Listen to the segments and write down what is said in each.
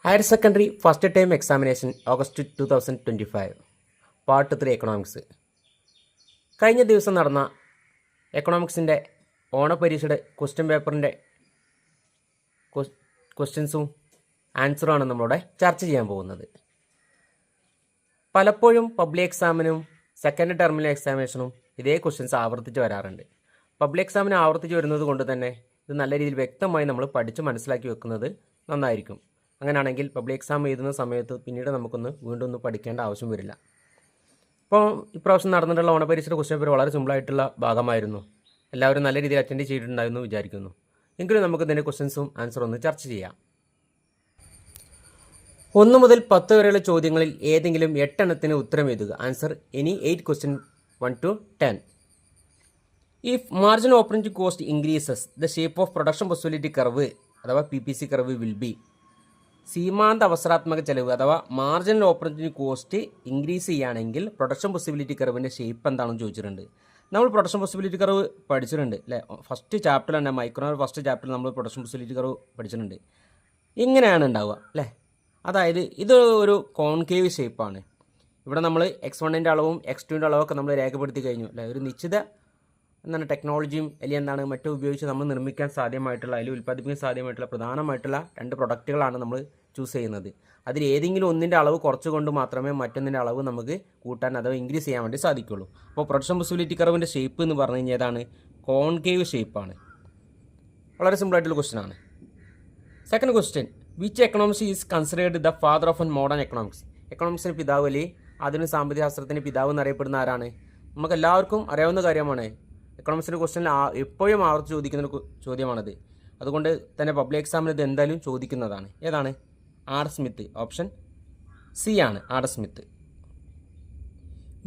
Higher secondary first time examination August 2025 part 3 economics. കഴിഞ്ഞ ദിവസം നടന്ന എക്കണോമിക്സിൻ്റെ ഓണപരീക്ഷയുടെ ക്വസ്റ്റ്യൻ പേപ്പറിൻ്റെ ക്വസ്റ്റ്യൻസും ആൻസറുമാണ് നമ്മളിവിടെ ചർച്ച ചെയ്യാൻ പോകുന്നത്. പലപ്പോഴും പബ്ലിക് എക്സാമിനും സെക്കൻഡ് ടെർമിനൽ എക്സാമിനേഷനും ഇതേ ക്വസ്റ്റ്യൻസ് ആവർത്തിച്ച് വരാറുണ്ട്. പബ്ലിക് എക്സാമിന് ആവർത്തിച്ച് വരുന്നത് കൊണ്ട് തന്നെ ഇത് നല്ല രീതിയിൽ വ്യക്തമായി നമ്മൾ പഠിച്ച് മനസ്സിലാക്കി വെക്കുന്നത് നന്നായിരിക്കും. അങ്ങനെയാണെങ്കിൽ പബ്ലിക് എക്സാം എഴുതുന്ന സമയത്ത് പിന്നീട് നമുക്കൊന്ന് വീണ്ടും ഒന്ന് പഠിക്കേണ്ട ആവശ്യം വരില്ല. ഇപ്പോൾ ഇപ്രാവശ്യം നടന്നിട്ടുള്ള ഓണപരീക്ഷയുടെ ക്വസ്റ്റ്യൻ പേപ്പർ വളരെ സിമ്പിളായിട്ടുള്ള ഭാഗമായിരുന്നു. എല്ലാവരും നല്ല രീതിയിൽ അറ്റൻഡ് ചെയ്തിട്ടുണ്ടായിരുന്നു വിചാരിക്കുന്നു. എങ്കിലും നമുക്ക് ഇതിൻ്റെ ക്വസ്റ്റ്യൻസും ആൻസറും ഒന്ന് ചർച്ച ചെയ്യാം. 1 മുതൽ 10 വരെയുള്ള ചോദ്യങ്ങളിൽ ഏതെങ്കിലും 8 എണ്ണത്തിന് ഉത്തരം എഴുതുക. Answer any 8 question 1 to 10. If marginal operating cost increases the shape of production possibility curve അഥവാ PPC കർവ് വിൽ ബി. സീമാന്ത അവസരാത്മക ചെലവ് അഥവാ മാർജിനൽ ഓപ്പറേറ്റിംഗ് കോസ്റ്റ് ഇൻക്രീസ് ചെയ്യുകയാണെങ്കിൽ പ്രൊഡക്ഷൻ പോസിബിലിറ്റി കർവിൻ്റെ ഷേപ്പ് എന്താണെന്ന് ചോദിച്ചിട്ടുണ്ട്. നമ്മൾ പ്രൊഡക്ഷൻ പോസിബിലിറ്റി കർവ് പഠിച്ചിട്ടുണ്ട് അല്ലേ? ഫസ്റ്റ് ചാപ്റ്ററിൽ തന്നെ മൈക്രോൺ ഫസ്റ്റ് ചാപ്റ്ററിൽ നമ്മൾ പ്രൊഡക്ഷൻ പോസിബിലിറ്റി കർവ് പഠിച്ചിട്ടുണ്ട്. ഇങ്ങനെയാണ് ഉണ്ടാവുക അല്ലേ? അതായത് ഇത് ഒരു കോൺകേവ് ഷേപ്പാണ്. ഇവിടെ നമ്മൾ X1-ൻ്റെ അളവും X2-ൻ്റെ അളവൊക്കെ നമ്മൾ രേഖപ്പെടുത്തി കഴിഞ്ഞു അല്ലേ? ഒരു നിശ്ചിത എന്താണ് ടെക്നോളജിയും അല്ലെങ്കിൽ എന്താണ് മറ്റും ഉപയോഗിച്ച് നമ്മൾ നിർമ്മിക്കാൻ സാധ്യമായിട്ടുള്ള അല്ലെങ്കിൽ ഉൽപ്പാദിപ്പിക്കാൻ സാധ്യമായിട്ടുള്ള പ്രധാനമായിട്ടുള്ള 2 പ്രൊഡക്റ്റുകളാണ് നമ്മൾ ചൂസ് ചെയ്യുന്നത്. അതിൽ ഏതെങ്കിലും ഒന്നിൻ്റെ അളവ് കുറച്ചുകൊണ്ട് മാത്രമേ മറ്റൊന്നിൻ്റെ അളവ് നമുക്ക് കൂട്ടാൻ അഥവാ ഇൻക്രീസ് ചെയ്യാൻ വേണ്ടി സാധിക്കുള്ളൂ. അപ്പോൾ പ്രൊഡക്ഷൻ പോസിബിലിറ്റി കർവിൻ്റെ ഷേപ്പ് എന്ന് പറഞ്ഞു കഴിഞ്ഞാൽ ഏതാണ്? കോൺകേവ് ഷേപ്പാണ്. വളരെ സിമ്പിളായിട്ടുള്ള ക്വസ്റ്റ്യൻ ആണ്. Second question, which economics is considered the father of modern economics? എക്കണോമിക്സിന് പിതാവ് അല്ലെങ്കിൽ ആധുനിക സാമ്പത്തിക ശാസ്ത്രത്തിൻ്റെ പിതാവ് എന്നറിയപ്പെടുന്ന ആരാണ്? നമുക്ക് എല്ലാവർക്കും അറിയാവുന്ന കാര്യമാണ്. എക്കണോമിക്സിൻ്റെ ക്വസ്റ്റ്യനിൽ എപ്പോഴും ആവർത്തിച്ച് ചോദിക്കുന്ന ഒരു ചോദ്യമാണത്. അതുകൊണ്ട് തന്നെ പബ്ലിക് എക്സാമിൽ ഇത് എന്തായാലും ചോദിക്കുന്നതാണ്. ഏതാണ്? R Smith. ഓപ്ഷൻ സി ആണ് R Smith.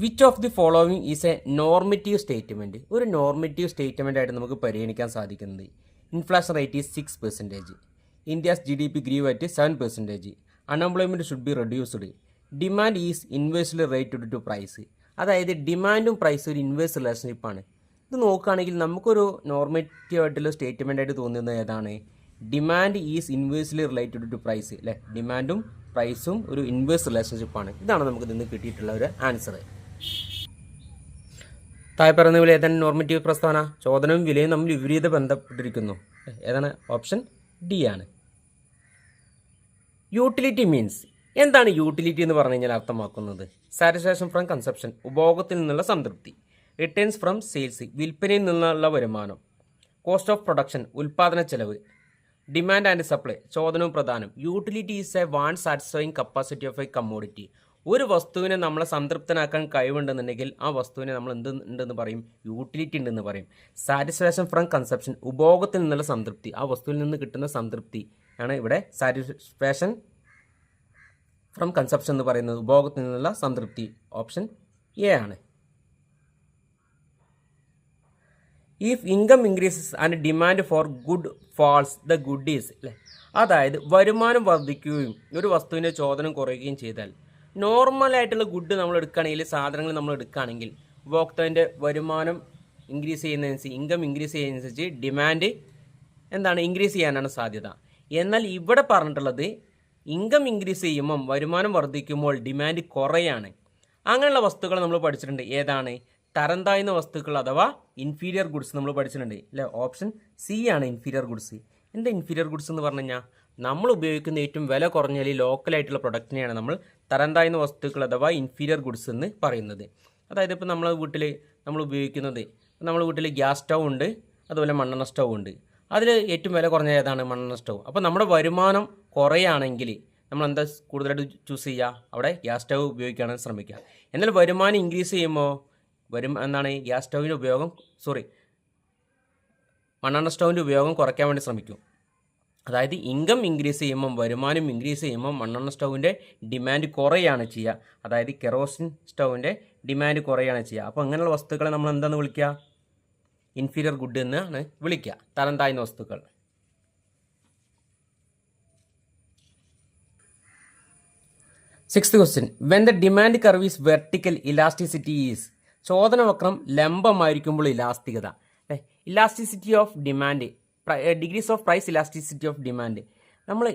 Which of the following is a normative statement? ഒരു നോർമറ്റീവ് സ്റ്റേറ്റ്മെൻ്റ് ആയിട്ട് നമുക്ക് പരിഗണിക്കാൻ സാധിക്കുന്നത് inflation rate is 6%, India's GDP grew at 7%, unemployment should be reduced, demand is inversely related to price. അതായത് ഡിമാൻഡും പ്രൈസും ഒരു ഇൻവേഴ്സ് റിലേഷൻഷിപ്പാണ്. ഇത് നോക്കുകയാണെങ്കിൽ നമുക്കൊരു നോർമറ്റീവ് ആയിട്ടുള്ള സ്റ്റേറ്റ്മെൻ്റ് ആയിട്ട് തോന്നുന്നത് ഏതാണ്? Demand is inversely related to price അല്ലേ? ഡിമാൻഡും പ്രൈസും ഒരു ഇൻവേഴ്സ് റിലേഷൻഷിപ്പാണ്. ഇതാണ് നമുക്ക് ഇതിന് കിട്ടിയിട്ടുള്ള ഒരു ആൻസർ. താഴെ പറയുന്ന പോലെ ഏതാണ് നോർമറ്റീവ് പ്രസ്താവന? ചോദനവും വിലയും തമ്മിൽ വിപരീത ബന്ധപ്പെട്ടിരിക്കുന്നു. ഏതാണ്? ഓപ്ഷൻ ഡി ആണ്. Utility means. എന്താണ് യൂട്ടിലിറ്റി എന്ന് പറഞ്ഞു കഴിഞ്ഞാൽ അർത്ഥമാക്കുന്നത്? സാറ്റിസ്ഫാക്ഷൻ ഫ്രം കൺസപ്ഷൻ, ഉപഭോഗത്തിൽ നിന്നുള്ള സംതൃപ്തി. റിട്ടേൺസ് ഫ്രം സെയിൽസ്, വിൽപ്പനയിൽ നിന്നുള്ള വരുമാനം. കോസ്റ്റ് ഓഫ് പ്രൊഡക്ഷൻ, ഉൽപ്പാദന ചെലവ്. ഡിമാൻഡ് ആൻഡ് സപ്ലൈ, ചോദനവും പ്രധാനം. Utility is A warn satisfying capacity of A commodity. ഒരു വസ്തുവിനെ നമ്മളെ സംതൃപ്തനാക്കാൻ കഴിവുണ്ടെന്നുണ്ടെങ്കിൽ ആ വസ്തുവിനെ നമ്മൾ ഉണ്ടെന്ന് പറയും? യൂട്ടിലിറ്റി ഉണ്ടെന്ന് പറയും. സാറ്റിസ്ഫാക്ഷൻ ഫ്രം കൺസപ്ഷൻ, ഉപഭോഗത്തിൽ നിന്നുള്ള സംതൃപ്തി, ആ വസ്തുവിൽ നിന്ന് കിട്ടുന്ന സംതൃപ്തി ആണ് ഇവിടെ സാറ്റിസ്ഫാക്ഷൻ ഫ്രം കൺസപ്ഷൻ എന്ന് പറയുന്നത്. ഉപഭോഗത്തിൽ നിന്നുള്ള സംതൃപ്തി ഓപ്ഷൻ എ ആണ്. If income increases and demand for good falls the good is അല്ലേ? അതായത് വരുമാനം വർദ്ധിക്കുകയും ഒരു വസ്തുവിൻ്റെ ചോദനം കുറയുകയും ചെയ്താൽ നോർമലായിട്ടുള്ള ഗുഡ് നമ്മൾ എടുക്കുകയാണെങ്കിൽ, സാധനങ്ങൾ നമ്മൾ എടുക്കുകയാണെങ്കിൽ ഉപഭോക്താവിൻ്റെ വരുമാനം ഇൻക്രീസ് ചെയ്യുന്നതനുസരിച്ച്, ഇൻകം ഇൻക്രീസ് ചെയ്യുന്നതനുസരിച്ച് ഡിമാൻഡ് എന്താണ്? ഇൻക്രീസ് ചെയ്യാനാണ് സാധ്യത. എന്നാൽ ഇവിടെ പറഞ്ഞിട്ടുള്ളത് ഇൻകം ഇൻക്രീസ് ചെയ്യുമ്പം വരുമാനം വർദ്ധിക്കുമ്പോൾ ഡിമാൻഡ് കുറയാണ്. അങ്ങനെയുള്ള വസ്തുക്കൾ നമ്മൾ പഠിച്ചിട്ടുണ്ട്. ഏതാണ്? തരം താഴ്ന്ന വസ്തുക്കൾ അഥവാ ഇൻഫീരിയർ ഗുഡ്സ് നമ്മൾ പഠിച്ചിട്ടുണ്ട് അല്ലേ? ഓപ്ഷൻ സി ആണ് ഇൻഫീരിയർ ഗുഡ്സ്. എന്താ ഇൻഫീരിയർ ഗുഡ്സ് എന്ന് പറഞ്ഞു കഴിഞ്ഞാൽ നമ്മൾ ഉപയോഗിക്കുന്ന ഏറ്റവും വില കുറഞ്ഞ ലോക്കലായിട്ടുള്ള പ്രൊഡക്റ്റിനെയാണ് നമ്മൾ തരം താഴ്ന്ന വസ്തുക്കൾ അഥവാ ഇൻഫീരിയർ ഗുഡ്സ് എന്ന് പറയുന്നത്. അതായത് ഇപ്പോൾ നമ്മളെ വീട്ടിൽ നമ്മൾ ഉപയോഗിക്കുന്നത്, നമ്മുടെ വീട്ടിൽ ഗ്യാസ് സ്റ്റൗ ഉണ്ട്, അതുപോലെ മണ്ണെണ്ണ സ്റ്റൗ ഉണ്ട്. അതിൽ ഏറ്റവും വില കുറഞ്ഞ ഏതാണ്? മണ്ണെണ്ണ സ്റ്റൗ. അപ്പോൾ നമ്മുടെ വരുമാനം കുറയാണെങ്കിൽ നമ്മൾ എന്താ കൂടുതലായിട്ട് ചൂസ് ചെയ്യുക? അവിടെ ഗ്യാസ് സ്റ്റൗ ഉപയോഗിക്കാനാണ് ശ്രമിക്കുക. എന്നാൽ വരുമാനം ഇൻക്രീസ് ചെയ്യുമ്പോൾ എന്താണ്? ഗ്യാസ് സ്റ്റൗവിൻ്റെ ഉപയോഗം മണ്ണെണ്ണ സ്റ്റൗവിൻ്റെ ഉപയോഗം കുറയ്ക്കാൻ വേണ്ടി ശ്രമിക്കും. അതായത് ഇൻകം ഇൻക്രീസ് ചെയ്യുമ്പം, വരുമാനം ഇൻക്രീസ് ചെയ്യുമ്പം മണ്ണെണ്ണ സ്റ്റൗവിൻ്റെ ഡിമാൻഡ് കുറയാണ് ചെയ്യുക. അതായത് കെറോസിൻ സ്റ്റൗവിൻ്റെ ഡിമാൻഡ് കുറയാണ് ചെയ്യുക. അപ്പോൾ അങ്ങനെയുള്ള വസ്തുക്കളെ നമ്മൾ എന്താണെന്ന് വിളിക്കുക? ഇൻഫീരിയർ ഗുഡ് എന്നാണ് വിളിക്കുക, തരം താഴ്ന്ന വസ്തുക്കൾ. Sixth question, when the demand curve is vertical elasticity is. ചോദന വക്രം ലംബമായിരിക്കുമ്പോൾ ഇലാസ്തികത. Elasticity of demand, degrees of price elasticity of demand. നമ്മൾ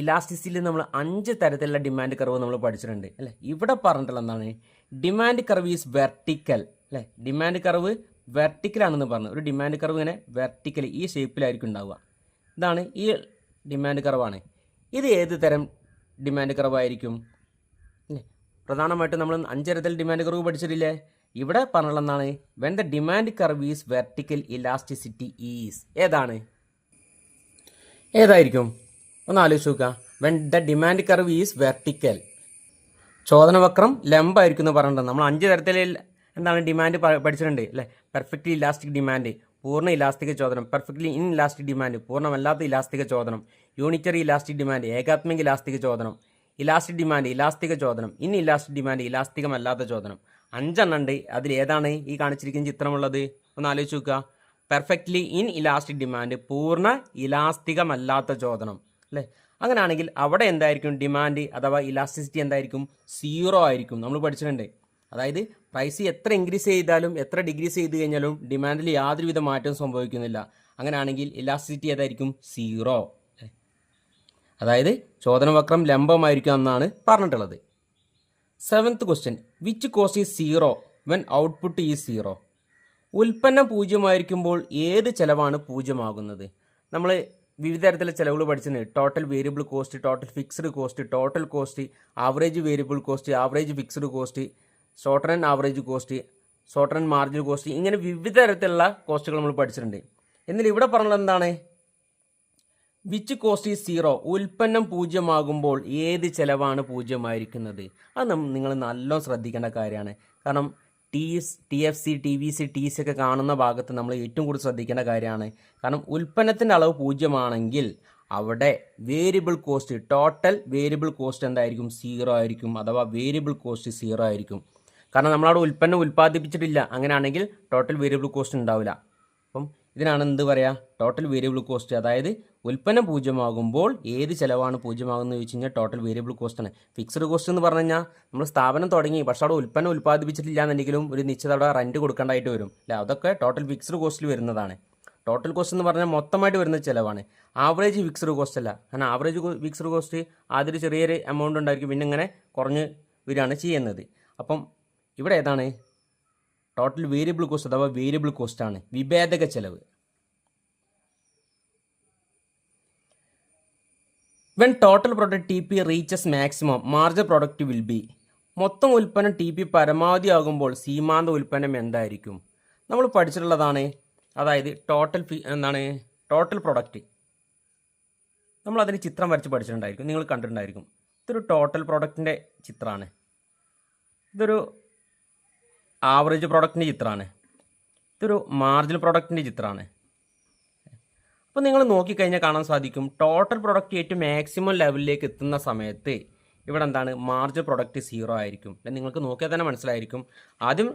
ഇലാസ്റ്റിസിറ്റിയിൽ നമ്മൾ 5 തരത്തിലുള്ള ഡിമാൻഡ് കർവ് നമ്മൾ പഠിച്ചിട്ടുണ്ട് അല്ലേ. ഇവിടെ പറഞ്ഞിട്ടുള്ള എന്താണ്, ഡിമാൻഡ് കർവ് ഈസ് വെർട്ടിക്കൽ അല്ലേ. ഡിമാൻഡ് കർവ് വെർട്ടിക്കൽ ആണെന്ന് പറഞ്ഞു. ഒരു ഡിമാൻഡ് കർവ് ഇങ്ങനെ വെർട്ടിക്കൽ ഈ ഷേപ്പിലായിരിക്കും ഉണ്ടാവുക. ഇതാണ് ഈ ഡിമാൻഡ് കർവാണ്. ഇത് ഏത് തരം ഡിമാൻഡ് കർവ് ആയിരിക്കും? പ്രധാനമായിട്ടും നമ്മൾ 5 തരത്തിൽ ഡിമാൻഡ് കർവ് പഠിച്ചിട്ടില്ലേ. ഇവിടെ പറഞ്ഞുള്ള എന്താണ്, when the demand curve is vertical elasticity is ഏതായിരിക്കും? ഒന്ന് ആലോചിച്ച് നോക്കുക. When the demand curve is vertical, ചോദനവക്രം ലംബമായിരിക്കും എന്ന് പറഞ്ഞിട്ടുണ്ട്. നമ്മൾ 5 തരത്തിൽ എന്താണ് ഡിമാൻഡ് പഠിച്ചിട്ടുണ്ട് അല്ലേ. പെർഫെക്റ്റ്ലി ഇലാസ്റ്റിക് ഡിമാൻഡ്, പൂർണ്ണ ഇലാസ്റ്റിക് ചോദനം, പെർഫെക്റ്റ്ലി ഇൻ ഇലാസ്റ്റിക് ഡിമാൻഡ്, പൂർണ്ണമല്ലാത്ത ഇലാസ്റ്റിക് ചോദനം, യൂണിറ്ററി ഇലാസ്റ്റിക് ഡിമാൻഡ്, ഏകാത്മിക ഇലാസ്റ്റിക് ചോദനം, ഇലാസ്റ്റിക് ഡിമാൻഡ്, ഇലാസ്റ്റിക് ചോദനം, ഇൻ ഇലാസ്റ്റിക് ഡിമാൻഡ്, ഇലാസ്റ്റികമല്ലാത്ത ചോദനം. 5 എണ്ണം ഉണ്ട്. അതിൽ ഏതാണ് ഈ കാണിച്ചിരിക്കുന്ന ചിത്രമുള്ളത്? ഒന്ന് ആലോചിച്ച് നോക്കുക. പെർഫെക്റ്റ്ലി ഇൻ ഇലാസ്റ്റിക് ഡിമാൻഡ്, പൂർണ്ണ ഇലാസ്റ്റികമല്ലാത്ത ചോദനം അല്ലേ. അങ്ങനെയാണെങ്കിൽ അവിടെ എന്തായിരിക്കും ഡിമാൻഡ് അഥവാ ഇലാസ്റ്റിസിറ്റി എന്തായിരിക്കും? 0 ആയിരിക്കും. നമ്മൾ പഠിച്ചിട്ടുണ്ട്. അതായത് പ്രൈസ് എത്ര ഇൻക്രീസ് ചെയ്താലും എത്ര ഡിക്രീസ് ചെയ്ത് കഴിഞ്ഞാലും ഡിമാൻഡിൽ യാതൊരുവിധ മാറ്റവും സംഭവിക്കുന്നില്ല. അങ്ങനെയാണെങ്കിൽ ഇലാസ്റ്റിസിറ്റി ഏതായിരിക്കും? 0. അതായത് ചോദനവക്രം ലംബമായിരിക്കും എന്നാണ് പറഞ്ഞിട്ടുള്ളത്. 7th question, which cost is 0 when output is 0? ഉൽപ്പന്നം 0 ആയിരിക്കുമ്പോൾ ഏത് ചെലവാണ് 0 ആകുന്നത്? നമ്മൾ വിവിധ തരത്തിലുള്ള ചിലവുകൾ പഠിച്ചിട്ടുണ്ട്. Total variable cost, total fixed cost, total cost, average variable cost, average fixed cost, short and average cost, short and marginal cost, ഇങ്ങനെ വിവിധ തരത്തിലുള്ള കോസ്റ്റുകൾ നമ്മൾ പഠിച്ചിട്ടുണ്ട്. എന്നാൽ ഇവിടെ പറഞ്ഞത് എന്താണ്? വിച്ച് കോസ്റ്റ് ഈസ് 0, ഉൽപ്പന്നം 0 ആകുമ്പോൾ ഏത് ചിലവാണ് 0 ആയിരിക്കുന്നത്? അത് നിങ്ങൾ നല്ലോണം ശ്രദ്ധിക്കേണ്ട കാര്യമാണ്. കാരണം TFC, TVC, TC ഒക്കെ കാണുന്ന ഭാഗത്ത് നമ്മൾ ഏറ്റവും കൂടുതൽ ശ്രദ്ധിക്കേണ്ട കാര്യമാണ്. കാരണം ഉൽപ്പന്നത്തിൻ്റെ അളവ് 0 ആണെങ്കിൽ അവിടെ variable cost, total variable cost എന്തായിരിക്കും? 0 ആയിരിക്കും. അഥവാ വേരിയബിൾ കോസ്റ്റ് 0 ആയിരിക്കും. കാരണം നമ്മളവിടെ ഉൽപ്പന്നം ഉൽപ്പാദിപ്പിച്ചിട്ടില്ല. അങ്ങനെയാണെങ്കിൽ ടോട്ടൽ വേരിയബിൾ കോസ്റ്റ് ഉണ്ടാവില്ല. അപ്പം ഇതിനാണ് എന്ത് പറയുക? Total variable cost. അതായത് ഉൽപ്പന്നം 0 ആകുമ്പോൾ ഏത് ചിലവാണ് 0 ആകുന്നത് ചോദിച്ചു കഴിഞ്ഞാൽ ടോട്ടൽ വേരിയബിൾ കോസ്റ്റാണ്. ഫിക്സ്ഡ് കോസ്റ്റ് എന്ന് പറഞ്ഞു കഴിഞ്ഞാൽ നമ്മൾ സ്ഥാപനം തുടങ്ങി പക്ഷേ അവിടെ ഉൽപ്പന്നം ഉൽപ്പാദിപ്പിച്ചിട്ടില്ല എന്നുണ്ടെങ്കിലും ഒരു നിശ്ചിത അവിടെ റെൻറ്റ് കൊടുക്കേണ്ടതായിട്ട് വരും അല്ലേ. അതൊക്കെ ടോട്ടൽ ഫിക്സ്ഡ് കോസ്റ്റിൽ വരുന്നതാണ്. ടോട്ടൽ കോസ്റ്റ് എന്ന് പറഞ്ഞാൽ മൊത്തമായിട്ട് വരുന്ന ചിലവാണ്. ആവറേജ് ഫിക്സ്ഡ് കോസ്റ്റ് അല്ല. കാരണം ആവറേജ് ഫിക്സ്ഡ് കോസ്റ്റ് ആദ്യം ചെറിയൊരു എമൗണ്ട് ഉണ്ടായിരിക്കും, പിന്നെ ഇങ്ങനെ കുറഞ്ഞ് വരികയാണ് ചെയ്യുന്നത്. അപ്പം ഇവിടെ ഏതാണ്? ടോട്ടൽ വേരിയബിൾ കോസ്റ്റ് അഥവാ വേരിയബിൾ കോസ്റ്റാണ്, വിഭേദക ചെലവ്. When total product TP reaches maximum margin product will be, മൊത്തം ഉൽപ്പന്നം TP പരമാവധി ആകുമ്പോൾ സീമാന്ത ഉൽപ്പന്നം എന്തായിരിക്കും? നമ്മൾ പഠിച്ചിട്ടുള്ളതാണ്. അതായത് ടോട്ടൽ പ്രൊഡക്റ്റ് നമ്മൾ അതിന് ചിത്രം വരച്ച് പഠിച്ചിട്ടുണ്ടായിരിക്കും, നിങ്ങൾ കണ്ടിട്ടുണ്ടായിരിക്കും. ഇതൊരു ടോട്ടൽ പ്രൊഡക്റ്റിൻ്റെ ചിത്രമാണ്. ഇതൊരു ആവറേജ് പ്രൊഡക്റ്റിൻ്റെ ചിത്രമാണ്. ഇതൊരു മാർജിനൽ പ്രൊഡക്റ്റിൻ്റെ ചിത്രമാണ്. അപ്പോൾ നിങ്ങൾ നോക്കിക്കഴിഞ്ഞാൽ കാണാൻ സാധിക്കും ടോട്ടൽ പ്രൊഡക്റ്റ് ഏറ്റവും മാക്സിമം ലെവലിലേക്ക് എത്തുന്ന സമയത്ത് ഇവിടെ എന്താണ്? മാർജിനൽ പ്രൊഡക്റ്റ് 0 ആയിരിക്കും. നിങ്ങൾക്ക് നോക്കിയാൽ തന്നെ മനസ്സിലായിരിക്കും. ആദ്യം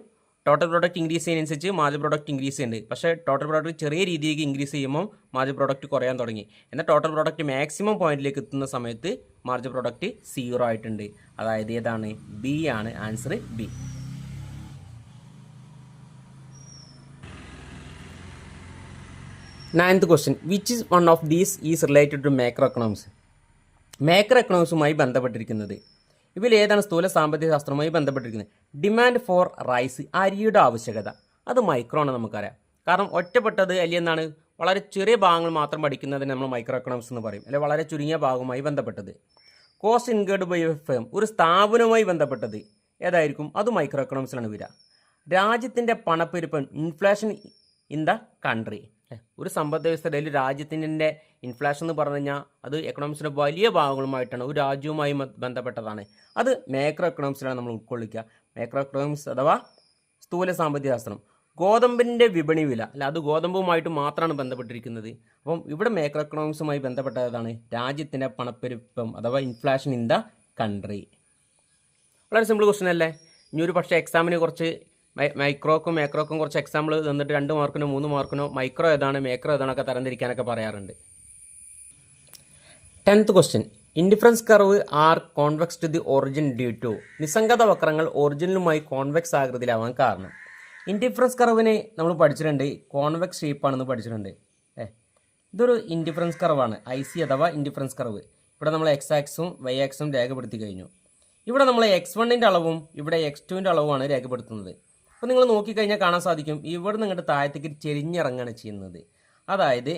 ടോട്ടൽ പ്രൊഡക്റ്റ് ഇൻക്രീസ് ചെയ്യുന്നതനുസരിച്ച് മാർജിനൽ പ്രൊഡക്റ്റ് ഇൻക്രീസ് ചെയ്യുന്നുണ്ട്. പക്ഷേ ടോട്ടൽ പ്രൊഡക്റ്റ് ചെറിയ രീതിയിലേക്ക് ഇൻക്രീസ് ചെയ്യുമ്പോൾ മാർജിനൽ പ്രൊഡക്റ്റ് കുറയാൻ തുടങ്ങി. എന്നാൽ ടോട്ടൽ പ്രൊഡക്റ്റ് മാക്സിമം പോയിന്റിലേക്ക് എത്തുന്ന സമയത്ത് മാർജിനൽ പ്രൊഡക്റ്റ് 0 ആയിട്ടുണ്ട്. അതായത് ഏതാണ്? B ആണ് answer. B. 9th question, which is one of these is related to macro economics? Macro എക്കണോമിക്സുമായി ബന്ധപ്പെട്ടിരിക്കുന്നത് ഇവയിൽ ഏതാണ് സ്ഥൂല സാമ്പത്തിക ശാസ്ത്രവുമായി ബന്ധപ്പെട്ടിരിക്കുന്നത്? ഡിമാൻഡ് ഫോർ റൈസ്, അരിയുടെ ആവശ്യകത, അത് മൈക്രോ ആണ് നമുക്കറിയാം. കാരണം ഒറ്റപ്പെട്ടത് അല്ലെങ്കിൽ എന്താണ് വളരെ ചെറിയ ഭാഗങ്ങൾ മാത്രം പഠിക്കുന്നതിന് നമ്മൾ മൈക്രോ എക്കണോമിക്സ് എന്ന് പറയും, അല്ലെങ്കിൽ വളരെ ചുരുങ്ങിയ ഭാഗവുമായി ബന്ധപ്പെട്ടത്. Cost incurred by a firm, ഒരു സ്ഥാപനവുമായി ബന്ധപ്പെട്ടത് ഏതായിരിക്കും? അത് മൈക്രോ എക്കണോമിക്സിലാണ് വരിക. രാജ്യത്തിൻ്റെ പണപ്പെരുപ്പം, ഇൻഫ്ലേഷൻ ഇൻ ദ കൺട്രി, ഒരു സമ്പദ് വ്യവസ്ഥയിൽ രാജ്യത്തിൻ്റെ ഇൻഫ്ലേഷൻ എന്ന് പറഞ്ഞു കഴിഞ്ഞാൽ അത് എക്കണോമിക്സിൻ്റെ വലിയ ഭാഗങ്ങളുമായിട്ടാണ്, ഒരു രാജ്യവുമായി ബന്ധപ്പെട്ടതാണ്. അത് മാക്രോ എക്കണോമിക്സിലാണ് നമ്മൾ ഉൾക്കൊള്ളിക്കുക. മാക്രോ എക്കണോമിക്സ് അഥവാ സ്ഥൂല സാമ്പത്തിക ശാസ്ത്രം. ഗോതമ്പിൻ്റെ വിപണി വില അല്ല, അത് ഗോതമ്പുമായിട്ട് മാത്രമാണ് ബന്ധപ്പെട്ടിരിക്കുന്നത്. അപ്പം ഇവിടെ മാക്രോ എക്കണോമിക്സുമായി ബന്ധപ്പെട്ടതാണ് രാജ്യത്തിൻ്റെ പണപ്പെരുപ്പം അഥവാ ഇൻഫ്ലേഷൻ ഇൻ ദ കൺട്രി. വളരെ സിമ്പിൾ ക്വസ്റ്റ്യൻ അല്ലേ? ഇനി ഒരു പക്ഷേ എക്സാമിന് കുറച്ച് മൈക്രോക്കും മാക്രോക്കും കുറച്ച് എക്സാമ്പിൾ തന്നിട്ട് 2 മാർക്കിനോ 3 മാർക്കിനോ മൈക്രോ ഏതാണ് മാക്രോ ഏതാണൊക്കെ തരംതിരിക്കാനൊക്കെ പറയാറുണ്ട്. 10th question, indifference curve are convex to the origin due to, നിസ്സംഗത വക്രങ്ങൾ ഒറിജിനലുമായി കോൺവെക്സ് ആകൃതിയിലാവാൻ കാരണം. ഇൻഡിഫറൻസ് കർവിനെ നമ്മൾ പഠിച്ചിട്ടുണ്ട്, കോൺവെക്സ് ഷേപ്പാണെന്ന് പഠിച്ചിട്ടുണ്ട്. ഇതൊരു ഇൻഡിഫറൻസ് കർവാണ്, IC അഥവാ ഇൻഡിഫറൻസ് കർവ്. ഇവിടെ നമ്മൾ എക്സ് ആക്സും വൈ ആക്സും രേഖപ്പെടുത്തി കഴിഞ്ഞു. ഇവിടെ നമ്മൾ x1ൻ്റെ അളവും ഇവിടെ x2ൻ്റെ അളവുമാണ് രേഖപ്പെടുത്തുന്നത്. അപ്പോൾ നിങ്ങൾ നോക്കിക്കഴിഞ്ഞാൽ കാണാൻ സാധിക്കും ഇവിടെ നിങ്ങളുടെ താഴത്തേക്ക് ചെരിഞ്ഞിറങ്ങുകയാണ് ചെയ്യുന്നത്. അതായത്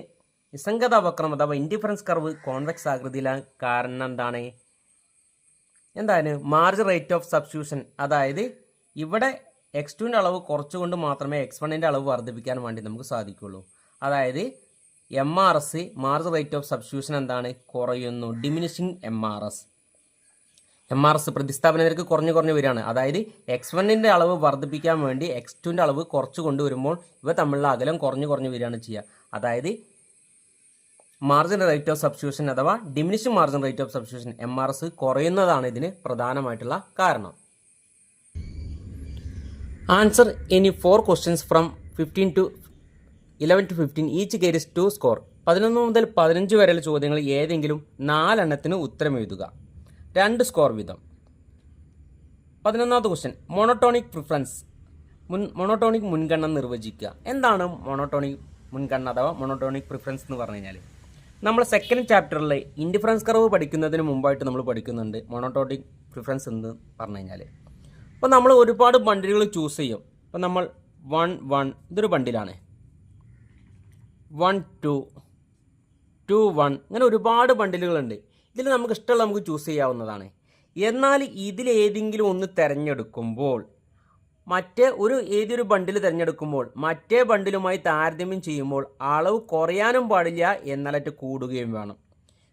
നിസ്സംഗത വക്രം അഥവാ ഇൻഡിഫറൻസ് കർവ് കോൺവെക്സ് ആകൃതിയിലാണ്. കാരണം എന്താണ് മാർജിൻ റേറ്റ് ഓഫ് സബ്സ്റ്റിറ്റ്യൂഷൻ. അതായത് ഇവിടെ x2ൻ്റെ അളവ് കുറച്ചുകൊണ്ട് മാത്രമേ x1ൻ്റെ അളവ് വർദ്ധിപ്പിക്കാൻ വേണ്ടി നമുക്ക് സാധിക്കുള്ളൂ. അതായത് MRS margin rate of substitution എന്താണ് കുറയുന്നു, ഡിമിനിഷിങ് MRS പ്രതിസ്ഥാപന നിരക്ക് കുറഞ്ഞു വരികയാണ്. അതായത് x1ൻ്റെ അളവ് വർദ്ധിപ്പിക്കാൻ വേണ്ടി x2ൻ്റെ അളവ് കുറച്ച് കൊണ്ടുവരുമ്പോൾ ഇവ തമ്മിലുള്ള അകലം കുറഞ്ഞു വരികയാണ് ചെയ്യുക. അതായത് മാർജിൻ റേറ്റ് ഓഫ് സബ്സ്റ്റിറ്റ്യൂഷൻ അഥവാ diminishing margin rate of substitution MRS കുറയുന്നതാണ് ഇതിന് പ്രധാനമായിട്ടുള്ള കാരണം. Answer any 4 questions from 11 to 15 each carries 2 score. 11 മുതൽ 15 വരെയുള്ള ചോദ്യങ്ങൾ ഏതെങ്കിലും 4 എണ്ണത്തിന് ഉത്തരം എഴുതുക. 2 സ്കോർ വീതം. 11ാമത്തെ ക്വസ്റ്റ്യൻ മോണോട്ടോണിക് പ്രിഫറൻസ് മോണോട്ടോണിക് മുൻഗണന നിർവചിക്കുക. എന്താണ് മോണോട്ടോണിക് മുൻഗണന അഥവാ മോണോട്ടോണിക് പ്രിഫറൻസ് എന്ന് പറഞ്ഞു കഴിഞ്ഞാൽ നമ്മൾ സെക്കൻഡ് ചാപ്റ്ററിൽ ഇൻഡിഫറൻസ് കർവ് പഠിക്കുന്നതിന് മുമ്പായിട്ട് നമ്മൾ പഠിക്കുന്നുണ്ട് മോണോട്ടോണിക് പ്രിഫറൻസ് എന്ന് പറഞ്ഞു കഴിഞ്ഞാൽ. അപ്പോൾ നമ്മൾ ഒരുപാട് ബണ്ടിലുകൾ ചൂസ് ചെയ്യും. അപ്പോൾ നമ്മൾ 1 ഇതൊരു ബണ്ടിലാണ്, 1 2 2 1 ഇങ്ങനെ ഒരുപാട് ബണ്ടിലുകളുണ്ട്. ഇതിൽ നമുക്ക് ഇഷ്ടമുള്ള നമുക്ക് ചൂസ് ചെയ്യാവുന്നതാണ്. എന്നാൽ ഇതിലേതെങ്കിലും ഒന്ന് തിരഞ്ഞെടുക്കുമ്പോൾ ഏതൊരു ബണ്ടിൽ തിരഞ്ഞെടുക്കുമ്പോൾ മറ്റേ ബണ്ടിലുമായി താരതമ്യം ചെയ്യുമ്പോൾ അളവ് കുറയാനും പാടില്ല, എന്നാലറ്റ് കൂടുകയും വേണം.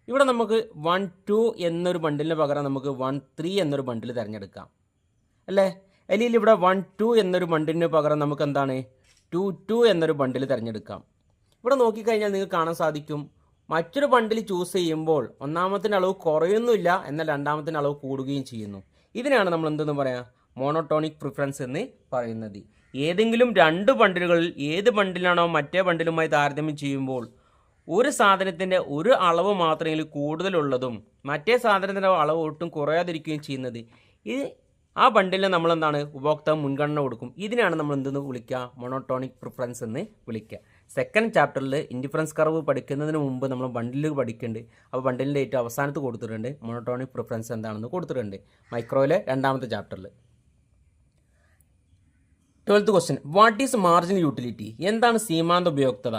ഇവിടെ നമുക്ക് 1 2 എന്നൊരു ബണ്ടിലിന് പകരം നമുക്ക് 1 3 എന്നൊരു ബണ്ടിൽ തിരഞ്ഞെടുക്കാം അല്ലേ. അല്ലെങ്കിൽ ഇവിടെ 1 2 എന്നൊരു ബണ്ടിലിന് പകരം നമുക്ക് എന്താണ് 2 2 എന്നൊരു ബണ്ടിൽ തിരഞ്ഞെടുക്കാം. ഇവിടെ നോക്കിക്കഴിഞ്ഞാൽ നിങ്ങൾക്ക് കാണാൻ സാധിക്കും മറ്റൊരു ബണ്ടിൽ ചൂസ് ചെയ്യുമ്പോൾ ഒന്നാമത്തിൻ്റെ അളവ് കുറയുന്നില്ല, എന്നാൽ രണ്ടാമത്തിൻ്റെ അളവ് കൂടുകയും ചെയ്യുന്നു. ഇതിനാണ് നമ്മൾ എന്തെന്ന് പറയാം മോണോട്ടോണിക് പ്രിഫറൻസ് എന്ന് പറയുന്നത്. ഏതെങ്കിലും 2 ബണ്ടിലുകളിൽ ഏത് ബണ്ടിലാണോ മറ്റേ ബണ്ടിലുമായി താരതമ്യം ചെയ്യുമ്പോൾ ഒരു സാധനത്തിൻ്റെ ഒരു അളവ് മാത്രമെങ്കിലും കൂടുതലുള്ളതും മറ്റേ സാധനത്തിൻ്റെ അളവ് ഒട്ടും കുറയാതിരിക്കുകയും ചെയ്യുന്നത് ആ ബണ്ടിലിന് നമ്മളെന്താണ് ഉപഭോക്താവ് മുൻഗണന കൊടുക്കും. ഇതിനാണ് നമ്മൾ എന്തെന്ന് വിളിക്കുക മോണോട്ടോണിക് പ്രിഫറൻസ് എന്ന് വിളിക്കുക. സെക്കൻഡ് ചാപ്റ്ററിൽ ഇൻഡിഫറൻസ് കർവ് പഠിക്കുന്നതിന് മുമ്പ് നമ്മൾ ബണ്ടിൽ പഠിക്കുന്നുണ്ട്. അപ്പോൾ ബണ്ടിലിൻ്റെ ഏറ്റവും അവസാനത്ത് കൊടുത്തിട്ടുണ്ട് മോണോട്ടോണിക് പ്രിഫറൻസ് എന്താണെന്ന് കൊടുത്തിട്ടുണ്ട് മൈക്രോയിലെ 2ാമത്തെ ചാപ്റ്ററിൽ. 12th question what is marginal utility. എന്താണ് സീമാന്ത ഉപയോക്തത?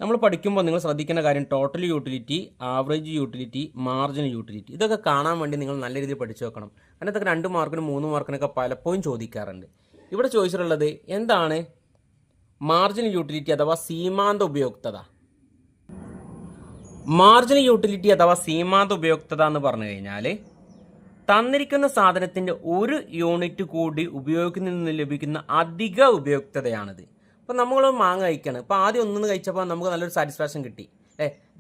നമ്മൾ പഠിക്കുമ്പോൾ നിങ്ങൾ ശ്രദ്ധിക്കേണ്ട കാര്യം total utility, average utility, marginal utility ഇതൊക്കെ കാണാൻ വേണ്ടി നിങ്ങൾ നല്ല രീതിയിൽ പഠിച്ചു വെക്കണം. കാരണം ഇതൊക്കെ 2 മാർക്കിനും 3 മാർക്കിനൊക്കെ പലപ്പോഴും ചോദിക്കാറുണ്ട്. ഇവിടെ ചോദിച്ചിട്ടുള്ളത് എന്താണ് മാർജിനൽ യൂട്ടിലിറ്റി അഥവാ സീമാന്ത ഉപയോക്തത. മാർജിനൽ യൂട്ടിലിറ്റി അഥവാ സീമാന്ത ഉപയോക്തത എന്ന് പറഞ്ഞു കഴിഞ്ഞാൽ തന്നിരിക്കുന്ന സാധനത്തിൻ്റെ 1 യൂണിറ്റ് കൂടി ഉപയോഗിക്കുന്നതിൽ നിന്ന് ലഭിക്കുന്ന അധിക ഉപയോക്തതയാണിത്. ഇപ്പോൾ നമ്മൾ മാങ്ങ കഴിക്കുകയാണ്. ഇപ്പോൾ ആദ്യം 1 കഴിച്ചപ്പോൾ നമുക്ക് നല്ലൊരു സാറ്റിസ്ഫാക്ഷൻ കിട്ടി.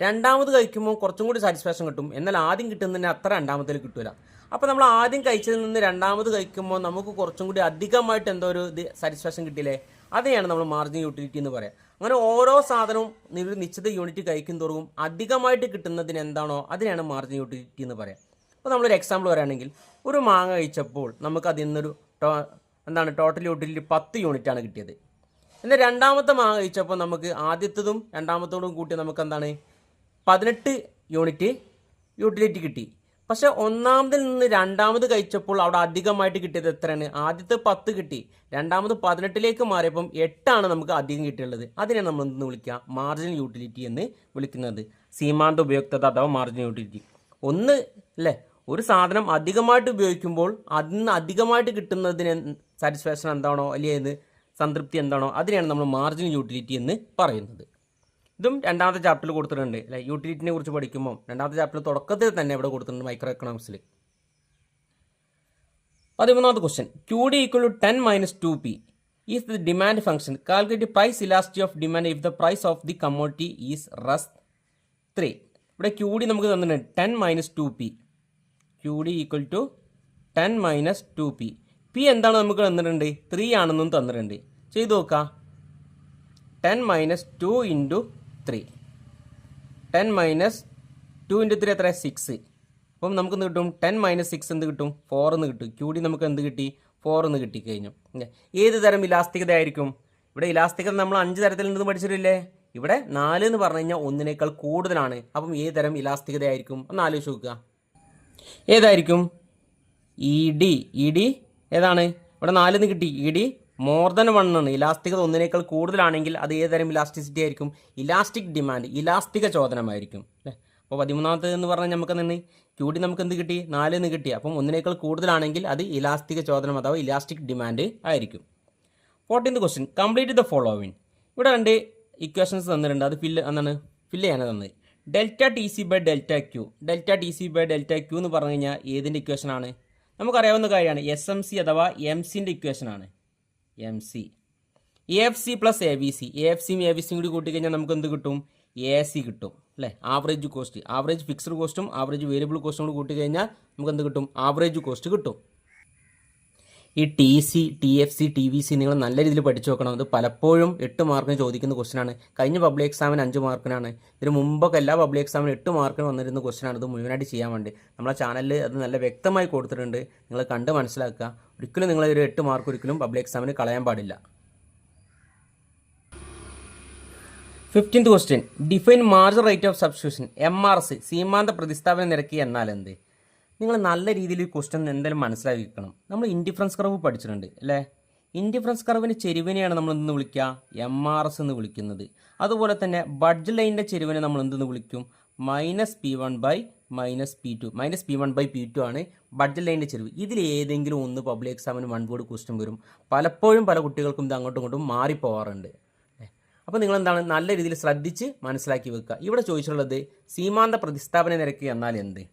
രണ്ടാമത് കഴിക്കുമ്പോൾ കുറച്ചും കൂടി സാറ്റിസ്ഫാക്ഷൻ കിട്ടും. എന്നാൽ ആദ്യം കിട്ടുന്നതിന് അത്ര രണ്ടാമത്തിൽ കിട്ടില്ല. അപ്പോൾ നമ്മൾ ആദ്യം കഴിച്ചതിൽ നിന്ന് രണ്ടാമത് കഴിക്കുമ്പോൾ നമുക്ക് കുറച്ചും കൂടി അധികമായിട്ട് എന്തോ ഒരു സാറ്റിസ്ഫാക്ഷൻ കിട്ടിയില്ലേ, അതെയാണ് നമ്മൾ മാർജിനൽ യൂട്ടിലിറ്റി എന്ന് പറയാം. അങ്ങനെ ഓരോ സാധനവും ഒരു നിശ്ചിത യൂണിറ്റ് കഴിക്കും തോറും അധികമായിട്ട് കിട്ടുന്നതിന് എന്താണോ അതിനെയാണ് മാർജിനൽ യൂട്ടിലിറ്റി എന്ന് പറയാം. അപ്പോൾ നമ്മളൊരു എക്സാമ്പിൾ പറയുകയാണെങ്കിൽ ഒരു മാങ്ങ കഴിച്ചപ്പോൾ നമുക്ക് അതിൽ നിന്നൊരു ടോട്ടൽ യൂട്ടിലിറ്റി 10 യൂണിറ്റാണ് കിട്ടിയത്. എന്നാൽ രണ്ടാമത്തെ മാങ്ങ കഴിച്ചപ്പോൾ നമുക്ക് ആദ്യത്തതും രണ്ടാമത്തോടും കൂട്ടി നമുക്ക് എന്താണ് 18 യൂണിറ്റ് യൂട്ടിലിറ്റി കിട്ടി. പക്ഷേ ഒന്നാമതിൽ നിന്ന് രണ്ടാമത് കഴിച്ചപ്പോൾ അവിടെ അധികമായിട്ട് കിട്ടിയത് എത്രയാണ്? ആദ്യത്തെ 10 കിട്ടി, രണ്ടാമത് 18ലേക്ക് മാറിയപ്പം 8 നമുക്ക് അധികം കിട്ടിയുള്ളത്. അതിനെയാണ് നമ്മൾ എന്തെന്ന് വിളിക്കുക മാർജിനൽ യൂട്ടിലിറ്റി എന്ന് വിളിക്കുന്നത്. സീമാന്ത ഉപയോക്തത അഥവാ മാർജിനൽ യൂട്ടിലിറ്റി. ഒരു സാധനം അധികമായിട്ട് ഉപയോഗിക്കുമ്പോൾ അതിന് അധികമായിട്ട് കിട്ടുന്നതിന് സാറ്റിസ്ഫാക്ഷൻ എന്താണോ അല്ലെങ്കിൽ സംതൃപ്തി എന്താണോ അതിനെയാണ് നമ്മൾ മാർജിനൽ യൂട്ടിലിറ്റി എന്ന് പറയുന്നത്. ഇതും 2ാമത്തെ ചാപ്റ്ററിൽ കൊടുത്തിട്ടുണ്ട് അല്ലെ. യൂട്ടിലിറ്റിനെ കുറിച്ച് പഠിക്കുമ്പോൾ 2ാമത്തെ ചാപ്റ്ററിൽ തുടക്കത്തിൽ തന്നെ ഇവിടെ കൊടുത്തിട്ടുണ്ട് മൈക്രോ എക്കണോമിക്സിൽ. 13ാമത്തെ question QD = 10 - 2p is the demand function. Calculate price elasticity of demand if the price of the commodity is റസ് 3. ഇവിടെ QD നമുക്ക് തന്നിട്ടുണ്ട് 10 - 2p. QD = 10 - 2p. p എന്താണ് നമുക്ക് തന്നിട്ടുണ്ട്? 3 ആണെന്നും തന്നിട്ടുണ്ട്. ചെയ്ത് നോക്കാം. 10 - 2 × 3. 10 - 2 × 3 എത്ര? 6. അപ്പം നമുക്ക് എന്ത് കിട്ടും? 10 - 6 എന്ത് കിട്ടും? 4 എന്ന് കിട്ടും. QD നമുക്ക് എന്ത് കിട്ടി? 4 എന്ന് കിട്ടിക്കഴിഞ്ഞു. ഏത് തരം ഇലാസ്തികത ആയിരിക്കും? ഇവിടെ ഇലാസ്തികത നമ്മൾ 5 തരത്തിൽ നിന്ന് പഠിച്ചിട്ടില്ലേ? ഇവിടെ 4 എന്ന് പറഞ്ഞു കഴിഞ്ഞാൽ 1നേക്കാൾ കൂടുതലാണ്. അപ്പം ഏത് തരം ഇലാസ്തികത ആയിരിക്കും ഒന്ന് ആലോചിച്ച് നോക്കുക. ഏതായിരിക്കും? ഇ ഡി ഏതാണ്? ഇവിടെ 4 എന്ന് കിട്ടി. ഇ ഡി മോർ ദൻ 1 ആണ്. ഇലാസ്തികത 1നേക്കാൾ കൂടുതലാണെങ്കിൽ അത് ഏത് തരം ഇലാസ്റ്റിസിറ്റി ആയിരിക്കും? ഇലാസ്റ്റിക് ഡിമാൻഡ്, ഇലാസ്തിക ചോദനമായിരിക്കും അല്ലേ. അപ്പോൾ 13ാമത്തേത് എന്ന് പറഞ്ഞാൽ നമുക്ക് എന്താണ്? ക്യൂ ഡി നമുക്ക് എന്ത് കിട്ടി? 4 എന്ന് കിട്ടി. അപ്പം 1നേക്കാൾ കൂടുതലാണെങ്കിൽ അത് ഇലാസ്തിക ചോദനം അഥവാ ഇലാസ്റ്റിക് ഡിമാൻഡ് ആയിരിക്കും. 14th question, complete the following. ഇവിടെ 2 ഇക്വേഷൻസ് തന്നിട്ടുണ്ട്. അത് ഫില്ല് ചെയ്യാനാണ് തന്നത്. Delta T C by delta Q. Delta T C by delta Q എന്ന് പറഞ്ഞു കഴിഞ്ഞാൽ ഏതിൻ്റെ ഇക്വേഷനാണ്? നമുക്കറിയാവുന്ന കാര്യമാണ്. എസ് എം സി അഥവാ എം സിൻ്റെ ഇക്വേഷനാണ്. M C A F C plus A B C. A F സിയും എ ബി സിയും കൂടി കൂട്ടിക്കഴിഞ്ഞാൽ നമുക്ക് എന്ത് കിട്ടും? എ സി കിട്ടും അല്ലേ. ആവറേജ് കോസ്റ്റ്, ആവറേജ് ഫിക്സ്ഡ് കോസ്റ്റും ആവറേജ് വേരിയബിൾ കോസ്റ്റും കൂടി കൂട്ടിക്കഴിഞ്ഞാൽ നമുക്ക് എന്ത് കിട്ടും? ആവറേജ് കോസ്റ്റ് കിട്ടും. ഈ T C, T F C, T V C നിങ്ങൾ നല്ല രീതിയിൽ പഠിച്ചു നോക്കണം. അത് പലപ്പോഴും 8 മാർക്കിന് ചോദിക്കുന്ന ക്വസ്റ്റനാണ്. കഴിഞ്ഞ പബ്ലിക് എക്സാമിന് 5 മാർക്കിനാണ്. ഇതിന് മുമ്പൊക്കെ എല്ലാ പബ്ലിക് എക്സാമിന് 8 മാർക്കിന് വന്നിരുന്ന ക്വസ്റ്റനാണ്. ഇത് മുഴുവനായിട്ട് ചെയ്യാൻ വേണ്ടി നമ്മളെ ചാനലിൽ അത് നല്ല വ്യക്തമായി കൊടുത്തിട്ടുണ്ട്. നിങ്ങൾ കണ്ട് മനസ്സിലാക്കുക. ഒരിക്കലും നിങ്ങൾ ഒരു 8 മാർക്ക് ഒരിക്കലും പബ്ലിക് എക്സാമിന് കളയാൻ പാടില്ല. 15th question, define marginal rate of substitution. MRS സീമാന്ത പ്രതിസ്ഥാപന നിരക്ക് എന്നാൽ എന്ത്? നിങ്ങൾ നല്ല രീതിയിൽ ഈ ക്വസ്റ്റ്യൻ എന്തായാലും മനസ്സിലാക്കി വെക്കണം. നമ്മൾ ഇൻഡിഫറൻസ് കർവ് പഠിച്ചിട്ടുണ്ട് അല്ലേ. ഇൻഡിഫറൻസ് കർവിൻ്റെ ചെരുവിനെയാണ് നമ്മൾ എന്തെന്ന് വിളിക്കുക? MRS എന്ന് വിളിക്കുന്നത്. അതുപോലെ തന്നെ ബഡ്ജ് ലൈനിൻ്റെ ചെരുവിനെ നമ്മൾ എന്തെന്ന് വിളിക്കും? -P1/-P2. -P1/P2 ആണ് ബഡ്ജ് ലൈനിൻ്റെ ചെരുവ്. ഇതിൽ ഏതെങ്കിലും ഒന്ന് പബ്ലിക് എക്സാമിന് 1 വേർഡ് ക്വസ്റ്റ്യൻ വരും. പലപ്പോഴും പല കുട്ടികൾക്കും ഇത് അങ്ങോട്ടും ഇങ്ങോട്ടും മാറിപ്പോവാറുണ്ട്. അപ്പോൾ നിങ്ങൾ എന്താണ് നല്ല രീതിയിൽ ശ്രദ്ധിച്ച് മനസ്സിലാക്കി വെക്കുക. ഇവിടെ ചോദിച്ചിട്ടുള്ളത് സീമാന്ത പ്രതിസ്ഥാപന നിരക്ക് എന്നാൽ എന്ത്?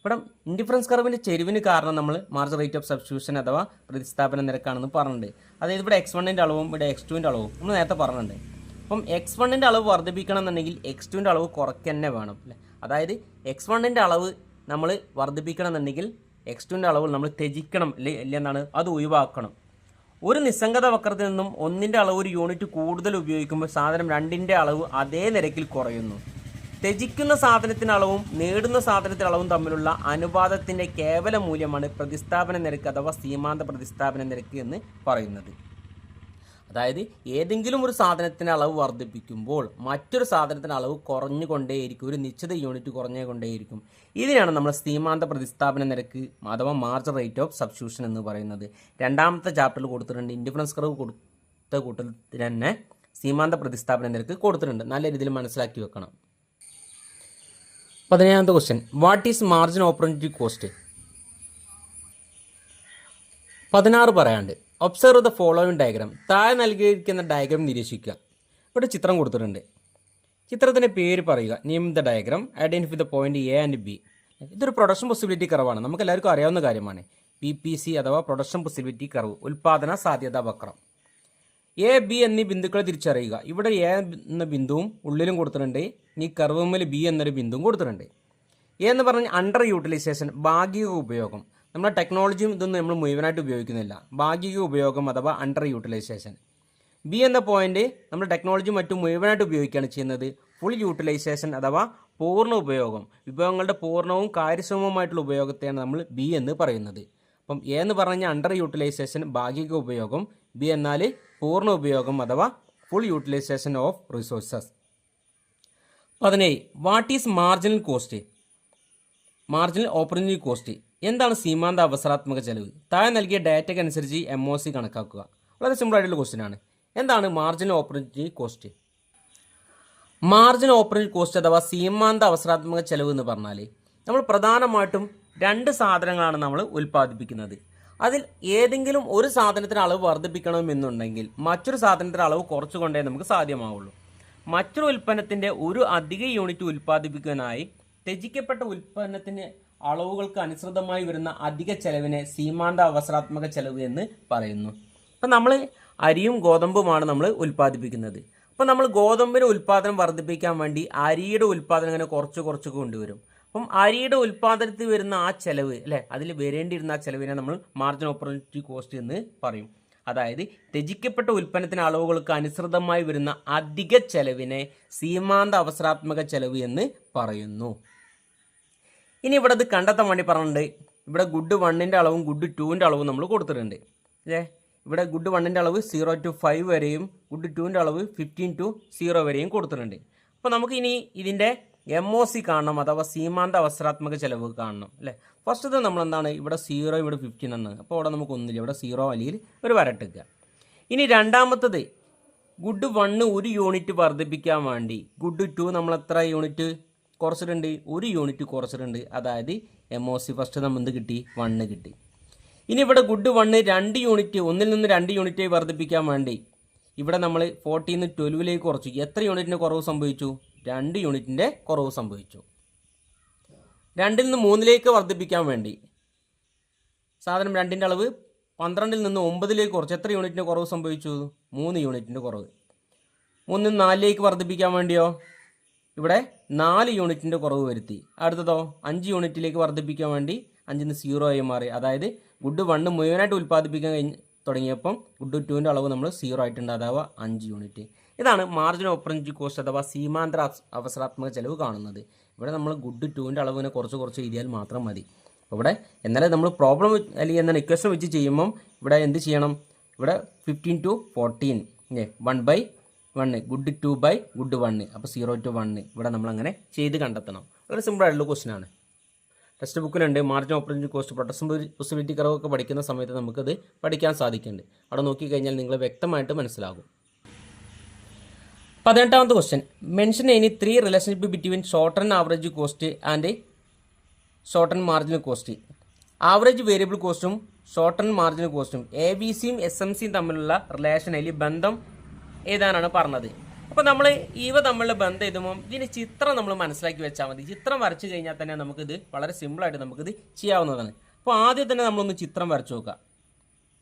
ഇവിടെ ഇൻഡിഫറൻസ് കർവിൻ്റെ ചെരുവിന് കാരണം നമ്മൾ മാർജിനൽ റേറ്റ് ഓഫ് സബ്സ്റ്റിറ്റ്യൂഷൻ അഥവാ പ്രതിസ്ഥാപന നിരക്കാണെന്ന് പറഞ്ഞിട്ടുണ്ട്. അതായത് ഇവിടെ x1ൻ്റെ അളവും ഇവിടെ x2ൻ്റെ അളവും നമ്മൾ നേരത്തെ പറഞ്ഞിട്ടുണ്ട്. അപ്പം x1ൻ്റെ അളവ് വർദ്ധിപ്പിക്കണം എന്നുണ്ടെങ്കിൽ x2ൻ്റെ അളവ് കുറയ്ക്കുക തന്നെ വേണം അല്ലേ. അതായത് x1ൻ്റെ അളവ് നമ്മൾ വർദ്ധിപ്പിക്കണം എന്നുണ്ടെങ്കിൽ x2ൻ്റെ അളവ് നമ്മൾ ത്യജിക്കണം അല്ലേ എന്നാണ്, അത് ഒഴിവാക്കണം. ഒരു നിസ്സംഗത വക്രത്തിൽ നിന്നും 1ൻ്റെ അളവ് ഒരു യൂണിറ്റ് കൂടുതൽ ഉപയോഗിക്കുമ്പോൾ സാധനം 2ൻ്റെ അളവ് അതേ നിരക്കിൽ കുറയുന്നു. ത്യജിക്കുന്ന സാധനത്തിൻ്റെ അളവും നേടുന്ന സാധനത്തിൻ്റെ അളവും തമ്മിലുള്ള അനുപാതത്തിൻ്റെ കേവല മൂല്യമാണ് പ്രതിസ്ഥാപന നിരക്ക് അഥവാ സീമാന്ത പ്രതിസ്ഥാപന നിരക്ക് എന്ന് പറയുന്നത്. അതായത് ഏതെങ്കിലും ഒരു സാധനത്തിൻ്റെ അളവ് വർദ്ധിപ്പിക്കുമ്പോൾ മറ്റൊരു സാധനത്തിൻ്റെ അളവ് കുറഞ്ഞുകൊണ്ടേയിരിക്കും, ഒരു നിശ്ചിത യൂണിറ്റ് കുറഞ്ഞുകൊണ്ടേയിരിക്കും. ഇതിനാണ് നമ്മൾ സീമാന്ത പ്രതിസ്ഥാപന നിരക്ക് അഥവാ മാർജിനൽ റേറ്റ് ഓഫ് സബ്സ്റ്റിറ്റ്യൂഷൻ എന്ന് പറയുന്നത്. 2ാമത്തെ ചാപ്റ്ററിൽ കൊടുത്തിട്ടുണ്ട്. ഇൻഡിഫറൻസ് കർവ് കൊടുത്ത കൂട്ടത്തിൽ തന്നെ സീമാന്ത പ്രതിസ്ഥാപന നിരക്ക് കൊടുത്തിട്ടുണ്ട്. നല്ല രീതിയിൽ മനസ്സിലാക്കി വെക്കണം. 17ാമത്തെ question, what is margin opportunity cost? 16 പറയാണ്ട്. Observe the following diagram. താഴെ നൽകിയിരിക്കുന്ന ഡയഗ്രാം നിരീക്ഷിക്കുക. ഇവിടെ ചിത്രം കൊടുത്തിട്ടുണ്ട്. ചിത്രത്തിൻ്റെ പേര് പറയുക. Name the diagram, identify the point A and B. ഇതൊരു പ്രൊഡക്ഷൻ പോസിബിലിറ്റി കർവാണ്. നമുക്ക് എല്ലാവർക്കും അറിയാവുന്ന കാര്യമാണ്. PPC അഥവാ പ്രൊഡക്ഷൻ പോസിബിലിറ്റി കർവ്, ഉൽപാദന സാധ്യതാ വക്രം. എ ബി എന്നീ ബിന്ദുക്കളെ തിരിച്ചറിയുക. ഇവിടെ എ എന്ന ബിന്ദുവും ഉള്ളിലും കൊടുത്തിട്ടുണ്ട്. ഇനി കർവുമ്മൽ ബി എന്നൊരു ബിന്ദുവും കൊടുത്തിട്ടുണ്ട്. എ എന്ന് പറഞ്ഞാൽ അണ്ടർ യൂട്ടിലൈസേഷൻ, ഭാഗിക ഉപയോഗം. നമ്മുടെ ടെക്നോളജിയും ഇതൊന്നും നമ്മൾ മുഴുവനായിട്ട് ഉപയോഗിക്കുന്നില്ല. ഭാഗിക ഉപയോഗം അഥവാ അണ്ടർ യൂട്ടിലൈസേഷൻ. ബി എന്ന പോയിന്റ് നമ്മൾ ടെക്നോളജി മറ്റും മുഴുവനായിട്ട് ഉപയോഗിക്കുകയാണ് ചെയ്യുന്നത്. ഫുൾ യൂട്ടിലൈസേഷൻ അഥവാ പൂർണ്ണ ഉപയോഗം, വിഭവങ്ങളുടെ പൂർണ്ണവും കാര്യക്ഷമവുമായിട്ടുള്ള ഉപയോഗത്തെയാണ് നമ്മൾ ബി എന്ന് പറയുന്നത്. അപ്പം എ എന്ന് പറഞ്ഞാൽ അണ്ടർ യൂട്ടിലൈസേഷൻ, ഭാഗിക ഉപയോഗം. ബി എന്നാൽ പൂർണ്ണ ഉപയോഗം അഥവാ full utilisation of resources. 17, what is marginal cost? Marginal opportunity cost. എന്താണ് സീമാന്ത അവസരാത്മക ചെലവ്? താഴെ നൽകിയ ഡാറ്റയ്ക്ക് അനുസരിച്ച് MOC കണക്കാക്കുക. വളരെ സിമ്പിൾ ആയിട്ടുള്ള ക്വസ്റ്റ്യൻ ആണ്. എന്താണ് marginal opportunity cost? Marginal opportunity cost അഥവാ സീമാന്ത അവസരാത്മക ചെലവ് എന്ന് പറഞ്ഞാൽ നമ്മൾ പ്രധാനമായിട്ടും 2 സാധനങ്ങളാണ് നമ്മൾ ഉൽപ്പാദിപ്പിക്കുന്നത്. അതിൽ ഏതെങ്കിലും ഒരു സാധനത്തിന് അളവ് വർദ്ധിപ്പിക്കണമെന്നുണ്ടെങ്കിൽ മറ്റൊരു സാധനത്തിന് അളവ് കുറച്ചുകൊണ്ടേ നമുക്ക് സാധ്യമാവുള്ളൂ. മറ്റൊരു ഉൽപ്പന്നത്തിൻ്റെ ഒരു അധിക യൂണിറ്റ് ഉൽപ്പാദിപ്പിക്കാനായി ത്യജിക്കപ്പെട്ട ഉൽപ്പന്നത്തിന് അളവുകൾക്ക് അനുസൃതമായി വരുന്ന അധിക ചെലവിനെ സീമാന്ത അവസരാത്മക ചെലവ് എന്ന് പറയുന്നു. അപ്പം നമ്മൾ അരിയും ഗോതമ്പുമാണ് നമ്മൾ ഉൽപ്പാദിപ്പിക്കുന്നത്. അപ്പം നമ്മൾ ഗോതമ്പിൻ്റെ ഉൽപ്പാദനം വർദ്ധിപ്പിക്കാൻ വേണ്ടി അരിയുടെ ഉൽപ്പാദനം ഇങ്ങനെ കുറച്ച് കൊണ്ടുവരും. അപ്പം അരിയുടെ ഉൽപ്പാദനത്തിൽ വരുന്ന ആ ചെലവ് അല്ലേ, അതിൽ വരേണ്ടിയിരുന്ന ആ ചെലവിനെ നമ്മൾ മാർജിനൽ ഓപ്പർച്യൂണിറ്റി കോസ്റ്റ് എന്ന് പറയും. അതായത് ത്യജിക്കപ്പെട്ട ഉൽപ്പന്നത്തിന് അളവുകൾക്ക് അനുസൃതമായി വരുന്ന അധിക ചെലവിനെ സീമാന്ത അവസരാത്മക ചെലവ് എന്ന് പറയുന്നു. ഇനി ഇവിടെ ഇത് കണ്ടെത്താൻ വേണ്ടി പറഞ്ഞിട്ടുണ്ട്. ഇവിടെ ഗുഡ് 1ൻ്റെ അളവും ഗുഡ് 2ൻ്റെ അളവും നമ്മൾ കൊടുത്തിട്ടുണ്ട് അല്ലേ. ഇവിടെ ഗുഡ് 1ൻ്റെ അളവ് 0 to 5 വരെയും ഗുഡ് 2ൻ്റെ അളവ് 15 to 0 വരെയും കൊടുത്തിട്ടുണ്ട്. അപ്പോൾ നമുക്ക് ഇനി ഇതിൻ്റെ MOC കാണണം, അഥവാ സീമാന്ത അവസരാത്മക ചെലവ് കാണണം അല്ലേ. ഫസ്റ്റത്തെ നമ്മൾ എന്താണ്, ഇവിടെ 0 ഇവിടെ 15 എന്നാണ്. അപ്പോൾ ഇവിടെ നമുക്ക് ഒന്നുമില്ല, ഇവിടെ 0 അല്ലെങ്കിൽ ഒരു വരട്ടിക്കുക. ഇനി രണ്ടാമത്തത് ഗുഡ് 1 1 യൂണിറ്റ് വർദ്ധിപ്പിക്കാൻ വേണ്ടി ഗുഡ് 2 നമ്മൾ എത്ര യൂണിറ്റ് കുറച്ചിട്ടുണ്ട്, 1 യൂണിറ്റ് കുറച്ചിട്ടുണ്ട്. അതായത് MOC ഫസ്റ്റ് നമ്മൾ എന്ത് കിട്ടി, 1 കിട്ടി. ഇനി ഇവിടെ ഗുഡ് 1 2 യൂണിറ്റ്, 1ൽ നിന്ന് 2 യൂണിറ്റായി വർദ്ധിപ്പിക്കാൻ വേണ്ടി ഇവിടെ നമ്മൾ 14 നിന്ന് 12ലേക്ക് കുറച്ചു. എത്ര യൂണിറ്റിൻ്റെ കുറവ് സംഭവിച്ചു, 2 യൂണിറ്റിൻ്റെ കുറവ് സംഭവിച്ചു. 2ൽ നിന്ന് 3ലേക്ക് വർദ്ധിപ്പിക്കാൻ വേണ്ടി സാധനം 2ൻ്റെ അളവ് 12ൽ നിന്ന് 9ലേക്ക് കുറച്ച്. എത്ര യൂണിറ്റിൻ്റെ കുറവ് സംഭവിച്ചു, 3 യൂണിറ്റിൻ്റെ കുറവ്. 3ൽ നിന്ന് 4ലേക്ക് വർദ്ധിപ്പിക്കാൻ വേണ്ടിയോ ഇവിടെ 4 യൂണിറ്റിൻ്റെ കുറവ് വരുത്തി. അടുത്തതോ 5 യൂണിറ്റിലേക്ക് വർദ്ധിപ്പിക്കാൻ വേണ്ടി 5ന് 0 ആയി മാറി. അതായത് ഗുഡ് 1 മുഴുവനായിട്ട് ഉൽപ്പാദിപ്പിക്കാൻ തുടങ്ങിയപ്പം ഗുഡ് 2ൻ്റെ അളവ് നമ്മൾ 0 ആയിട്ടുണ്ട്, അഥവാ 5 യൂണിറ്റ്. ഇതാണ് മാർജിൻ ഓപ്പറേറ്റിംഗ് കോസ്റ്റ് അഥവാ സീമാന്തര അവസരാത്മക ചെലവ് കാണുന്നത്. ഇവിടെ നമ്മൾ ഗുഡ് 2ൻ്റെ അളവിനെ കുറച്ച് എഴുതിയാൽ മാത്രം മതി. ഇവിടെ എന്നാലും നമ്മൾ പ്രോബ്ലം അല്ലെങ്കിൽ എന്താണ് ഇക്വേഷൻ വെച്ച് ചെയ്യുമ്പം ഇവിടെ എന്ത് ചെയ്യണം, ഇവിടെ 15 to 14 1/1 ഗുഡ് 2/ഗുഡ് 1, അപ്പോൾ 0 to 1 ഇവിടെ നമ്മൾ അങ്ങനെ ചെയ്ത് കണ്ടെത്തണം. വളരെ സിമ്പിൾ ആയിട്ടുള്ള ക്വസ്റ്റൻ ആണ്. ടെക്സ്റ്റ് ബുക്കിലുണ്ട് margin operating cost production possibility കർവൊക്കെ പഠിക്കുന്ന സമയത്ത് നമുക്കത് പഠിക്കാൻ സാധിക്കുന്നുണ്ട്. അവിടെ നോക്കിക്കഴിഞ്ഞാൽ നിങ്ങൾ വ്യക്തമായിട്ട് മനസ്സിലാകും. 18ാമത്തെ question, mention any 3 relationship between short and average cost and short and marginal cost. Average variable കോസ്റ്റും ഷോർട്ട് ആൻഡ് മാർജിനൽ കോസ്റ്റും ABCയും SMCയും തമ്മിലുള്ള റിലേഷൻ അല്ലെങ്കിൽ ബന്ധം ഏതാനാണ് പറഞ്ഞത്. അപ്പോൾ നമ്മൾ ഇവ തമ്മിലുള്ള ബന്ധം എഴുതുമ്പോൾ ഇതിന് ചിത്രം നമ്മൾ മനസ്സിലാക്കി വെച്ചാൽ മതി. ചിത്രം വരച്ചു കഴിഞ്ഞാൽ തന്നെ നമുക്കിത് വളരെ സിമ്പിളായിട്ട് നമുക്കിത് ചെയ്യാവുന്നതാണ്. അപ്പോൾ ആദ്യം തന്നെ നമ്മളൊന്ന് ചിത്രം വരച്ചു നോക്കാം.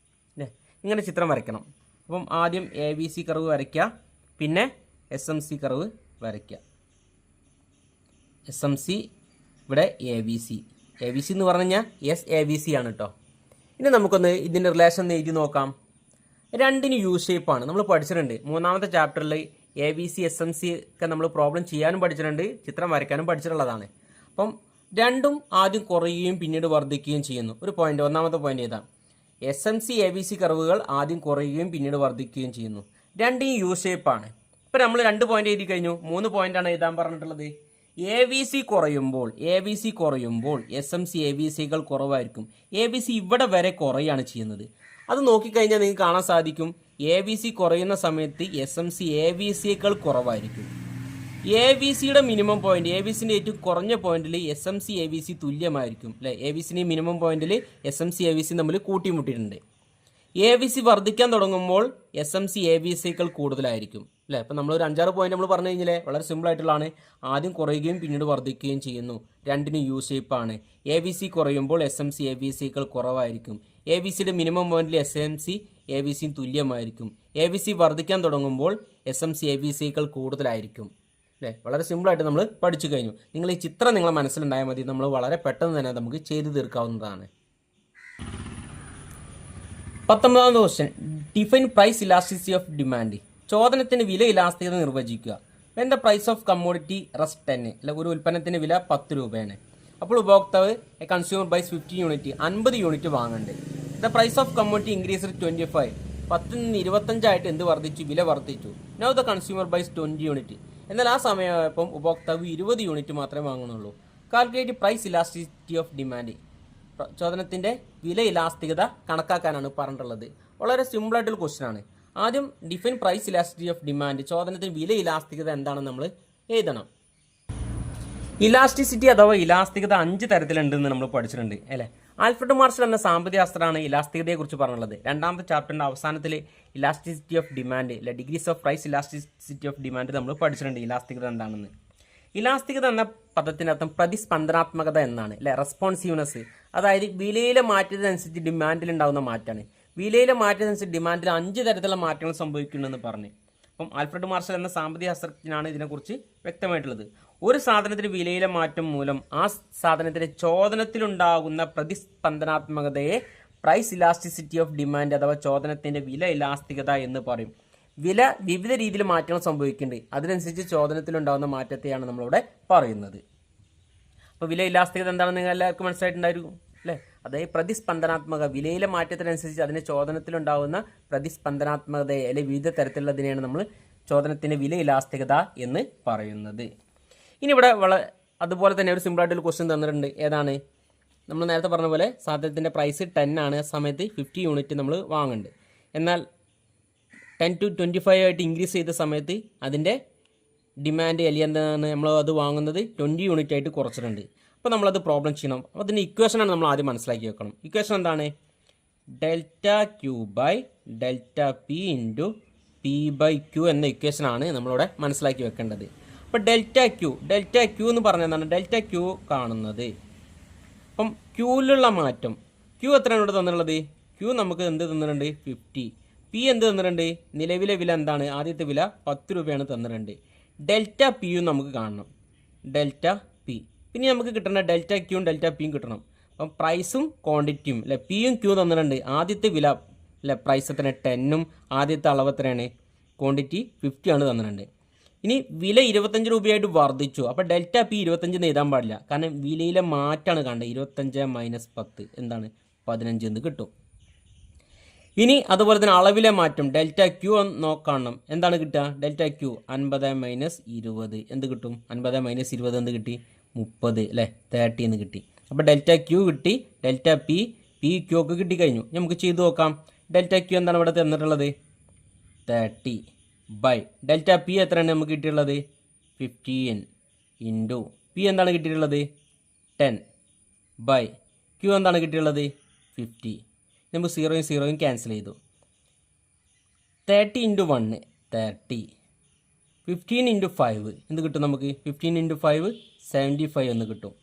ഇങ്ങനെ ചിത്രം വരയ്ക്കണം. അപ്പം ആദ്യം ABC കർവ് വരയ്ക്കുക, പിന്നെ SMC കർവ് വരയ്ക്കുക. SMC ഇവിടെ ABC എന്ന് പറഞ്ഞു കഴിഞ്ഞാൽ SABC ആണ് കേട്ടോ. ഇനി നമുക്കൊന്ന് ഇതിൻ്റെ റിലേഷൻ എഴുതി നോക്കാം. രണ്ടിന് യു ഷേപ്പാണ് നമ്മൾ പഠിച്ചിട്ടുണ്ട്. 3ാമത്തെ ചാപ്റ്ററിൽ ABC SMC ഒക്കെ നമ്മൾ പ്രോബ്ലം ചെയ്യാനും പഠിച്ചിട്ടുണ്ട്, ചിത്രം വരയ്ക്കാനും പഠിച്ചിട്ടുള്ളതാണ്. അപ്പം രണ്ടും ആദ്യം കുറയുകയും പിന്നീട് വർദ്ധിക്കുകയും ചെയ്യുന്നു. ഒരു പോയിന്റ്, 1ാമത്തെ പോയിന്റ് ഏതാണ്, SMC ABC കർവുകൾ ആദ്യം കുറയുകയും പിന്നീട് വർദ്ധിക്കുകയും ചെയ്യുന്നു. രണ്ടും യു ഷേപ്പാണ്. ഇപ്പം നമ്മൾ 2 പോയിന്റ് എഴുതി കഴിഞ്ഞു. 3 പോയിന്റാണ് എഴുതാൻ പറഞ്ഞിട്ടുള്ളത്. ABC കുറയുമ്പോൾ SMC ABCകൾ കുറവായിരിക്കും. ABC ഇവിടെ വരെ കുറയാണ് ചെയ്യുന്നത്. അത് നോക്കിക്കഴിഞ്ഞാൽ നിങ്ങൾക്ക് കാണാൻ സാധിക്കും ABC കുറയുന്ന സമയത്ത് SMC ABCകൾ കുറവായിരിക്കും. ABCയുടെ മിനിമം പോയിന്റ്, ABCൻ്റെ ഏറ്റവും കുറഞ്ഞ പോയിന്റിൽ SMC ABC തുല്യമായിരിക്കും അല്ലേ. ABCൻ്റെ മിനിമം പോയിന്റിൽ SMC ABC തമ്മിൽ കൂട്ടിമുട്ടിയിട്ടുണ്ട്. ABC വർദ്ധിക്കാൻ തുടങ്ങുമ്പോൾ SMC ABCകൾ കൂടുതലായിരിക്കും അല്ലേ. അപ്പം നമ്മളൊരു 5-6 പോയിന്റ് നമ്മൾ പറഞ്ഞു കഴിഞ്ഞാൽ വളരെ സിമ്പിൾ ആയിട്ടുള്ളതാണ്. ആദ്യം കുറയുകയും പിന്നീട് വർദ്ധിക്കുകയും ചെയ്യുന്നു. രണ്ടിനും യു ഷേപ്പാണ്. ABC കുറയുമ്പോൾ SMC ABCകൾ കുറവായിരിക്കും. ABCയുടെ മിനിമം പോയിന്റിൽ SMC ABCയും തുല്യമായിരിക്കും. ABC വർദ്ധിക്കാൻ തുടങ്ങുമ്പോൾ SMC ABCകൾ കൂടുതലായിരിക്കും അല്ലേ. വളരെ സിമ്പിളായിട്ട് നമ്മൾ പഠിച്ചു കഴിഞ്ഞു. നിങ്ങൾ ഈ ചിത്രം നിങ്ങളെ മനസ്സിലുണ്ടായാൽ മതി, നമ്മൾ വളരെ പെട്ടെന്ന് തന്നെ നമുക്ക് ചെയ്തു തീർക്കാവുന്നതാണ്. 19ാമത്തെ question, define price elasticity of demand. ചോദനത്തിന് വില ഇലാസ്തികത നിർവചിക്കുക. When the price of commodity rest 10, അല്ല ഒരു ഉൽപ്പന്നത്തിന്റെ വില 10 രൂപയാണ്. അപ്പോൾ ഉപഭോക്താവ് കൺസ്യൂമർ ബൈസ് 50 യൂണിറ്റ്, 50 യൂണിറ്റ് വാങ്ങുന്നുണ്ട്. The price of commodity increase 25, 10 നിന്ന് 25 ആയിട്ട് എന്ത് വർദ്ധിച്ചു, വില വർദ്ധിച്ചു. Now the consumer buys 20 unit. എന്നാൽ ആ സമയമായപ്പം ഉപഭോക്താവ് 20 യൂണിറ്റ് മാത്രമേ വാങ്ങുന്നുള്ളൂ. Calculate price elasticity of demand. ചോദനത്തിന്റെ വില ഇലാസ്തികത കണക്കാക്കാനാണ് പറഞ്ഞിട്ടുള്ളത്. വളരെ സിമ്പിൾ ആയിട്ടുള്ള ക്വസ്റ്റ്യൻ ആണ്. ആദ്യം define price elasticity of demand. ചോദനത്തിന് വില ഇലാസ്തികത എന്താണെന്ന് നമ്മൾ എഴുതണം. ഇലാസ്റ്റിസിറ്റി അഥവാ ഇലാസ്തികത 5 തരത്തിലുണ്ടെന്ന് നമ്മൾ പഠിച്ചിട്ടുണ്ട് അല്ലേ. ആൽഫ്രഡ് മാർഷൽ എന്ന സാമ്പത്തിക ശാസ്ത്രമാണ് ഇലാസ്തികതയെ കുറിച്ച് പറഞ്ഞുള്ളത്. 2ാമത്തെ ചാപ്റ്ററിന്റെ അവസാനത്തിൽ ഇലാസ്റ്റിസിറ്റി ഓഫ് ഡിമാൻഡ് അല്ലെ degrees of price elasticity of demand നമ്മൾ പഠിച്ചിട്ടുണ്ട് ഇലാസ്തികത എന്താണെന്ന്. ഇലാസ്തികത എന്ന പദത്തിനർത്ഥം പ്രതിസ്പന്ദനാത്മകത എന്നാണ് അല്ലെ. റെസ്പോൺസീവ്നെസ്, അതായത് വിലയിലെ മാറ്റത്തിനനുസരിച്ച് ഡിമാൻഡിൽ ഉണ്ടാകുന്ന മാറ്റമാണ്. വിലയിലെ മാറ്റത്തിനനുസരിച്ച് ഡിമാൻഡിൽ 5 തരത്തിലുള്ള മാറ്റങ്ങൾ സംഭവിക്കുന്നുണ്ടെന്ന് പറഞ്ഞു. അപ്പം ആൽഫ്രഡ് മാർഷൽ എന്ന സാമ്പത്തിക ശാസ്ത്രജ്ഞനാണ് ഇതിനെക്കുറിച്ച് വ്യക്തമായിട്ടുള്ളത്. ഒരു സാധനത്തിന് വിലയിലെ മാറ്റം മൂലം ആ സാധനത്തിന്റെ ചോദനത്തിലുണ്ടാകുന്ന പ്രതിസ്പന്ദനാത്മകതയെ പ്രൈസ് ഇലാസ്റ്റിസിറ്റി ഓഫ് ഡിമാൻഡ് അഥവാ ചോദനത്തിന്റെ വില ഇലാസ്തികത എന്ന് പറയും. വില വിവിധ രീതിയിൽ മാറ്റങ്ങൾ സംഭവിക്കുന്നുണ്ട്, അതിനനുസരിച്ച് ചോദനത്തിലുണ്ടാകുന്ന മാറ്റത്തെയാണ് നമ്മളിവിടെ പറയുന്നത്. അപ്പോൾ വില ഇലാസ്തികത എന്താണെന്ന് നിങ്ങൾ എല്ലാവർക്കും മനസ്സിലായിട്ടുണ്ടായിരിക്കും അല്ലേ? അതായത് പ്രതിസ്പന്ദനാത്മക വിലയിലെ മാറ്റത്തിനനുസരിച്ച് അതിൻ്റെ ചോദനത്തിലുണ്ടാകുന്ന പ്രതിസ്പന്ദനാത്മകതയെ അല്ലെങ്കിൽ വിവിധ തരത്തിലുള്ളതിനെയാണ് നമ്മൾ ചോദനത്തിൻ്റെ വില ഇലാസ്തികത എന്ന് പറയുന്നത്. ഇനി ഇവിടെ അതുപോലെ തന്നെ ഒരു സിമ്പിളായിട്ടൊരു ക്വസ്റ്റ്യൻ തന്നിട്ടുണ്ട്. ഏതാണ്? നമ്മൾ നേരത്തെ പറഞ്ഞ പോലെ സാധനത്തിൻ്റെ പ്രൈസ് 10 ആണ്, ആ സമയത്ത് 50 യൂണിറ്റ് നമ്മൾ വാങ്ങുന്നുണ്ട്. എന്നാൽ 10 to 25 ആയിട്ട് ഇൻക്രീസ് ചെയ്ത സമയത്ത് അതിൻ്റെ ഡിമാൻഡ് അല്ലെങ്കിൽ എന്താണ് നമ്മൾ അത് വാങ്ങുന്നത് 20 യൂണിറ്റ് ആയിട്ട് കുറച്ചിട്ടുണ്ട്. അപ്പോൾ നമ്മളത് പ്രോബ്ലം ചെയ്യണം. അപ്പോൾ അതിൻ്റെ ഇക്വേഷനാണ് നമ്മൾ ആദ്യം മനസ്സിലാക്കി വെക്കണം. ഇക്വേഷൻ എന്താണ്? Delta Q by delta P into P by Q എന്ന ഇക്വേഷനാണ് നമ്മളിവിടെ മനസ്സിലാക്കി വെക്കേണ്ടത്. അപ്പോൾ ഡെൽറ്റ ക്യൂ എന്ന് പറഞ്ഞാൽ എന്താണ്? ഡെൽറ്റ ക്യൂ കാണുന്നത്. അപ്പം ക്യൂവിലുള്ള മാറ്റം, ക്യൂ എത്രയാണ് ഇവിടെ തന്നിട്ടുള്ളത്? ക്യൂ നമുക്ക് എന്ത് തന്നിട്ടുണ്ട്? 50. പി എന്ത് തന്നിട്ടുണ്ട്? നിലവിലെ വില എന്താണ്? ആദ്യത്തെ വില 10 രൂപയാണ് തന്നിട്ടുണ്ട്. ഡെൽറ്റ പിയും നമുക്ക് കാണണം. ഡെൽറ്റ പി പിന്നെ നമുക്ക് കിട്ടേണ്ട ഡെൽറ്റ ക്യൂവും ഡെൽറ്റ പിയും കിട്ടണം. അപ്പം പ്രൈസും ക്വാണ്ടിറ്റിയും അല്ലെ, പിയും ക്യൂ തന്നിട്ടുണ്ട്. ആദ്യത്തെ വില അല്ലെ പ്രൈസ് എത്ര? 10ഉം ആദ്യത്തെ അളവ് എത്രയാണ്? ക്വാണ്ടിറ്റി 50 ആണ് തന്നിട്ടുണ്ട്. ഇനി വില 25 രൂപയായിട്ട് വർദ്ധിച്ചു. അപ്പോൾ ഡെൽറ്റ പി 25 എഴുതാൻ പാടില്ല, കാരണം വിലയിലെ മാറ്റമാണ് കണ്ടത്. 25 - 10 എന്താണ്? 15 എന്ന് കിട്ടും. ഇനി അതുപോലെ തന്നെ അളവിലെ മാറ്റം ഡെൽറ്റ ക്യൂ നോക്കണം. എന്താണ് കിട്ടുക? ഡെൽറ്റ ക്യൂ 50 - 20 എന്ത് കിട്ടും? 50 - 20 എന്ത് കിട്ടി? 30 അല്ലേ? 30 എന്ന് കിട്ടി. അപ്പോൾ ഡെൽറ്റ ക്യൂ കിട്ടി, ഡെൽറ്റ പി ക്യൂ ഒക്കെ കിട്ടിക്കഴിഞ്ഞു. നമുക്ക് ചെയ്ത് നോക്കാം. ഡെൽറ്റ ക്യൂ എന്താണ് ഇവിടെ തന്നിട്ടുള്ളത്? 30 ബൈ ഡെൽറ്റ പി എത്രയാണ് നമുക്ക് കിട്ടിയിട്ടുള്ളത്? 15 ഇൻറ്റു പി എന്താണ് കിട്ടിയിട്ടുള്ളത്? 10 ബൈ ക്യൂ എന്താണ് കിട്ടിയിട്ടുള്ളത്? 50. നമുക്ക് 0 ക്യാൻസൽ ചെയ്തു. 30 × 1 30. 15 × 5 എന്ത് കിട്ടും നമുക്ക്? 15 × 5 75 എന്ന് കിട്ടും.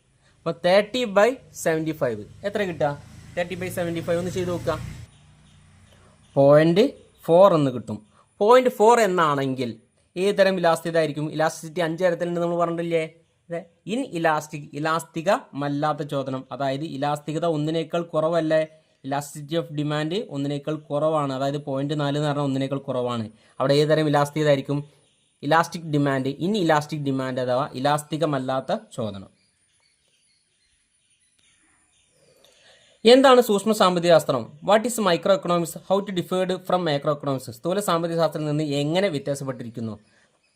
അപ്പോൾ 30/75 എത്ര കിട്ടുക? 30/75 ഒന്ന് ചെയ്ത് നോക്കുക. 0.4 എന്ന് കിട്ടും. 0.4 എന്നാണെങ്കിൽ ഏത് തരം ഇലാസ്തികത ആയിരിക്കും? ഇലാസ്റ്റിസിറ്റി 5 തരത്തിലുണ്ട് നമ്മൾ പറഞ്ഞില്ലേ? ഇലാസ്തികമല്ലാത്ത ചോദനം, അതായത് ഇലാസ്തികത ഒന്നിനേക്കാൾ കുറവല്ലേ? ഇലാസ്റ്റിസിറ്റി ഓഫ് ഡിമാൻഡ് ഒന്നിനേക്കാൾ കുറവാണ്, അതായത് 0.4 എന്ന് പറഞ്ഞാൽ ഒന്നിനേക്കാൾ കുറവാണ്. അവിടെ ഏത് തരം ഇലാസ്തികത ആയിരിക്കും? ഇലാസ്റ്റിക് ഡിമാൻഡ്, ഇലാസ്റ്റിക് ഡിമാൻഡ് അഥവാ ഇലാസ്തികമല്ലാത്ത ചോദനം. എന്താണ് സൂക്ഷ്മ സാമ്പത്തിക ശാസ്ത്രം? What is micro economics? How to differed from micro economics? സ്ഥൂല സാമ്പത്തിക ശാസ്ത്രത്തിൽ നിന്ന് എങ്ങനെ വ്യത്യാസപ്പെട്ടിരിക്കുന്നു?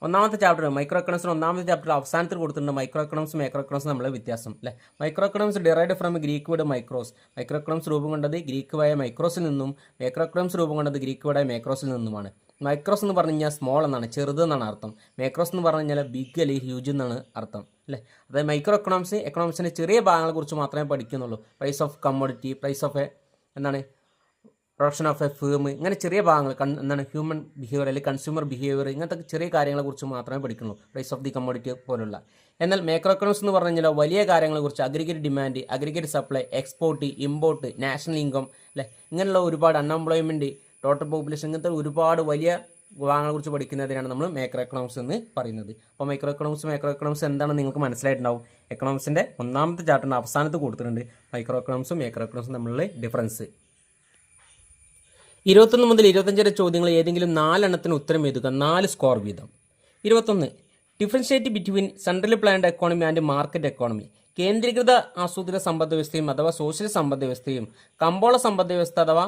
ഒന്നാമത്തെ ചാപ്റ്റർ മൈക്രോ എക്കണോമിക്സിന് ഒന്നാമത്തെ ചാപ്റ്റർ അവസാനത്തിൽ കൊടുത്തിട്ടുണ്ട്. മൈക്രോ എക്കണോമിക്സ് മൈക്രോ എക്കണോമിക്സ് നമ്മളെ വ്യത്യാസം അല്ലേ? Micro economics derived from Greek word micros. Micro economics രൂപം കൊണ്ടത് ഗ്രീക്ക് വായ മൈക്രോസിൽ നിന്നും, മൈക്രോ എക്കണോമിക്സ് രൂപം കൊണ്ടത് ഗ്രീക്ക് വേർഡായ മൈക്രോസിൽ നിന്നുമാണ്. മൈക്രോസ് എന്ന് പറഞ്ഞു കഴിഞ്ഞാൽ സ്മോൾ എന്നാണ്, ചെറുത് എന്നാണ് അർത്ഥം. മൈക്രോസ് എന്ന് പറഞ്ഞു കഴിഞ്ഞാൽ ബിഗ് അല്ലെങ്കിൽ ഹ്യൂജ് എന്നാണ് അർത്ഥം അല്ലേ? അതായത് മൈക്രോ എക്കണോമിക്സിൻ്റെ ചെറിയ ഭാഗങ്ങളെ കുറിച്ച് മാത്രമേ പഠിക്കുന്നുള്ളൂ. Price of commodity, price of എന്താണ് പ്രൊഡക്ഷൻ ഓഫ് എ ഫേം, ഇങ്ങനെ ചെറിയ ഭാഗങ്ങൾ എന്താണ് ഹ്യൂമൻ ബിഹേവിയർ അല്ലെങ്കിൽ കൺസ്യൂമർ ബിഹേവിയർ, ഇങ്ങനത്തെ ചെറിയ കാര്യങ്ങളെക്കുറിച്ച് മാത്രമേ പഠിക്കുന്നുള്ളൂ, പ്രൈസ് ഓഫ് ദി കമ്മോഡിറ്റി പോലുള്ള. എന്നാൽ മാക്രോ എക്കണോമിക്സ് എന്ന് പറഞ്ഞു കഴിഞ്ഞാൽ വലിയ കാര്യങ്ങളെക്കുറിച്ച് aggregate demand, aggregate supply, export, import, national income അല്ലേ, ഇങ്ങനെയുള്ള ഒരുപാട് അൺഎംപ്ലോയ്മെൻറ്റ്, ടോട്ടൽ പോപ്പുലേഷൻ, ഇങ്ങനത്തെ ഒരുപാട് വലിയ വിഭാഗങ്ങളെക്കുറിച്ച് പഠിക്കുന്നതിനാണ് നമ്മൾ മാക്രോ എക്കണോമിക്സ് എന്ന് പറയുന്നത്. അപ്പോൾ മാക്രോ എക്കണോമിക്സ് എന്താണെന്ന് നിങ്ങൾക്ക് മനസ്സിലായിട്ടുണ്ടാവും. എക്കണോമിക്സിൻ്റെ ഒന്നാമത്തെ ചാപ്റ്ററിൻ്റെ അവസാനത്ത് കൊടുത്തിട്ടുണ്ട് മൈക്രോ എക്കണോമിക്സും തമ്മിലുള്ള ഡിഫറൻസ്. 21 മുതൽ 25 വരെ ചോദ്യങ്ങൾ ഏതെങ്കിലും 4 എണ്ണത്തിന് ഉത്തരം എഴുതുക. 4 സ്കോർ വീതം. 21 differentiate between centrally planned economy and market economy. കേന്ദ്രീകൃത ആസൂത്രിത സമ്പദ് വ്യവസ്ഥയും അഥവാ സോഷ്യൽ സമ്പദ് വ്യവസ്ഥയും കമ്പോള സമ്പദ് വ്യവസ്ഥ അഥവാ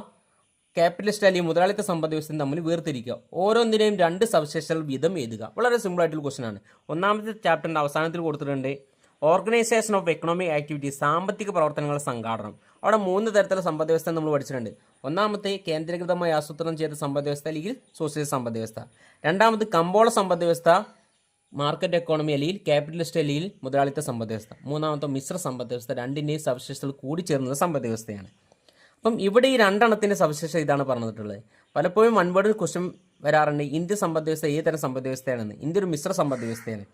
ക്യാപിറ്റലിസ്റ്റ് അല്ലെങ്കിൽ മുതലാളിത്ത സമ്പദ് വ്യവസ്ഥയും തമ്മിൽ വേർതിരിക്കുക. ഓരോന്നിനെയും 2 സവിശേഷതകൾ വീതം എഴുതുക. വളരെ സിമ്പിൾ ആയിട്ടുള്ള ക്വസ്റ്റൻ ആണ്. ഒന്നാമത്തെ ചാപ്റ്ററിൻ്റെ അവസാനത്തിൽ കൊടുത്തിട്ടുണ്ട് ഓർഗനൈസേഷൻ ഓഫ് എക്കണോമിക് ആക്ടിവിറ്റി, സാമ്പത്തിക പ്രവർത്തനങ്ങളുടെ സംഘാടനം. അവിടെ 3 തരത്തിലുള്ള സമ്പദ് വ്യവസ്ഥ നമ്മൾ പഠിച്ചിട്ടുണ്ട്. ഒന്നാമത്തെ കേന്ദ്രീകൃതമായി ആസൂത്രണം ചെയ്ത സമ്പദ് വ്യവസ്ഥ അല്ലെങ്കിൽ സോഷ്യലിസ്റ്റ് സമ്പദ് വ്യവസ്ഥ. രണ്ടാമത് കമ്പോള സമ്പദ് വ്യവസ്ഥ, മാർക്കറ്റ് എക്കോണമി അല്ലെങ്കിൽ ക്യാപിറ്റലിസ്റ്റ് അല്ലെങ്കിൽ മുതലാളിത്ത സമ്പദ് വ്യവസ്ഥ. മൂന്നാമത്തെ മിശ്ര സമ്പദ് വ്യവസ്ഥ. രണ്ടിൻ്റെയും സവിശേഷതകൾ കൂടി ചേർന്നത് സമ്പദ് വ്യവസ്ഥയാണ്. അപ്പം ഇവിടെ ഈ 2 എണ്ണത്തിൻ്റെ സവിശേഷത ഇതാണ് പറഞ്ഞിട്ടുള്ളത്. പലപ്പോഴും വൺവേർഡ് ക്വസ്റ്റ്യൻ വരാറുണ്ട്, ഇന്ത്യ സമ്പദ് വ്യവസ്ഥ ഏത് തരം സമ്പദ് വ്യവസ്ഥയാണെന്ന്. ഇന്ത്യ ഒരു മിശ്ര സമ്പദ് വ്യവസ്ഥയാണ്.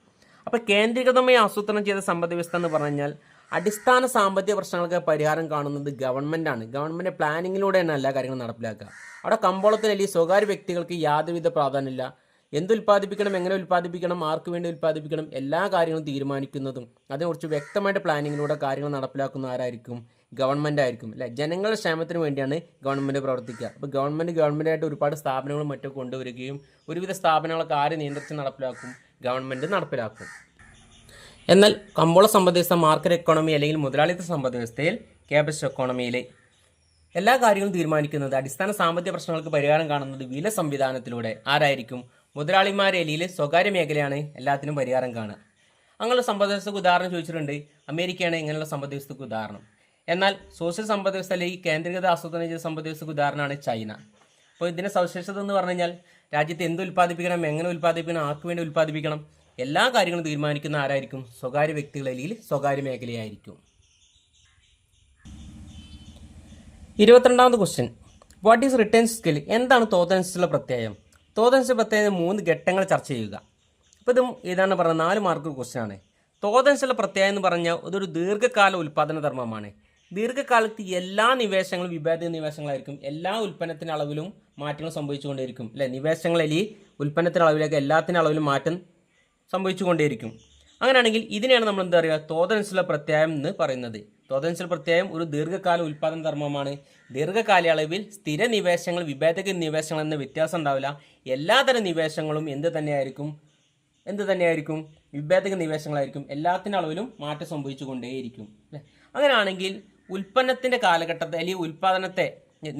അപ്പോൾ കേന്ദ്രീകൃതമായി ആസൂത്രണം ചെയ്ത സമ്പദ് വ്യവസ്ഥ എന്ന് പറഞ്ഞു കഴിഞ്ഞാൽ അടിസ്ഥാന സാമ്പത്തിക പ്രശ്നങ്ങൾക്ക് പരിഹാരം കാണുന്നത് ഗവൺമെൻറ്റാണ്. ഗവൺമെൻറ് പ്ലാനിങ്ങിലൂടെയാണ് എല്ലാ കാര്യങ്ങളും നടപ്പിലാക്കുക. അവിടെ കമ്പോളത്തിന് അല്ലെങ്കിൽ സ്വകാര്യ വ്യക്തികൾക്ക് യാതൊരുവിധ പ്രാധാന്യമില്ല. എന്തുൽപ്പാദിപ്പിക്കണം, എങ്ങനെ ഉൽപ്പാദിപ്പിക്കണം, ആർക്ക് വേണ്ടി ഉൽപ്പാദിപ്പിക്കണം, എല്ലാ കാര്യങ്ങളും തീരുമാനിക്കുന്നതും അതിനെക്കുറിച്ച് വ്യക്തമായിട്ട് പ്ലാനിങ്ങിലൂടെ കാര്യങ്ങൾ നടപ്പിലാക്കുന്ന ആരായിരിക്കും? ഗവൺമെൻറ് ആയിരിക്കും അല്ലേ? ജനങ്ങളുടെ ക്ഷേമത്തിന് വേണ്ടിയാണ് ഗവൺമെൻറ് പ്രവർത്തിക്കുക. അപ്പോൾ ഗവൺമെൻറ്റായിട്ട് ഒരുപാട് സ്ഥാപനങ്ങളും മറ്റൊക്കെ കൊണ്ടുവരികയും ഒരുവിധ സ്ഥാപനങ്ങളൊക്കെ ആര് നിയന്ത്രിച്ച് നടപ്പിലാക്കും? ഗവൺമെൻറ് നടപ്പിലാക്കും. എന്നാൽ കമ്പോള സമ്പദ് വ്യവസ്ഥ, മാർക്കറ്റ് എക്കോണമി അല്ലെങ്കിൽ മുതലാളിത്ത സമ്പദ് വ്യവസ്ഥയിൽ ക്യാപിറ്റലിസ്റ്റ് എക്കോണമിയിൽ എല്ലാ കാര്യങ്ങളും തീരുമാനിക്കുന്നത്, അടിസ്ഥാന സാമ്പത്തിക പ്രശ്നങ്ങൾക്ക് പരിഹാരം കാണുന്നത് വില സംവിധാനത്തിലൂടെ ആരായിരിക്കും? മുതലാളിമാരുടെ എലിയിൽ സ്വകാര്യ മേഖലയാണ് എല്ലാത്തിനും പരിഹാരം കാണുക. അങ്ങനെയുള്ള സമ്പദ് വ്യവസ്ഥക്ക് ഉദാഹരണം ചോദിച്ചിട്ടുണ്ട്. അമേരിക്കയാണ് ഇങ്ങനെയുള്ള സമ്പദ് വ്യവസ്ഥക്ക് ഉദാഹരണം. എന്നാൽ സോഷ്യൽ സമ്പദ് വ്യവസ്ഥ അല്ലെങ്കിൽ കേന്ദ്രീകൃത ആസൂത്രണം ചെയ്ത സമ്പദ് വ്യവസ്ഥക്ക് ഉദാഹരണമാണ് ചൈന. അപ്പോൾ ഇതിൻ്റെ സവിശേഷത എന്ന് പറഞ്ഞു കഴിഞ്ഞാൽ രാജ്യത്ത് എന്ത് ഉൽപ്പാദിപ്പിക്കണം, എങ്ങനെ ഉൽപ്പാദിപ്പിക്കണം, ആർക്ക് വേണ്ടി ഉൽപ്പാദിപ്പിക്കണം, എല്ലാ കാര്യങ്ങളും തീരുമാനിക്കുന്ന ആരായിരിക്കും? സ്വകാര്യ വ്യക്തികൾ അല്ലെങ്കിൽ സ്വകാര്യ മേഖലയായിരിക്കും. 22ാമത് question, what is return scale? എന്താണ് തോതനുസരിച്ചുള്ള പ്രത്യയം? തോതനുസരിച്ചുള്ള പ്രത്യയം 3 ഘട്ടങ്ങൾ ചർച്ച ചെയ്യുക. അപ്പോൾ ഇതും ഏതാണ് പറഞ്ഞ 4 മാർക്ക് ക്വസ്റ്റ്യൻ ആണ്. തോതനുസരിച്ചുള്ള പ്രത്യയം എന്ന് പറഞ്ഞാൽ ഇതൊരു ദീർഘകാല ഉൽപ്പാദന ധർമ്മമാണ്. ദീർഘകാലത്ത് എല്ലാ നിവേശങ്ങളും വിഭേദ നിവേശങ്ങളായിരിക്കും. എല്ലാ ഉൽപ്പന്നത്തിൻ്റെ അളവിലും മാറ്റങ്ങൾ സംഭവിച്ചുകൊണ്ടേയിരിക്കും അല്ലേ? നിവേശങ്ങളിൽ ഉൽപ്പന്നത്തിൻ്റെ അളവിലേക്ക് എല്ലാത്തിൻ്റെ അളവിലും മാറ്റം സംഭവിച്ചുകൊണ്ടേയിരിക്കും. അങ്ങനെയാണെങ്കിൽ ഇതിനെയാണ് നമ്മൾ എന്താ പറയുക? തോതനുസരിച്ചുള്ള പ്രത്യയം എന്ന് പറയുന്നത്. തോതനുസരിച്ചുള്ള പ്രത്യയം ഒരു ദീർഘകാല ഉൽപ്പാദന ധർമ്മമാണ്. ദീർഘകാലയളവിൽ സ്ഥിര നിവേശങ്ങൾ വിഭേദക നിവേശങ്ങൾ എന്ന വ്യത്യാസം ഉണ്ടാവില്ല. എല്ലാതരം നിവേശങ്ങളും എന്ത് തന്നെയായിരിക്കും? വിഭേദക നിവേശങ്ങളായിരിക്കും. എല്ലാത്തിൻ്റെ അളവിലും മാറ്റം സംഭവിച്ചു കൊണ്ടേയിരിക്കും അല്ലേ? അങ്ങനെയാണെങ്കിൽ ഉൽപ്പന്നത്തിൻ്റെ കാലഘട്ടത്തെ അല്ലെങ്കിൽ ഉൽപ്പാദനത്തെ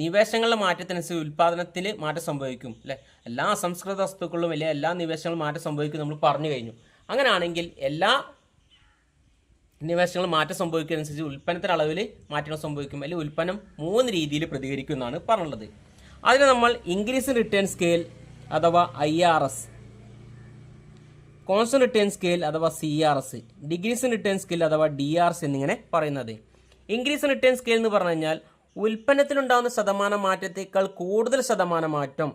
നിവേശങ്ങളുടെ മാറ്റത്തിനനുസരിച്ച് ഉൽപ്പാദനത്തിൽ മാറ്റം സംഭവിക്കും അല്ലേ? എല്ലാ അസംസ്കൃത വസ്തുക്കളിലും അല്ലെങ്കിൽ എല്ലാ നിവേശങ്ങളും മാറ്റം സംഭവിക്കും നമ്മൾ പറഞ്ഞു കഴിഞ്ഞു. അങ്ങനെയാണെങ്കിൽ എല്ലാ നിവേശങ്ങളും മാറ്റം സംഭവിക്കുന്നതനുസരിച്ച് ഉൽപ്പന്നത്തിൻ്റെ അളവിൽ മാറ്റങ്ങൾ സംഭവിക്കും. അല്ലെങ്കിൽ ഉൽപ്പന്നം 3 രീതിയിൽ പ്രതികരിക്കും എന്നാണ് പറഞ്ഞുള്ളത്. അതിന് നമ്മൾ ഇൻക്രീസ് ഇൻ റിട്ടേൺ സ്കെയിൽ അഥവാ IRS, കോൺസ്റ്റന്റ് റിട്ടേൺ സ്കെയിൽ അഥവാ CRS, decrease in return scale അഥവാ DRS എന്നിങ്ങനെ പറയുന്നത്. ഇൻക്രീസ് ഇൻ റിട്ടേൺ സ്കെയിൽ എന്ന് പറഞ്ഞു കഴിഞ്ഞാൽ ഉൽപ്പന്നത്തിലുണ്ടാകുന്ന ശതമാനം മാറ്റത്തേക്കാൾ കൂടുതൽ ശതമാനം മാറ്റം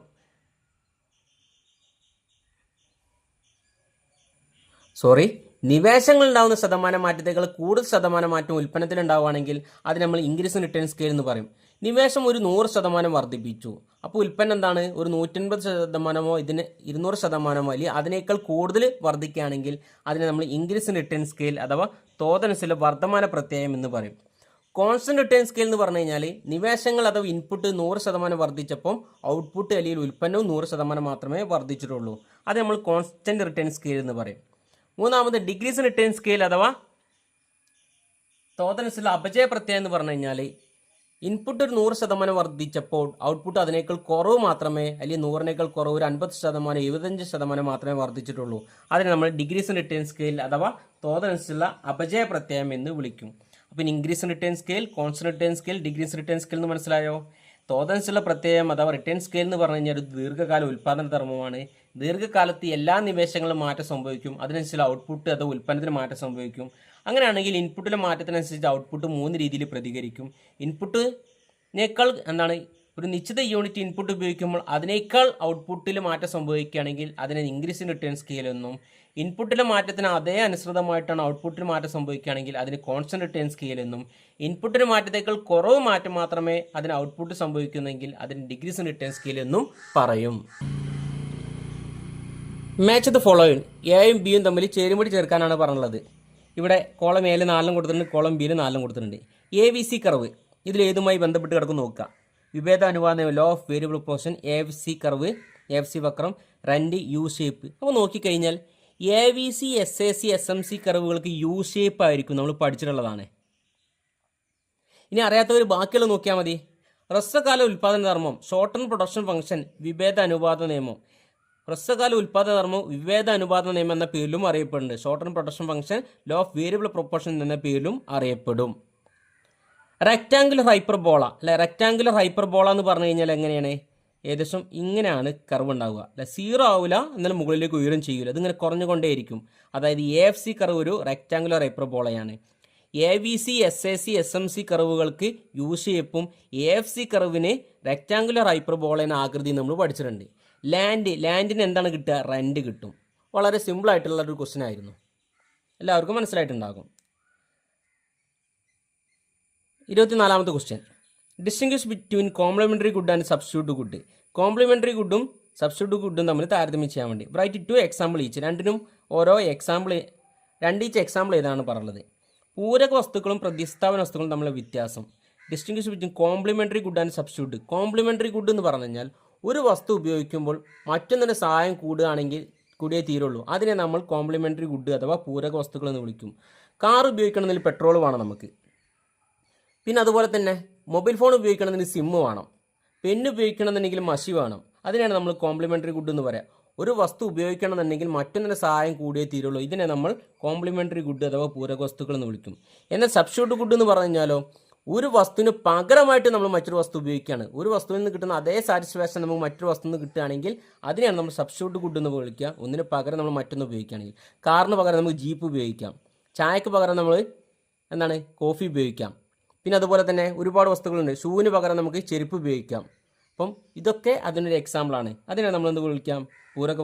നിവേശങ്ങളുണ്ടാകുന്ന ശതമാനം മാറ്റത്തേക്കാൾ കൂടുതൽ ശതമാനം മാറ്റം ഉൽപ്പന്നത്തിലുണ്ടാവുകയാണെങ്കിൽ അത് നമ്മൾ ഇൻക്രീസ് ഇൻ റിട്ടേൺ സ്കെയിൽ എന്ന് പറയും. നിവേശം ഒരു 100% വർദ്ധിപ്പിച്ചു, അപ്പോൾ ഉൽപ്പന്നം എന്താണ്? ഒരു 150%, ഇതിന് 200% അല്ലെങ്കിൽ അതിനേക്കാൾ കൂടുതൽ വർദ്ധിക്കുകയാണെങ്കിൽ അതിനെ നമ്മൾ ഇൻക്രീസ് ഇൻ റിട്ടേൺ സ്കെയിൽ അഥവാ തോതനുസരിച്ചുള്ള വർദ്ധമാന പ്രത്യയം എന്ന് പറയും. കോൺസ്റ്റന്റ് റിട്ടേൺ സ്കെയിൽ എന്ന് പറഞ്ഞു കഴിഞ്ഞാൽ നിവേശങ്ങൾ അഥവാ ഇൻപുട്ട് 100% വർദ്ധിച്ചപ്പോൾ ഔട്ട്പുട്ട് അല്ലെങ്കിൽ ഉൽപ്പന്നവും 100% മാത്രമേ വർദ്ധിച്ചിട്ടുള്ളൂ. അത് നമ്മൾ കോൺസ്റ്റന്റ് റിട്ടേൺ സ്കെയിൽ എന്ന് പറയും. 3ാമത് ഡിക്രീസ് ഇൻ റിട്ടേൺ സ്കെയിൽ അഥവാ തോതനുസരിച്ചുള്ള അപചയ പ്രത്യയം എന്ന് പറഞ്ഞു കഴിഞ്ഞാൽ ഇൻപുട്ട് ഒരു 100% വർദ്ധിച്ചപ്പോൾ ഔട്ട്പുട്ട് അതിനേക്കാൾ കുറവ് മാത്രമേ, അല്ലെങ്കിൽ 100-നേക്കാൾ കുറവ് ഒരു 50%, 75% മാത്രമേ വർദ്ധിച്ചിട്ടുള്ളൂ. അതിനെ നമ്മൾ ഡിക്രീസ് ഇൻ റിട്ടേൺ സ്കെയിൽ അഥവാ തോതനുസരിച്ചുള്ള അപചയ പ്രത്യയം എന്ന് വിളിക്കും. അപ്പോൾ increase in return scale, constant return scale, decrease return scale എന്ന് മനസ്സിലായോ? തോതനുസരിച്ചുള്ള പ്രത്യയം അഥവാ റിട്ടേൺ സ്കെയിൽ എന്ന് പറഞ്ഞു കഴിഞ്ഞാൽ ഒരു ദീർഘകാല ഉൽപ്പാദന ധർമ്മമാണ്. ദീർഘകാലത്ത് എല്ലാ നിവേശങ്ങളും മാറ്റം സംഭവിക്കും. അതിനനുസരിച്ച് ഔട്ട്പുട്ട് അത് ഉൽപ്പന്നത്തിന് മാറ്റം സംഭവിക്കും. അങ്ങനെയാണെങ്കിൽ ഇൻപുട്ടിലെ മാറ്റത്തിനനുസരിച്ച് ഔട്ട്പുട്ട് 3 രീതിയിൽ പ്രതികരിക്കും. ഇൻപുട്ടിനേക്കാൾ ഒരു നിശ്ചിത യൂണിറ്റ് ഇൻപുട്ട് ഉപയോഗിക്കുമ്പോൾ അതിനേക്കാൾ ഔട്ട്പുട്ടിൽ മാറ്റം സംഭവിക്കുകയാണെങ്കിൽ അതിനെ ഇൻക്രീസ് ഇൻ റിട്ടേൺ സ്കെയിൽ എന്നും, ഇൻപുട്ടിലെ മാറ്റത്തിന് അതേ അനുസൃതമായിട്ടാണ് ഔട്ട്പുട്ടിന് മാറ്റം സംഭവിക്കുകയാണെങ്കിൽ അതിന് കോൺസ്റ്റന്റ് റിട്ടേൺ സ്കെയിൽ എന്നും, ഇൻപുട്ടിന് മാറ്റത്തേക്കാൾ കുറവ് മാറ്റം മാത്രമേ അതിന് ഔട്ട്പുട്ട് സംഭവിക്കുന്നെങ്കിൽ അതിന് ഡിക്രീസ് ഇൻ റിട്ടേൺ സ്കെയിൽ എന്നും പറയും. മാച്ച് ദ ഫോളോയിങ്, എയും ബിയും തമ്മിൽ ചേരുംപടി ചേർക്കാനാണ് പറഞ്ഞുള്ളത്. ഇവിടെ കോളം എയിൽ 4 കൊടുത്തിട്ടുണ്ട്, കോളം ബിയിൽ 4 കൊടുത്തിട്ടുണ്ട്. ABC കർവ് ഇതിൽ ഏതുമായി ബന്ധപ്പെട്ട് കിടക്കും നോക്കുക. വിഭേദ അനുപാതം, law of variable proportion, ABC curve, ABC വക്രം, റെന്റ്, U ഷേപ്പ്. അപ്പോൾ നോക്കിക്കഴിഞ്ഞാൽ ABC, SAC, SMC കർവുകൾക്ക് U ഷേപ്പ് ആയിരിക്കും, നമ്മൾ പഠിച്ചിട്ടുള്ളതാണ്. ഇനി അറിയാത്തവർ ബാക്കിയുള്ള നോക്കിയാൽ മതി. ഹ്രസ്വകാല ഉൽപ്പാദന ധർമ്മം, ഷോർട്ട് ടേം പ്രൊഡക്ഷൻ ഫംഗ്ഷൻ, വിഭേദ അനുപാത നിയമം. ഹ്രസ്വകാല ഉൽപ്പാദന ധർമ്മം വിഭേദ അനുപാത നിയമം എന്ന പേരിലും അറിയപ്പെടുന്നുണ്ട്. Short term production function, law of variable proportion എന്ന പേരിലും അറിയപ്പെടും. റെക്റ്റാങ്കുലർ ഹൈപ്പർബോള അല്ലെ, റെക്റ്റാങ്കുലർ ഹൈപ്പർബോള എന്ന് പറഞ്ഞു കഴിഞ്ഞാൽ എങ്ങനെയാണ്? ഏകദേശം ഇങ്ങനെയാണ് കർവ് ഉണ്ടാവുക അല്ലെ. 0 ആവില്ല, എന്നാലും മുകളിലേക്ക് ഉയരം ചെയ്യൂല, അതിങ്ങനെ കുറഞ്ഞുകൊണ്ടേയിരിക്കും. അതായത് AFC കർവ് ഒരു റെക്റ്റാങ്കുലർ ഹൈപ്പർബോളയാണ്. ABC, SAC, SMC കർവുകൾക്ക് U ഷേപ്പും AFC കർവിന് റെക്റ്റാങ്കുലർ ഹൈപ്പർബോള എന്ന ആകൃതി നമ്മൾ പഠിച്ചിട്ടുണ്ട്. ലാൻഡിന് എന്താണ് കിട്ടുക? റെന്റ് കിട്ടും. വളരെ സിമ്പിൾ ആയിട്ടുള്ള ഒരു ക്വസ്റ്റ്യൻ ആയിരുന്നു, എല്ലാവർക്കും മനസ്സിലായിട്ടുണ്ടാകും. 24ാമത്തെ question, distinguish between complementary good and substitute good. Complementary ഗുഡും സബ്സ്റ്റിറ്റ്യൂട്ട് ഗുഡും തമ്മിൽ താരതമ്യം ചെയ്യാൻ വേണ്ടി റൈറ്റ് 2 എക്സാമ്പിൾ ഈച്ച്. രണ്ടിനും ഓരോ എക്സാമ്പിൾ, രണ്ടീച്ച് എക്സാമ്പിൾ ഏതാണ് പറഞ്ഞത്. പൂരക വസ്തുക്കളും പ്രതിസ്ഥാപന വസ്തുക്കളും തമ്മിലുള്ള വ്യത്യാസം. Distinguish between complementary good and substitute. Complementary good എന്ന് പറഞ്ഞു കഴിഞ്ഞാൽ ഒരു വസ്തു ഉപയോഗിക്കുമ്പോൾ മറ്റൊന്നിൻ്റെ സഹായം കൂടിയേ തീരുള്ളൂ. അതിനെ നമ്മൾ കോംപ്ലിമെൻ്ററി ഗുഡ് അഥവാ പൂരക വസ്തുക്കൾ എന്ന് വിളിക്കും. കാർ ഉപയോഗിക്കണമെങ്കിൽ പെട്രോൾ വേണം നമുക്ക്. പിന്നെ അതുപോലെ തന്നെ മൊബൈൽ ഫോൺ ഉപയോഗിക്കണമെന്നുണ്ടെങ്കിൽ സിമ്മ് വേണം, പെന്ന് ഉപയോഗിക്കണമെന്നുണ്ടെങ്കിൽ മഷി വേണം. അതിനാണ് നമ്മൾ കോംപ്ലിമെൻ്ററി ഗുഡ് എന്ന് പറയാം. ഒരു വസ്തു ഉപയോഗിക്കണമെന്നുണ്ടെങ്കിൽ മറ്റൊന്നിൻ്റെ സഹായം കൂടിയേ തീരുള്ളൂ. ഇതിനെ നമ്മൾ കോംപ്ലിമെൻ്ററി ഗുഡ് അഥവാ പൂരക വസ്തുക്കൾ എന്ന് വിളിക്കും. എന്നാൽ സബ്സ്റ്റിറ്റ്യൂട്ട് ഗുഡ് എന്ന് പറഞ്ഞു കഴിഞ്ഞാലോ ഒരു വസ്തുവിന് പകരമായിട്ട് നമ്മൾ മറ്റൊരു വസ്തു ഉപയോഗിക്കുകയാണ്. ഒരു വസ്തുവിൽ നിന്ന് കിട്ടുന്ന അതേ സാറ്റിസ്ഫാക്ഷൻ നമുക്ക് മറ്റൊരു വസ്തുവിൽ നിന്ന് കിട്ടുകയാണെങ്കിൽ അതിനെയാണ് നമ്മൾ സബ്സ്റ്റിറ്റ്യൂട്ട് ഗുഡ് എന്ന് വിളിക്കുക. ഒന്നിന് പകരം നമ്മൾ മറ്റൊന്ന് ഉപയോഗിക്കുകയാണെങ്കിൽ കാറിന് പകരം നമുക്ക് ജീപ്പ് ഉപയോഗിക്കാം, ചായക്ക് പകരം നമ്മൾ കോഫി ഉപയോഗിക്കാം. പിന്നെ അതുപോലെ തന്നെ ഒരുപാട് വസ്തുക്കളുണ്ട്. ഷൂവിന് പകരം നമുക്ക് ചെരുപ്പ് ഉപയോഗിക്കാം. അപ്പം ഇതൊക്കെ അതിനൊരു എക്സാമ്പിളാണ്. അതിനെ നമ്മളെന്ത് വിളിക്കാം? പൂരക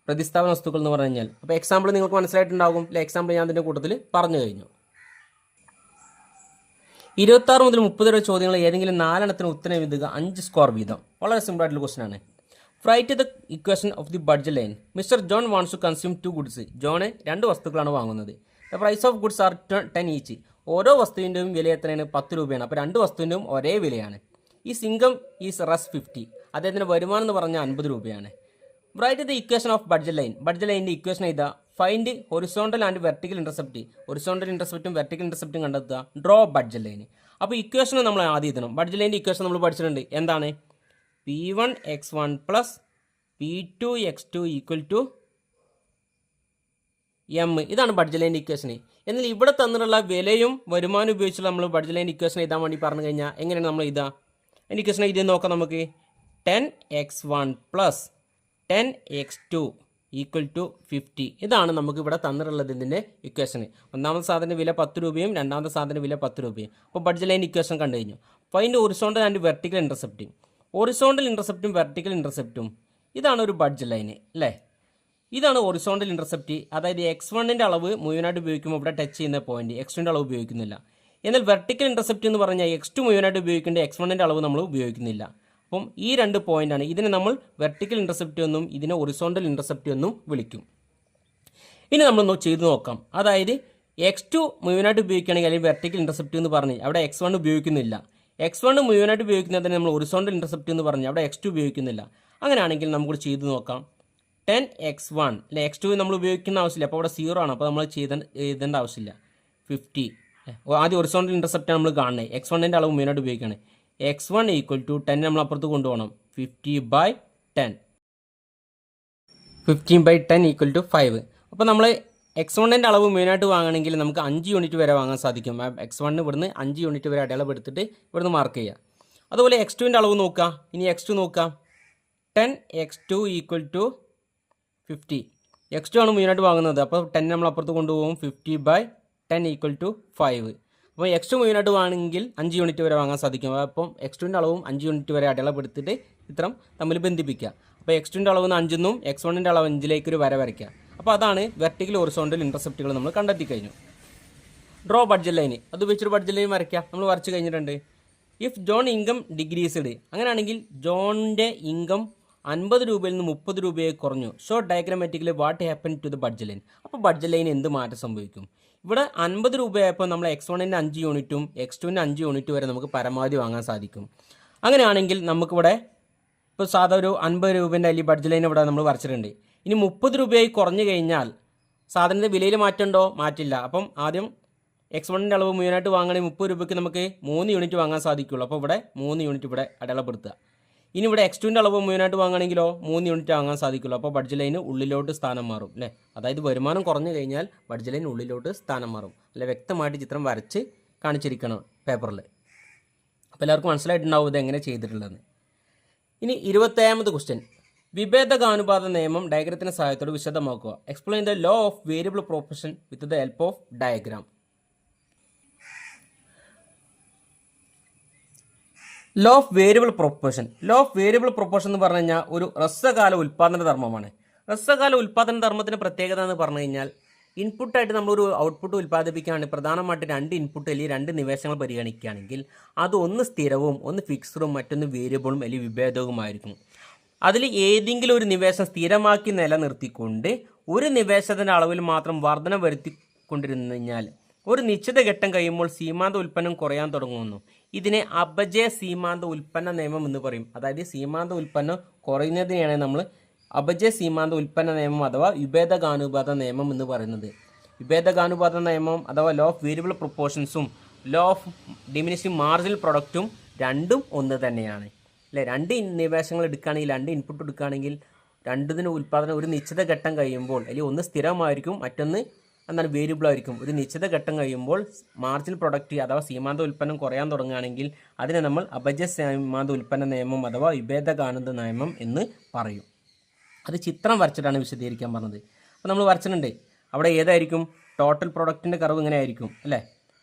പ്രതിസ്ഥാപന വസ്തുക്കൾ എന്ന് പറഞ്ഞു കഴിഞ്ഞാൽ. അപ്പോൾ എക്സാമ്പിൾ നിങ്ങൾക്ക് മനസ്സിലായിട്ടുണ്ടാകും അല്ലെ? എക്സാമ്പിൾ ഞാൻ അതിൻ്റെ കൂട്ടത്തിൽ പറഞ്ഞു കഴിഞ്ഞു. 26 മുതൽ 30 വരെ ചോദ്യങ്ങൾ ഏതെങ്കിലും 4 എണ്ണത്തിന് ഉത്തരം എഴുതുക 5 സ്കോർ വീതം. വളരെ സിമ്പിൾ ആയിട്ടുള്ള ക്വസ്റ്റൻ ആണ്. Write the equation of the budget line. Mister John wants to consume 2 goods. John 2 വസ്തുക്കളാണ് വാങ്ങുന്നത്. The price of goods are 10 each. ഓരോ വസ്തുവിൻ്റെയും വില എത്രയാണ്? 10 രൂപയാണ്. അപ്പോൾ 2 വസ്തുവിൻ്റെയും ഒരേ വിലയാണ്. His income is Rs 50. അദ്ദേഹത്തിൻ്റെ വരുമാനം എന്ന് പറഞ്ഞാൽ 50 രൂപയാണ്. Write the equation of budget line. Budget ലൈനിൻ്റെ ഇക്വേഷൻ ഇതാ. Find horizontal and vertical intercept. Horizontal ഇൻ്റർസെപ്റ്റും വെർട്ടിക്കൽ ഇൻ്റർസെപ്റ്റും കണ്ടെത്തുക. Draw budget line. അപ്പോൾ ഇക്വേഷൻ നമ്മൾ ആദ്യം എഴുതണം. ബഡ്ജറ്റ് ലൈൻ്റെ ഇക്വേഷൻ നമ്മൾ പഠിച്ചിട്ടുണ്ട്. എന്താണ്? P1x1 plus P2x2 equal to M. ഇതാണ് ബഡ്ജറ്റ് ലൈൻ്റെ ഇക്വേഷൻ. എന്നാൽ ഇവിടെ തന്നിട്ടുള്ള വിലയും വരുമാനം ഉപയോഗിച്ചുള്ള നമ്മൾ ബഡ്ജറ്റ് ലൈൻ്റെ ഇക്വേഷൻ എഴുതാൻ വേണ്ടി പറഞ്ഞു കഴിഞ്ഞാൽ എങ്ങനെയാണ് നമ്മൾ ഇതാ അതിൻ്റെ ഇക്വേഷൻ എഴുതി നോക്കാം നമുക്ക്. 10x1 plus 10x2 equal to 50. ഇതാണ് നമുക്ക് ഇവിടെ തന്നിട്ടുള്ളത് ഇതിൻ്റെ ഇക്വേഷന്. ഒന്നാമത്തെ സാധനത്തിൻ്റെ വില 10 രൂപയും രണ്ടാമത്തെ സാധനത്തിൻ്റെ വില 10 രൂപയും. അപ്പോൾ ബഡ്ജറ്റ് ലൈൻ ഇക്വേഷൻ കണ്ടു കഴിഞ്ഞു. ഫൈൻഡ് ഹൊറിസോണ്ടൽ ആൻഡ് വെർട്ടിക്കൽ ഇൻ്റർസെപ്റ്റും. ഹൊറിസോണ്ടൽ ഇൻ്റർസെപ്റ്റും വെർട്ടിക്കൽ ഇൻ്റർസെപ്റ്റും ഇതാണ് ഒരു ബഡ്ജറ്റ് ലൈന് അല്ലേ? ഇതാണ് ഹൊറിസോണ്ടൽ ഇൻ്റർസെപ്റ്റ്. അതായത് x1ൻ്റെ അളവ് മുഴുവനായിട്ട് ഉപയോഗിക്കുമ്പോൾ ഇവിടെ ടച്ച് ചെയ്യുന്ന പോയിന്റ്, x2ൻ്റെ അളവ് ഉപയോഗിക്കുന്നില്ല. എന്നാൽ വെർട്ടിക്കൽ ഇൻ്റർസെപ്റ്റ് എന്ന് പറഞ്ഞാൽ x2 മുഴുവനായിട്ട് ഉപയോഗിക്കേണ്ട x1ൻ്റെ അളവ് നമ്മൾ ഉപയോഗിക്കുന്നില്ല. അപ്പം ഈ 2 പോയിൻ്റാണ്. ഇതിനെ നമ്മൾ വെർട്ടിക്കൽ ഇൻ്റർസെപ്റ്റ് എന്നും ഇതിനെ ഹൊറിസോണ്ടൽ ഇൻ്റർസെപ്റ്റ് എന്നും വിളിക്കും. ഇനി നമ്മളൊന്ന് ചെയ്ത് നോക്കാം. അതായത് x2 മുഴുവനായിട്ട് ഉപയോഗിക്കുകയാണെങ്കിൽ അല്ലെങ്കിൽ വെർട്ടിക്കൽ ഇൻ്റർസെപ്റ്റ് എന്ന് പറഞ്ഞ് അവിടെ x1 ഉപയോഗിക്കുന്നില്ല. x1 മുഴുവനായിട്ട് ഉപയോഗിക്കുന്നതിന് നമ്മൾ ഹൊറിസോണ്ടൽ ഇൻ്റർസെപ്റ്റ് എന്ന് പറഞ്ഞ് അവിടെ x2 ഉപയോഗിക്കുന്നില്ല. അങ്ങനെയാണെങ്കിൽ നമുക്ക് ചെയ്ത് നോക്കാം. 10x1 അല്ലെ x2 നമ്മൾ ഉപയോഗിക്കുന്ന ആവശ്യമില്ല. അപ്പോൾ അവിടെ 0 ആണ്. അപ്പോൾ നമ്മൾ എഴുതേണ്ട ആവശ്യമില്ല. 50 ആദ്യം ഹൊറിസോണ്ടൽ ഇൻ്റർസെപ്റ്റ് നമ്മൾ കാണണേ. x1ൻ്റെ അളവ് മുഴുവനായിട്ട് ഉപയോഗിക്കുകയാണ്. x1 ഈക്വൽ ടു 10 നമ്മൾ അപ്പുറത്ത് കൊണ്ടുപോകണം. 50/10. 15/10 ഈക്വൽ ടു 5. അപ്പോൾ നമ്മൾ x1ൻ്റെ അളവ് മുഴുവനായിട്ട് വാങ്ങണമെങ്കിൽ നമുക്ക് 5 യൂണിറ്റ് വരെ വാങ്ങാൻ സാധിക്കും. x1 ഇവിടുന്ന് 5 യൂണിറ്റ് വരെ അടയാളപ്പെടുത്തിട്ട് ഇവിടുന്ന് മാർക്ക് ചെയ്യുക. അതുപോലെ x2ൻ്റെ അളവ് നോക്കുക. ഇനി x2 നോക്കാം. 10x2 equal to 50. x2 ആണ് മുഴുവനായിട്ട് വാങ്ങുന്നത്. അപ്പോൾ 10 നമ്മൾ അപ്പുറത്ത് കൊണ്ടുപോകും. 50/10 ഈക്വൽ ടു 5. അപ്പോൾ x2 മുഴുവനായിട്ട് വാങ്ങണമെങ്കിൽ 5 യൂണിറ്റ് വരെ വാങ്ങാൻ സാധിക്കും. അപ്പം x2ൻ്റെ അളവും 5 യൂണിറ്റ് വരെ അടയാളപ്പെടുത്തിയിട്ട് ഇത്രം തമ്മിൽ ബന്ധിപ്പിക്കുക. അപ്പോൾ x2ൻ്റെ അളവ് 5 എന്നും x1ൻ്റെ അളവ് 5ലേക്ക് ഒരു വര വരയ്ക്കുക. അപ്പോൾ അതാണ് വെർട്ടിക്കൽ ഹൊറിസോണ്ടൽ ഇൻ്റർസെപ്റ്റുകൾ നമ്മൾ കണ്ടെത്തി കഴിഞ്ഞു. Draw budget line. അത് വെച്ചൊരു ബഡ്ജറ്റ് ലൈൻ വരയ്ക്കുക. നമ്മൾ വരച്ച് കഴിഞ്ഞിട്ടുണ്ട്. If John income decreased. അങ്ങനെയാണെങ്കിൽ ജോണിൻ്റെ ഇൻകം 50 രൂപയിൽ നിന്ന് 30 രൂപയെ കുറഞ്ഞു. Show diagrammatically what happen to the budget line. അപ്പോൾ ബഡ്ജറ്റ് ലൈൻ എന്ത് മാറ്റം സംഭവിക്കും? ഇവിടെ 50 രൂപയായപ്പോൾ നമ്മൾ x1ൻ്റെ 5 യൂണിറ്റും x2ൻ്റെ 5 യൂണിറ്റ് വരെ നമുക്ക് പരമാവധി വാങ്ങാൻ സാധിക്കും. അങ്ങനെയാണെങ്കിൽ നമുക്കിവിടെ ഇപ്പോൾ സാധാ ഒരു 50 രൂപേൻ്റെ അല്ലെങ്കിൽ ബഡ്ജറ്റ് ലൈൻ ഇവിടെ നമ്മൾ വരച്ചിട്ടുണ്ട്. ഇനി 30 രൂപയായി കുറഞ്ഞു കഴിഞ്ഞാൽ സാധനത്തിൻ്റെ വിലയിൽ മാറ്റമുണ്ടോ? മാറ്റില്ല. അപ്പം ആദ്യം x1ൻ്റെ അളവ് മുഴുവനായിട്ട് വാങ്ങണമെങ്കിൽ 30 രൂപയ്ക്ക് നമുക്ക് 3 യൂണിറ്റ് വാങ്ങാൻ സാധിക്കുള്ളൂ. അപ്പോൾ ഇവിടെ 3 യൂണിറ്റ് ഇവിടെ അടയാളപ്പെടുത്തുക. ഇനി ഇവിടെ x2ൻ്റെ അളവ് മുഴുവനായിട്ട് വാങ്ങണമെങ്കിലോ 3 യൂണിറ്റ് വാങ്ങാൻ സാധിക്കുള്ളൂ. അപ്പോൾ ബഡ്ജറ്റ് ലൈന് ഉള്ളിലോട്ട് സ്ഥാനം മാറും അല്ലേ? അതായത് വരുമാനം കുറഞ്ഞു കഴിഞ്ഞാൽ ബഡ്ജറ്റ് ലൈൻ ഉള്ളിലോട്ട് സ്ഥാനം മാറും അല്ലെ? വ്യക്തമായിട്ട് ചിത്രം വരച്ച് കാണിച്ചിരിക്കണം പേപ്പറിൽ. അപ്പോൾ എല്ലാവർക്കും മനസ്സിലായിട്ടുണ്ടാവും ഇത് എങ്ങനെ ചെയ്തിട്ടുള്ളതെന്ന്. ഇനി 27ാമത് ക്വസ്റ്റ്യൻ. വിഭേദകാനുപാത നിയമം ഡയഗ്രത്തിൻ്റെ സഹായത്തോടെ വിശദമാക്കുക. Explain the law of variable proportion with the help of diagram. Law of variable proportion. Law of variable proportion എന്ന് പറഞ്ഞു കഴിഞ്ഞാൽ ഒരു ഹ്രസ്വകാല ഉൽപ്പാദന ധർമ്മമാണ്. ഹ്രസ്വകാല ഉൽപ്പാദന ധർമ്മത്തിൻ്റെ പ്രത്യേകത എന്ന് പറഞ്ഞു കഴിഞ്ഞാൽ ഇൻപുട്ടായിട്ട് നമ്മളൊരു ഔട്ട്പുട്ട് ഉൽപ്പാദിപ്പിക്കുകയാണെങ്കിൽ പ്രധാനമായിട്ട് 2 ഇൻപുട്ട് അല്ലെങ്കിൽ 2 നിവേശങ്ങൾ പരിഗണിക്കുകയാണെങ്കിൽ അത് ഒന്ന് സ്ഥിരവും ഒന്ന് ഫിക്സ്ഡും മറ്റൊന്ന് വേരിയബിളും അല്ലെങ്കിൽ വിഭേദവുമായിരിക്കും. അതിൽ ഏതെങ്കിലും ഒരു നിവേശം സ്ഥിരമാക്കി നിലനിർത്തിക്കൊണ്ട് ഒരു നിവേശത്തിൻ്റെ അളവിൽ മാത്രം വർധന വരുത്തിക്കൊണ്ടിരുന്നു കഴിഞ്ഞാൽ ഒരു നിശ്ചിത ഘട്ടം കഴിയുമ്പോൾ സീമാന്ത ഉൽപ്പന്നം കുറയാൻ തുടങ്ങുന്നു. ഇതിനെ അപജയ സീമാന്ത ഉൽപ്പന്ന നിയമം എന്ന് പറയും. അതായത് സീമാന്ത ഉൽപ്പന്നം കുറയുന്നതിനെയാണ് നമ്മൾ അപജയ സീമാന്ത ഉൽപ്പന്ന നിയമം അഥവാ വിഭേദകാനുപാത നിയമം എന്ന് പറയുന്നത്. വിഭേദകാനുപാത നിയമം അഥവാ ലോ ഓഫ് വേരിയബിൾ പ്രൊപ്പോർഷൻസും ലോ ഓഫ് ഡിമിനിഷിംഗ് മാർജിനൽ പ്രൊഡക്റ്റും രണ്ടും ഒന്ന് തന്നെയാണ് അല്ലേ. രണ്ട് നിവേശങ്ങൾ എടുക്കുകയാണെങ്കിൽ, രണ്ട് ഇൻപുട്ട് എടുക്കുകയാണെങ്കിൽ രണ്ടിനും ഉൽപ്പാദനം ഒരു നിശ്ചിത ഘട്ടം കഴിയുമ്പോൾ, അല്ലെങ്കിൽ ഒന്ന് സ്ഥിരമായിരിക്കും, മറ്റൊന്ന് എന്താണ് വേരിയബിൾ ആയിരിക്കും. ഒരു നിശ്ചിത ഘട്ടം കഴിയുമ്പോൾ മാർജിനൽ പ്രൊഡക്റ്റ് അഥവാ സീമാന്ത ഉൽപ്പന്നം കുറയാൻ തുടങ്ങുകയാണെങ്കിൽ അതിനെ നമ്മൾ അപജയ സീമാന്ത ഉൽപ്പന്ന നിയമം അഥവാ വിഭേദകാനന്ദ നിയമം എന്ന് പറയും. അത് ചിത്രം വരച്ചിട്ടാണ് വിശദീകരിക്കാൻ പറഞ്ഞത്. അപ്പോൾ നമ്മൾ വരച്ചിട്ടുണ്ട്. അവിടെ ഏതായിരിക്കും ടോട്ടൽ പ്രൊഡക്റ്റിൻ്റെ കർവ് ഇങ്ങനെ ആയിരിക്കും അല്ലേ.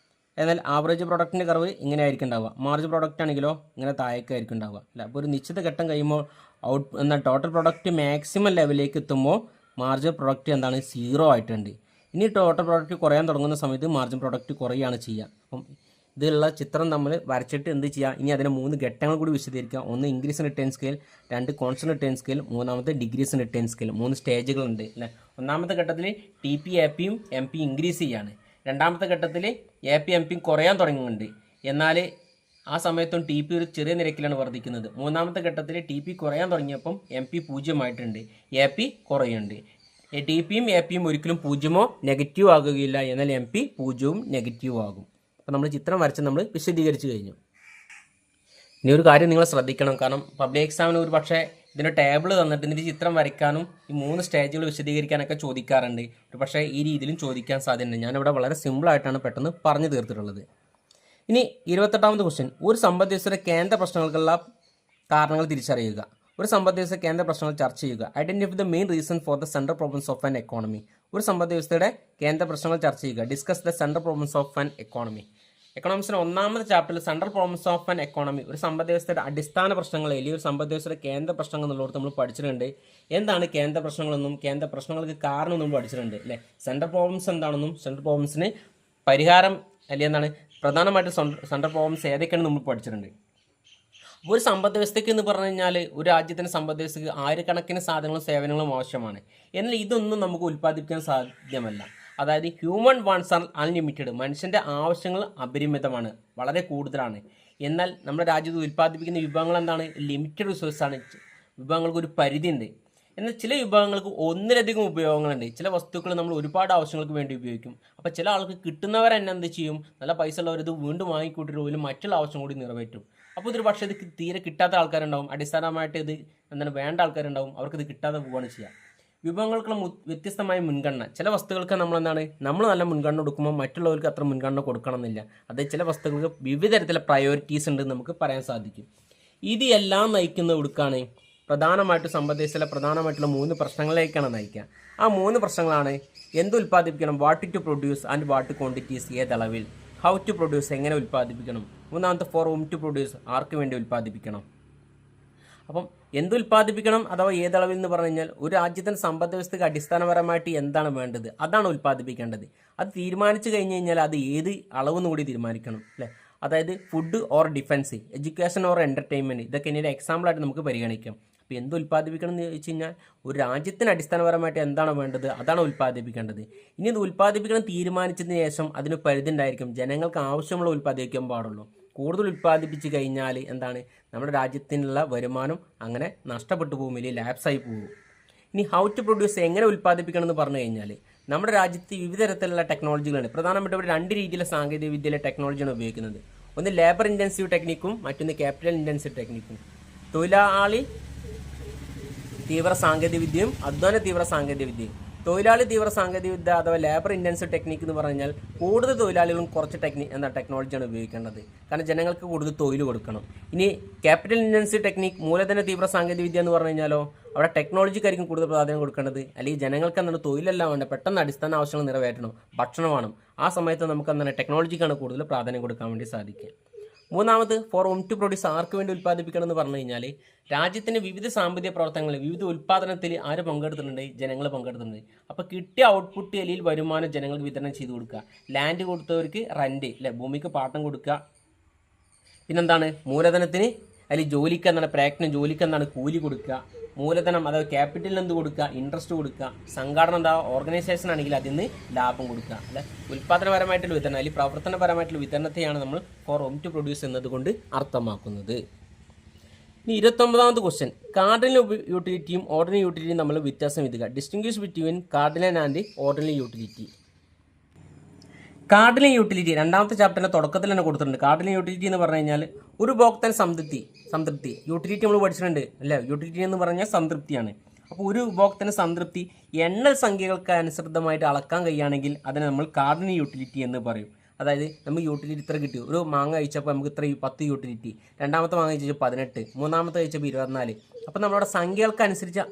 എന്നാൽ ആവറേജ് പ്രൊഡക്റ്റിൻ്റെ കർവ് ഇങ്ങനെ ആയിരിക്കും ഉണ്ടാവുക. മാർജിൻ പ്രൊഡക്റ്റ് ആണെങ്കിലോ ഇങ്ങനെ താഴേക്കായിരിക്കും ഉണ്ടാവുക അല്ല. അപ്പോൾ ഒരു നിശ്ചിത ഘട്ടം കഴിയുമ്പോൾ എന്നാൽ ടോട്ടൽ പ്രൊഡക്റ്റ് മാക്സിമം ലെവലിലേക്ക് എത്തുമ്പോൾ മാർജിൻ പ്രൊഡക്റ്റ് എന്താണ് 0 ആയിട്ടുണ്ട്. ഇനി ടോട്ടൽ പ്രൊഡക്റ്റ് കുറയാൻ തുടങ്ങുന്ന സമയത്ത് മാർജിൻ പ്രൊഡക്റ്റ് കുറയുകയാണ് ചെയ്യുക. അപ്പം ഇതിലുള്ള ചിത്രം നമ്മൾ വരച്ചിട്ട് എന്ത് ചെയ്യുക, ഇനി അതിനെ 3 ഘട്ടങ്ങൾ കൂടി വിശദീകരിക്കുക. ഒന്ന് increase in return scale, 2 constant return scale, മൂന്നാമത്തെ ഡിക്രീസ് ഇൻ റിട്ടേൺ സ്കെയിൽ. 3 സ്റ്റേജുകളുണ്ട് അല്ലേ. ഒന്നാമത്തെ ഘട്ടത്തിൽ TP APയും MP ഇൻക്രീസ് ചെയ്യാണ്. രണ്ടാമത്തെ ഘട്ടത്തിൽ AP MP കുറയാൻ തുടങ്ങുന്നുണ്ട്. എന്നാൽ ആ സമയത്തും TP ഒരു ചെറിയ നിരക്കിലാണ് വർദ്ധിക്കുന്നത്. മൂന്നാമത്തെ ഘട്ടത്തിൽ TP കുറയാൻ തുടങ്ങിയപ്പം MP 0 ആയിട്ടുണ്ട്, AP കുറയുന്നുണ്ട്. TPയും APയും ഒരിക്കലും 0 നെഗറ്റീവ് ആകുകയില്ല, എന്നാൽ MP 0 നെഗറ്റീവ് ആകും. അപ്പോൾ നമ്മൾ ചിത്രം വരച്ച് നമ്മൾ വിശദീകരിച്ച് കഴിഞ്ഞു. ഇനി ഒരു കാര്യം നിങ്ങൾ ശ്രദ്ധിക്കണം. കാരണം പബ്ലിക് എക്സാമിന് ഒരു പക്ഷേ ഇതിൻ്റെ ടേബിൾ തന്നിട്ട് ഇതിൻ്റെ ചിത്രം വരയ്ക്കാനും ഈ 3 സ്റ്റേജുകൾ വിശദീകരിക്കാനൊക്കെ ചോദിക്കാറുണ്ട്. ഒരു പക്ഷേ ഈ രീതിയിലും ചോദിക്കാൻ സാധ്യതയുണ്ട്. ഞാനിവിടെ വളരെ സിമ്പിളായിട്ടാണ് പെട്ടെന്ന് പറഞ്ഞു തീർത്തിട്ടുള്ളത്. ഇനി 28ാമത്തെ ക്വസ്റ്റ്യൻ, ഒരു സമ്പദ് വ്യവസ്ഥയുടെ കേന്ദ്ര പ്രശ്നങ്ങൾക്കുള്ള കാരണങ്ങൾ തിരിച്ചറിയുക. ഒരു സമ്പദ് വ്യവസ്ഥ കേന്ദ്ര പ്രശ്നങ്ങൾ ചർച്ച ചെയ്യുക. Identify the main reason for the central problems of an economy. ഒരു സമ്പദ് വ്യവസ്ഥയുടെ കേന്ദ്ര പ്രശ്നങ്ങൾ ചർച്ച ചെയ്യുക. Discuss the central problems of an economy. എക്കണോമിക്സിന്റെ 1ാമത്തെ ചാപ്റ്ററിൽ central problems of an economy, ഒരു സമ്പദ് വ്യവസ്ഥയുടെ അടിസ്ഥാന പ്രശ്നങ്ങൾ അല്ലെങ്കിൽ ഒരു സമ്പദ് വ്യവസ്ഥയുടെ കേന്ദ്ര പ്രശ്നങ്ങൾ എന്നുള്ളത് നമ്മൾ പഠിച്ചിട്ടുണ്ട്. എന്താണ് കേന്ദ്ര പ്രശ്നങ്ങളെന്നും കേന്ദ്ര പ്രശ്നങ്ങൾക്ക് കാരണം നമ്മൾ പഠിച്ചിട്ടുണ്ട് അല്ലേ. സെൻട്രൽ പ്രോബ്ലംസ് എന്താണെന്നും സെൻട്രൽ പ്രോബ്ലംസിന് പരിഹാരം അല്ലെങ്കിൽ എന്താണ് പ്രധാനമായിട്ടും സെൻട്രൽ പ്രോബ്ലംസ് ഏതൊക്കെയാണ് നമ്മൾ പഠിച്ചിട്ടുണ്ട്. ഒരു സമ്പദ് വ്യവസ്ഥയ്ക്ക് എന്ന് പറഞ്ഞു കഴിഞ്ഞാൽ ഒരു രാജ്യത്തിൻ്റെ സമ്പദ് വ്യവസ്ഥയ്ക്ക് ആയിരക്കണക്കിന് സാധനങ്ങളും സേവനങ്ങളും ആവശ്യമാണ്. എന്നാൽ ഇതൊന്നും നമുക്ക് ഉൽപ്പാദിപ്പിക്കാൻ സാധ്യമല്ല. അതായത് ഹ്യൂമൻ വാണ്ട്സ് ആർ അൺലിമിറ്റഡ്. മനുഷ്യൻ്റെ ആവശ്യങ്ങൾ അപരിമിതമാണ്, വളരെ കൂടുതലാണ്. എന്നാൽ നമ്മുടെ രാജ്യത്ത് ഉൽപ്പാദിപ്പിക്കുന്ന വിഭവങ്ങൾ എന്താണ്, ലിമിറ്റഡ് റിസോഴ്സാണ്. വിഭവങ്ങൾക്ക് ഒരു പരിധിയുണ്ട്. എന്നാൽ ചില വിഭവങ്ങൾക്ക് ഒന്നിലധികം ഉപയോഗങ്ങളുണ്ട്. ചില വസ്തുക്കൾ നമ്മൾ ഒരുപാട് ആവശ്യങ്ങൾക്ക് വേണ്ടി ഉപയോഗിക്കും. അപ്പോൾ ചില ആൾക്ക് കിട്ടുന്നവരെന്നെ എന്ത് ചെയ്യും, നല്ല പൈസ ഉള്ളവരത് വീണ്ടും വാങ്ങിക്കൂട്ടിട്ട് പോലും മറ്റുള്ള ആവശ്യം കൂടി നിറവേറ്റും. അപ്പോൾ ഇതൊരു പക്ഷേ ഇത് തീരെ കിട്ടാത്ത ആൾക്കാരുണ്ടാവും. അടിസ്ഥാനമായിട്ട് ഇത് എന്താണ് വേണ്ട ആൾക്കാരുണ്ടാവും, അവർക്കിത് കിട്ടാതെ പോവുകയാണ് ചെയ്യുക. വിഭവങ്ങൾക്കുള്ള വ്യത്യസ്തമായ മുൻഗണന. ചില വസ്തുക്കൾക്ക് നമ്മൾ നല്ല മുൻഗണന കൊടുക്കുമ്പോൾ മറ്റുള്ളവർക്ക് അത്ര മുൻഗണന കൊടുക്കണമെന്നില്ല. അത് ചില വസ്തുക്കൾക്ക് വിവിധ തരത്തിലുള്ള പ്രയോറിറ്റീസ് ഉണ്ട് നമുക്ക് പറയാൻ സാധിക്കും. ഇത് എല്ലാം നയിക്കുന്ന കൊടുക്കാണ് പ്രധാനമായിട്ട് സമ്പദ് വ്യവസ്ഥയിലെ പ്രധാനമായിട്ടുള്ള 3 പ്രശ്നങ്ങളിലേക്കാണ് നയിക്കുക. ആ 3 പ്രശ്നങ്ങളാണ് എന്ത് ഉൽപ്പാദിപ്പിക്കണം, what to produce and what quantities, ഏതളവിൽ, ഹൗ ടു പ്രൊഡ്യൂസ് എങ്ങനെ ഉൽപ്പാദിപ്പിക്കണം, മൂന്നാമത്തെ ഫോർ ഹൂം ടു പ്രൊഡ്യൂസ് ആർക്ക് വേണ്ടി ഉൽപ്പാദിപ്പിക്കണം. അപ്പം എന്ത് ഉൽപ്പാദിപ്പിക്കണം അഥവാ ഏതളവിൽ എന്ന് പറഞ്ഞു കഴിഞ്ഞാൽ ഒരു രാജ്യത്തിൻ്റെ സമ്പദ് വ്യവസ്ഥയ്ക്ക് അടിസ്ഥാനപരമായിട്ട് എന്താണ് വേണ്ടത് അതാണ് ഉൽപ്പാദിപ്പിക്കേണ്ടത്. അത് തീരുമാനിച്ചു കഴിഞ്ഞ് കഴിഞ്ഞാൽ അത് ഏത് അളവെന്ന് കൂടി തീരുമാനിക്കണം അല്ലേ. അതായത് food or defence, education or entertainment, ഇതൊക്കെ ഇനി ഒരു എക്സാമ്പിളായിട്ട് നമുക്ക് പരിഗണിക്കാം. അപ്പോൾ എന്ത് ഉൽപ്പാദിപ്പിക്കണം എന്ന് ചോദിച്ചു കഴിഞ്ഞാൽ ഒരു രാജ്യത്തിന് അടിസ്ഥാനപരമായിട്ട് എന്താണ് വേണ്ടത് അതാണ് ഉൽപ്പാദിപ്പിക്കേണ്ടത്. ഇനി ഇത് ഉൽപ്പാദിപ്പിക്കണം തീരുമാനിച്ചതിന് ശേഷം അതിന് പരിധി ഉണ്ടായിരിക്കും. ജനങ്ങൾക്ക് ആവശ്യമുള്ള ഉൽപ്പാദിപ്പിക്കാൻ പാടുള്ളൂ. കൂടുതൽ ഉൽപ്പാദിപ്പിച്ച് കഴിഞ്ഞാൽ എന്താണ് നമ്മുടെ രാജ്യത്തിനുള്ള വരുമാനം അങ്ങനെ നഷ്ടപ്പെട്ടു പോകും, വലിയ ലാപ്സായി പോകും. ഇനി ഹൗ ടു പ്രൊഡ്യൂസ് എങ്ങനെ ഉൽപ്പാദിപ്പിക്കണം എന്ന് പറഞ്ഞു കഴിഞ്ഞാൽ നമ്മുടെ രാജ്യത്ത് വിവിധ തരത്തിലുള്ള ടെക്നോളജികളാണ്. പ്രധാനപ്പെട്ട ഒരു 2 രീതിയിലെ സാങ്കേതിക വിദ്യയിലെ ടെക്നോളജിയാണ് ഉപയോഗിക്കുന്നത്. ഒന്ന് ലേബർ ഇൻറ്റൻസീവ് ടെക്നിക്കും മറ്റൊന്ന് ക്യാപിറ്റൽ ഇൻറ്റൻസീവ് ടെക്നിക്കും. തൊഴിലാളി തീവ്ര സാങ്കേതിക വിദ്യയും അധ്വാന തീവ്ര സാങ്കേതിക വിദ്യയും. തൊഴിലാളി തീവ്ര സാങ്കേതിക വിദ്യ അഥവാ ലേബർ ഇൻറ്റൻസീവ് ടെക്നിക്ക് എന്ന് പറഞ്ഞാൽ കൂടുതൽ തൊഴിലാളികളും കുറച്ച് ടെക്നോളജിയാണ് ഉപയോഗിക്കേണ്ടത്. കാരണം ജനങ്ങൾക്ക് കൂടുതൽ തൊഴിൽ കൊടുക്കണം. ഇനി ക്യാപിറ്റൽ ഇൻറ്റൻസീവ് ടെക്നിക്ക് മൂലധന തീവ്ര സാങ്കേതിക വിദ്യ എന്ന് പറഞ്ഞു കഴിഞ്ഞാലോ അവിടെ ടെക്നോളജിക്കായിരിക്കും കൂടുതൽ പ്രാധാന്യം കൊടുക്കേണ്ടത്. അല്ലെങ്കിൽ ജനങ്ങൾക്ക് എന്താണ് തൊഴിലെല്ലാം വേണ്ട, പെട്ടെന്ന് അടിസ്ഥാന ആവശ്യങ്ങൾ നിറവേറ്റണം, ഭക്ഷണം വേണം. ആ സമയത്ത് നമുക്ക് എന്താണ് ടെക്നോളജിക്കാണ് കൂടുതൽ പ്രാധാന്യം കൊടുക്കാൻ വേണ്ടി സാധിക്കുക. മൂന്നാമത് ഫോർ ഹൂം ടു പ്രൊഡ്യൂസ് ആർക്ക് വേണ്ടി ഉൽപ്പാദിപ്പിക്കണം എന്ന് പറഞ്ഞു കഴിഞ്ഞാൽ രാജ്യത്തിൻ്റെ വിവിധ സാമ്പത്തിക പ്രവർത്തനങ്ങൾ വിവിധ ഉൽപ്പാദനത്തിൽ ആര് പങ്കെടുത്തിട്ടുണ്ട്, ജനങ്ങൾ പങ്കെടുത്തിട്ടുണ്ട്. അപ്പോൾ കിട്ടിയ ഔട്ട്പുട്ട് അല്ലെങ്കിൽ വരുമാനം ജനങ്ങൾക്ക് വിതരണം ചെയ്ത് കൊടുക്കുക. ലാൻഡ് കൊടുത്തവർക്ക് റെൻറ്റ് അല്ലെ, ഭൂമിക്ക് പാട്ടം കൊടുക്കുക. പിന്നെന്താണ് മൂലധനത്തിന് അല്ലെങ്കിൽ ജോലിക്ക് എന്താണ് പ്രയത്നം, ജോലിക്ക് എന്താണ് കൂലി കൊടുക്കുക. മൂലധനം അതായത് ക്യാപിറ്റലിന് എന്ത് കൊടുക്കുക, ഇൻട്രസ്റ്റ് കൊടുക്കുക. സംഘടന എന്താ ഓർഗനൈസേഷൻ ആണെങ്കിൽ അതിൽ നിന്ന് ലാഭം കൊടുക്കുക അല്ലെ. ഉൽപ്പാദനപരമായിട്ടുള്ള വിതരണം അല്ലെങ്കിൽ പ്രവർത്തനപരമായിട്ടുള്ള വിതരണത്തെയാണ് നമ്മൾ ഫോർ ഹോം ടു പ്രൊഡ്യൂസ് എന്നതുകൊണ്ട് അർത്ഥമാക്കുന്നത്. ഇനി 29ാമത്തെ ക്വസ്റ്റ്യൻ, കാർഡിനൽ യൂട്ടിലിറ്റിയും ഓർഡിനറി യൂട്ടിലിറ്റിയും തമ്മിൽ വ്യത്യാസം എഴുതുക. Distinguish between cardinal and ordinary utility. Cardinal utility രണ്ടാമത്തെ ചാപ്റ്ററിന്റെ തുടക്കത്തിൽ തന്നെ കൊടുത്തിട്ടുണ്ട്. കാർഡിനൽ യൂട്ടിലിറ്റി എന്ന് പറഞ്ഞു കഴിഞ്ഞാൽ ഒരു ഉപഭോക്താവിന് സംതൃപ്തി യൂട്ടിലിറ്റി നമ്മൾ പഠിച്ചിട്ടുണ്ട് അല്ലേ. യൂട്ടിലിറ്റി എന്ന് പറഞ്ഞാൽ സംതൃപ്തിയാണ്. അപ്പോൾ ഒരു ഉപഭോക്താവിന് സംതൃപ്തി എണ്ണൽ സംഖ്യകൾക്ക് അനുസൃതമായിട്ട് അളക്കാൻ കഴിയുകയാണെങ്കിൽ അതിനെ നമ്മൾ കാർഡിനൽ യൂട്ടിലിറ്റി എന്ന് പറയും. അതായത് നമുക്ക് യൂട്ടിലിറ്റി ഇത്ര കിട്ടി, ഒരു മാങ്ങ കഴിച്ചപ്പോൾ നമുക്ക് ഇത്ര 10 യൂട്ടിലിറ്റി, രണ്ടാമത്തെ മാങ്ങ കഴിച്ചപ്പോൾ 18, മൂന്നാമത്തെ കഴിച്ചപ്പോൾ 24. അപ്പോൾ നമ്മളവിടെ സംഖ്യകൾക്ക് അനുസരിച്ച്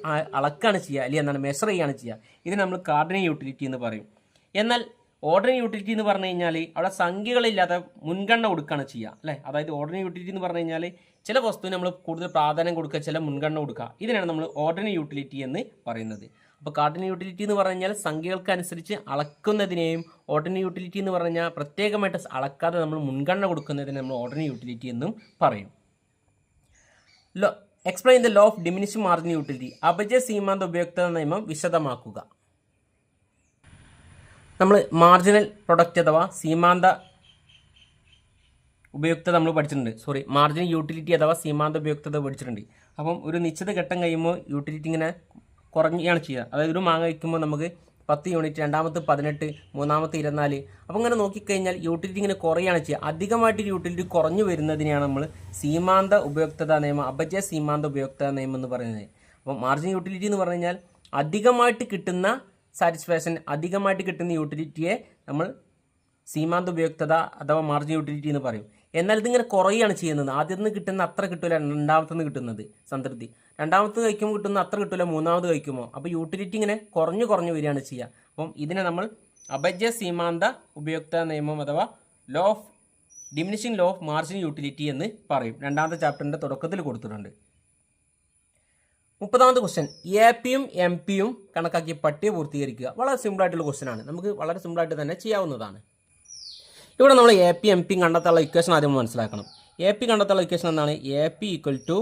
അളക്കാണ് ചെയ്യുക, അല്ലെങ്കിൽ എന്താണ് മെഷർ ചെയ്യുകയാണ് ചെയ്യുക. ഇതിന് നമ്മൾ കാർഡിനൽ യൂട്ടിലിറ്റി എന്ന് പറയും. എന്നാൽ ഓർഡിനറി യൂട്ടിലിറ്റി എന്ന് പറഞ്ഞു കഴിഞ്ഞാൽ അവിടെ സംഖ്യകളില്ലാതെ മുൻഗണന കൊടുക്കുകയാണ് ചെയ്യുക അല്ലേ. അതായത് ഓർഡിനറി യൂട്ടിലിറ്റി എന്ന് പറഞ്ഞു കഴിഞ്ഞാൽ ചില വസ്തുവിന് നമ്മൾ കൂടുതൽ പ്രാധാന്യം കൊടുക്കുക, ചില മുൻഗണന കൊടുക്കുക. ഇതിനാണ് നമ്മൾ ഓർഡിനറി യൂട്ടിലിറ്റി എന്ന് പറയുന്നത്. അപ്പോൾ കാർഡിനൽ യൂട്ടിലിറ്റി എന്ന് പറഞ്ഞു കഴിഞ്ഞാൽ സംഖ്യകൾക്കനുസരിച്ച് അളക്കുന്നതിനെയും ഓർഡിനറി യൂട്ടിലിറ്റി എന്ന് പറഞ്ഞാൽ പ്രത്യേകമായിട്ട് അളക്കാതെ നമ്മൾ മുൻഗണന കൊടുക്കുന്നതിനെ നമ്മൾ ഓർഡിനറി യൂട്ടിലിറ്റി എന്നും പറയും. Explain the law of diminishing marginal utility. അപജയ സീമാന്ത ഉപയോക്തൃ നിയമം വിശദമാക്കുക. നമ്മൾ മാർജിനൽ പ്രൊഡക്റ്റ് അഥവാ സീമാന്ത ഉപയുക്തത നമ്മൾ പഠിച്ചിട്ടുണ്ട്. മാർജിനൽ യൂട്ടിലിറ്റി അഥവാ സീമാന്ത ഉപയുക്തത പഠിച്ചിട്ടുണ്ട്. അപ്പം ഒരു നിശ്ചിത ഘട്ടം കഴിയുമ്പോൾ യൂട്ടിലിറ്റി ഇങ്ങനെ കുറഞ്ഞാണ് ചെയ്യുക. അതായത് ഒരു മാങ്ങ വയ്ക്കുമ്പോൾ നമുക്ക് 10 യൂണിറ്റ്, രണ്ടാമത്തെ 18, മൂന്നാമത്തെ 24. അപ്പോൾ ഇങ്ങനെ നോക്കിക്കഴിഞ്ഞാൽ യൂട്ടിലിറ്റി ഇങ്ങനെ കുറയാണ് ചെയ്യുക. അധികമായിട്ട് യൂട്ടിലിറ്റി കുറഞ്ഞു വരുന്നതിനെയാണ് നമ്മൾ സീമാന്ത ഉപയുക്തത നിയമം, അപജയ സീമാന്ത ഉപയുക്തത നിയമം എന്ന് പറയുന്നത്. അപ്പോൾ മാർജിനൽ യൂട്ടിലിറ്റി എന്ന് പറഞ്ഞു കഴിഞ്ഞാൽ അധികമായിട്ട് കിട്ടുന്ന സാറ്റിസ്ഫാക്ഷൻ, അധികമായിട്ട് കിട്ടുന്ന യൂട്ടിലിറ്റിയെ നമ്മൾ സീമാന്ത ഉപയുക്തത അഥവാ മാർജിനൽ യൂട്ടിലിറ്റി എന്ന് പറയും. എന്നാൽ ഇതിങ്ങനെ കുറയുകയാണ് ചെയ്യുന്നത്. ആദ്യത്തിൽ നിന്ന് കിട്ടുന്ന അത്ര കിട്ടില്ല രണ്ടാമത്തെ നിന്ന് കിട്ടുന്നത് സംതൃപ്തി, രണ്ടാമത്തെ കഴിക്കുമ്പോൾ കിട്ടുന്ന അത്ര കിട്ടില്ല മൂന്നാമത് കഴിക്കുമ്പോൾ. അപ്പോൾ യൂട്ടിലിറ്റി ഇങ്ങനെ കുറഞ്ഞു വരികയാണ് ചെയ്യുക. അപ്പം ഇതിനെ നമ്മൾ അപജയ സീമാന്ത ഉപയുക്ത നിയമം അഥവാ law of diminishing law of marginal utility എന്ന് പറയും. രണ്ടാമത്തെ ചാപ്റ്ററിൻ്റെ തുടക്കത്തിൽ കൊടുത്തിട്ടുണ്ട്. 30ാമത്തെ ക്വസ്റ്റ്യൻ, എ പിയും എം പിയും കണക്കാക്കി പട്ടിക പൂർത്തീകരിക്കുക. വളരെ സിമ്പിളായിട്ടുള്ള ക്വസ്റ്റ്യൻ ആണ്, നമുക്ക് വളരെ സിമ്പിളായിട്ട് തന്നെ ചെയ്യാവുന്നതാണ്. ഇവിടെ നമ്മൾ എ പി എം പിയും കണ്ടെത്താനുള്ള ഇക്വേഷൻ ആദ്യം മനസ്സിലാക്കണം. എ പി കണ്ടെത്താനുള്ള ഇക്വേഷൻ എന്താണ്? A P equal to